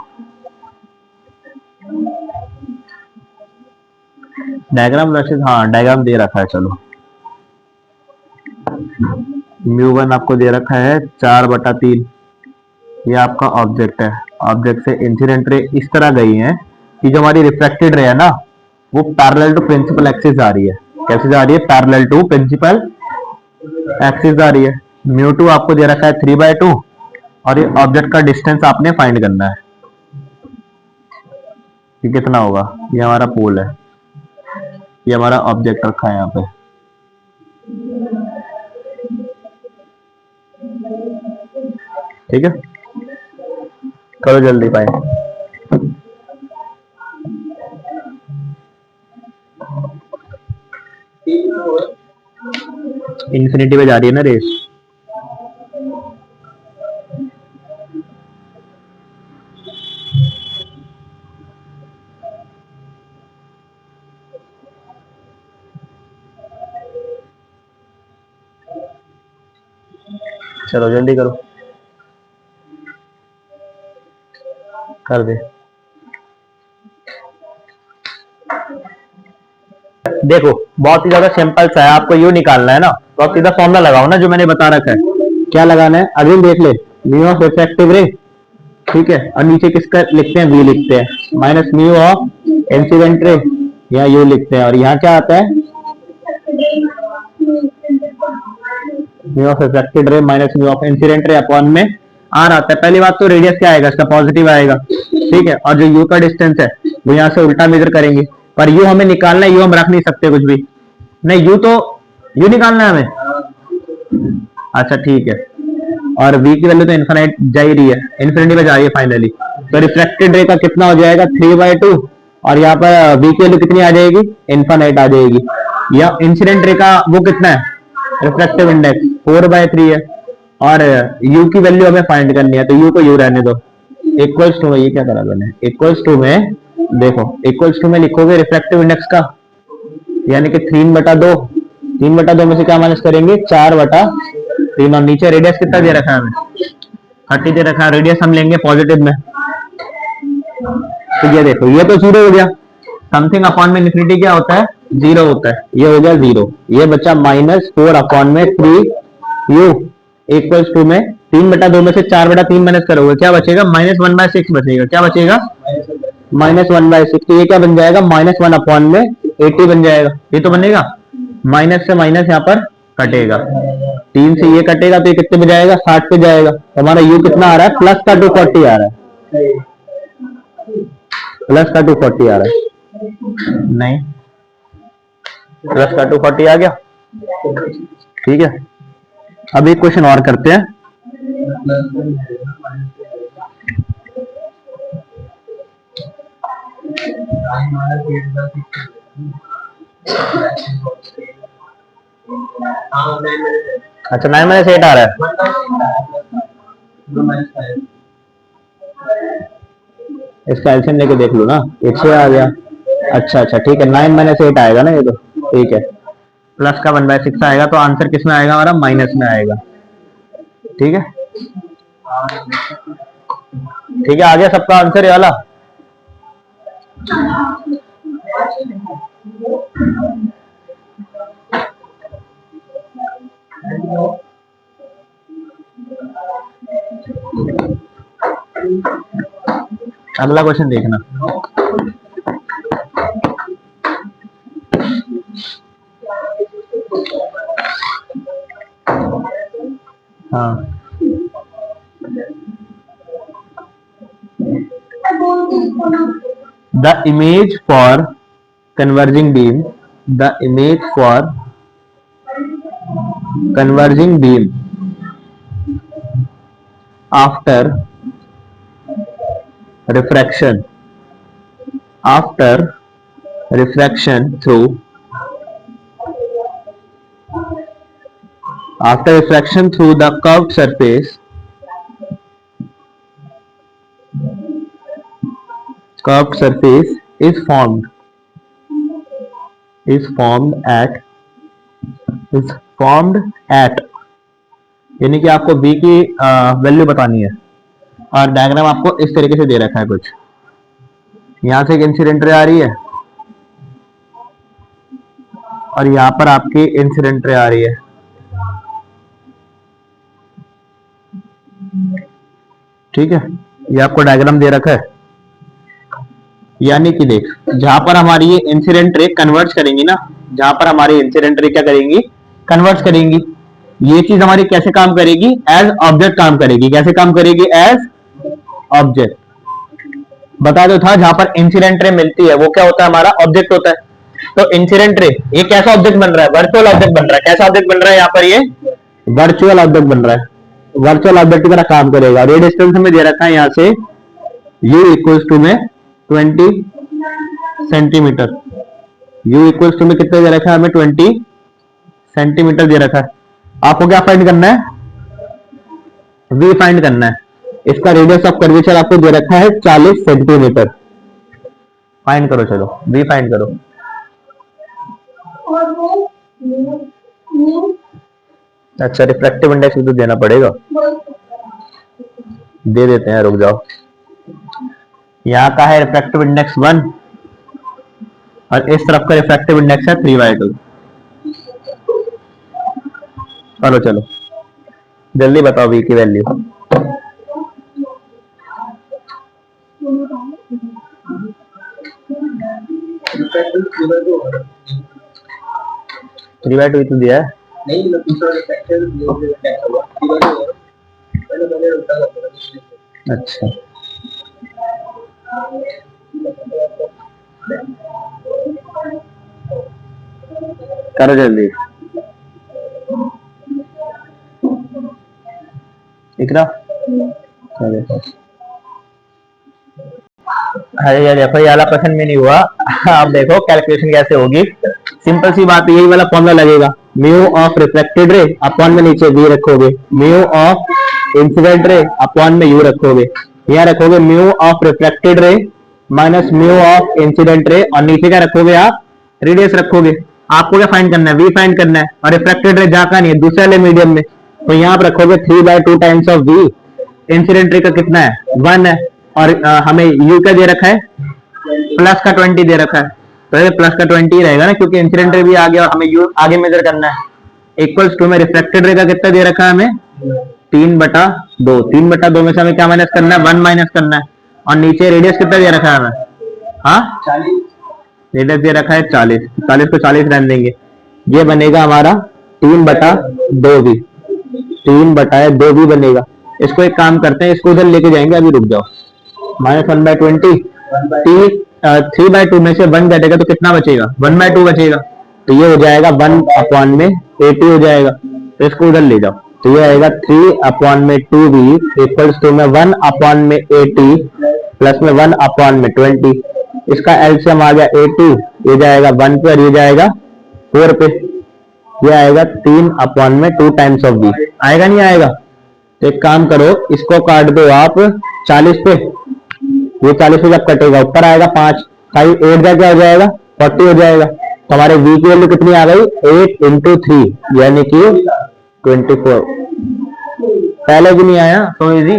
डायग्राम वैसे हाँ डायग्राम दे रखा है, चलो μ1 आपको दे रखा है 4/3। ये आपका ऑब्जेक्ट है, ऑब्जेक्ट से इंसिडेंट रे इस तरह गई है कि जो हमारी रिफ्लेक्टेड रे है ना वो पैरेलल टू प्रिंसिपल एक्सिस आ रही है। कैसे जा रही है, पैरेलल टू प्रिंसिपल एक्सिस आ रही है। μ2 आपको दे रखा है 3/2 और ये ऑब्जेक्ट का डिस्टेंस आपने फाइंड करना है कि कितना होगा। ये हमारा पोल है, ये हमारा ऑब्जेक्ट रखा है यहाँ पे। ठीक है, करो जल्दी पाए। इन्फिनिटी पे जा रही है ना रेस। चलो जल्दी करो, कर दे। देखो बहुत ही ज्यादा सिंपल सा है, आपको यू निकालना है ना तो आप सीधा फॉर्मूला लगाओ ना जो मैंने बता रखा है। क्या लगाना है अगेन देख ले, म्यू ऑफ रिफ्रैक्टिव रे, ठीक है, और नीचे किसका लिखते हैं, वी लिखते हैं, minus mu of incident ray, या यू लिखते हैं, और यहाँ क्या आता है म्यू ऑफ रिफ्रैक्टेड रे minus mu of incident ray upon में आर आता है। पहली बात तो रेडियस क्या आएगा, इसका पॉजिटिव आएगा, ठीक है, और जो यू का डिस्टेंस है वो यहाँ से उल्टा मेजर करेंगे, पर यू हमें निकालना है, यू हम रख नहीं सकते कुछ भी नहीं, यू तो यू निकालना है हमें। अच्छा ठीक है, और v की वैल्यू तो इनफाइनाइट जा ही रही है, इन्फिनिटी पे जा रही है फाइनली, तो रिफ्लेक्टेड रे का कितना हो जाएगा 3/2 और यहाँ पर v की वैल्यू कितनी आ जाएगी इनफाइनाइट आ जाएगी। या इंसिडेंट रे का वो कितना है रिफ्लेक्टिव इंडेक्स 4/3 है, और u की वैल्यू हमें फाइंड करनी है, तो u को u रहने दो, इक्वल्स टू में ये क्या करा मैंने इक्वल्स टू में, देखो इक्वल्स टू में लिखोगे रिफ्लेक्टिव इंडेक्स का, यानी कि 3/2, 3/2 में से क्या माइनस करेंगे 4/3, और नीचे रेडियस कितना दे रखा है हमें 30 दे रखा है, रेडियस हम लेंगे पॉजिटिव में, तो ये देखो ये तो 0 हो गया, समथिंग अपॉन में इन्फिनिटी क्या होता है 0 होता है, ये हो गया 0, ये बचा -4 अपॉन में 3 u इक्वल्स टू में 3/2 में से 4/3 माइनस करोगे क्या बचेगा -1/6 बचेगा, क्या बचेगा -1/6, तो ये क्या बन जाएगा -1 अपॉन में 80 बन जाएगा, ये तो बनेगा। माइनस से माइनस यहाँ पर कटेगा, 3 से ये कटेगा तो ये कितने पे जाएगा, 60 पे जाएगा। तो हमारा यू कितना आ रहा है, प्लस का 240 आ रहा है, प्लस का 240 आ रहा है, नहीं प्लस का 240 आ गया। ठीक है, अब एक क्वेश्चन और करते हैं। अच्छा 9 - 8 आ रहा है, इसका एलसीएम लेके देख लो ना, 1 आ गया। अच्छा अच्छा ठीक है, 9 - 8 आएगा ना ये तो, ठीक है। प्लस का 1/6 आएगा तो आंसर किस में आएगा हमारा, माइनस में आएगा। ठीक है, ठीक है, आ गया सबका आंसर ये वाला। अगला क्वेश्चन देखना। हाँ, the image for converging beam, the image for converging beam after refraction, after refraction through, after refraction through the curved surface, curved surface is formed at, is formed at, यानी कि आपको b की value बतानी है और diagram आपको इस तरीके से दे रखा है कुछ। यहां से एक इंसिडेंट रे आ रही है और यहां पर आपकी इंसिडेंट रे आ रही है। ठीक है, ये आपको डायग्राम दे रखा है। यानी कि देख, जहां पर हमारी ये इंसिडेंट रे कन्वर्ट करेंगी ना, जहां पर हमारी इंसिडेंट रे क्या करेंगी, कन्वर्ट करेंगी, ये चीज हमारी कैसे काम करेगी, एज ऑब्जेक्ट काम करेगी। कैसे काम करेगी, एज ऑब्जेक्ट। बता दो था, जहां पर इंसिडेंट रे मिलती है वो क्या होता है, हमारा ऑब्जेक्ट होता है। तो इंसिडेंट रे ये कैसा ऑब्जेक्ट बन रहा है, वर्चुअल ऑब्जेक्ट बन रहा है। कैसा ऑब्जेक्ट बन रहा है, यहाँ पर ये वर्चुअल ऑब्जेक्ट बन रहा है, वर्चुअल ऑब्जेक्ट की तरह काम करेगा। रेड डिस्टेंस में दे रखा है यहाँ से u इक्वल्स टू में 20 सेंटीमीटर, u इक्वल्स टू में कितने दे रखा है हमें, 20 सेंटीमीटर दे रखा है। आपको क्या फाइंड करना है, v फाइंड करना है। इसका रेडियस ऑफ कर्वेचर आपको दे रखा है 40 सेंटीमीटर। फाइंड करो, चलो v फाइंड करो। अच्छा, रिफ्रैक्टिव इंडेक्स भी तो देना पड़ेगा, दे देते हैं, रुक जाओ। यहाँ का है रिफ्रैक्टिव इंडेक्स 1 और इस तरफ का रिफ्रैक्टिव इंडेक्स है 3/2। चलो चलो जल्दी बताओ v की वैल्यू। 3/2 तो दिया है, नहीं अच्छा करो जल्दी, इकरा। अरे यार देखो, ये वाला क्वेश्चन में नहीं हुआ। आप देखो कैलकुलेशन कैसे होगी, सिंपल सी बात है, यही वाला फॉर्मूला लगेगा, mu of reflected ray upon में नीचे v रखोगे, mu of incident ray upon में u रखोगे, यहाँ रखोगे mu of reflected ray minus mu of incident ray और नीचे क्या रखोगे आप, रेडियस रखोगे। आपको क्या फाइंड करना है, v फाइंड करना है। और रिफ्लेक्टेड रे जहाँ का नहीं है, दूसरे वाले मीडियम में, तो यहाँ पर रखोगे 3/2 times of v। Incident ray का कितना है, 1 है, और हमें u क्या दे रखा है, प्लस का 20 दे रखा है, तो ये प्लस का 20 रहेगा ना, क्योंकि इंसिडेंट रे भी आ गया और हमें u आगे मेजर करना है। इक्वल्स टू में रिफ्लेक्टेड रे का कितना दे रखा है हमें, 3/2। 3/2 में से हमें क्या माइनस करना है, 1 माइनस करना है। और नीचे रेडियस कितना दे रखा है हमें, हाँ 40, रेडियस दे रखा है 40, 40 को 40 रहने देंगे। ये बनेगा हमारा 3/2 भी, 3/2 भी बनेगा। इसको एक काम करते हैं, इसको उधर लेके जाएंगे, अभी रुक जाओ। -1/20, टी 3/2 में से 1 घटेगा तो कितना बचेगा? 1/2 बचेगा। तो ये हो जाएगा 1/80 हो जाएगा। तो इसको उधर ले जाओ, तो ये आएगा 3/2b इक्वल्स टू में 1/80 प्लस में 1/20। इसका एलसीएम आ गया 80, ये जाएगा 1 पे और ये जाएगा 4 पे। ये आएगा 3/2 टाइम्स ऑफ b। आएगा नहीं आएगा? तो एक काम करो, इसको काट दो आप 40 पे। ये 40 पे जब कटेगा ऊपर आएगा 5, 5 8 का क्या हो जाएगा? 40 हो जाएगा। तो हमारे v की वैल्यू कितनी आ गई? 8 × 3 यानी कि 24। पहले भी नहीं आया तो इजी,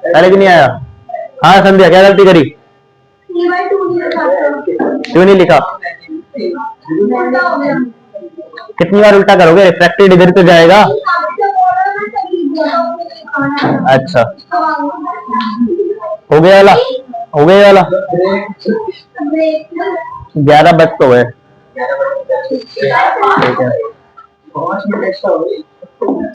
पहले भी नहीं आया। हाँ संध्या, क्या गलती करी? क्यों नहीं लिखा? कितनी बार उल्टा करोगे? रिफ्रैक्टेड इधर तो जाएगा। अच्छा, हो गया वाला, हो गया वाला। 11 बज तो गए।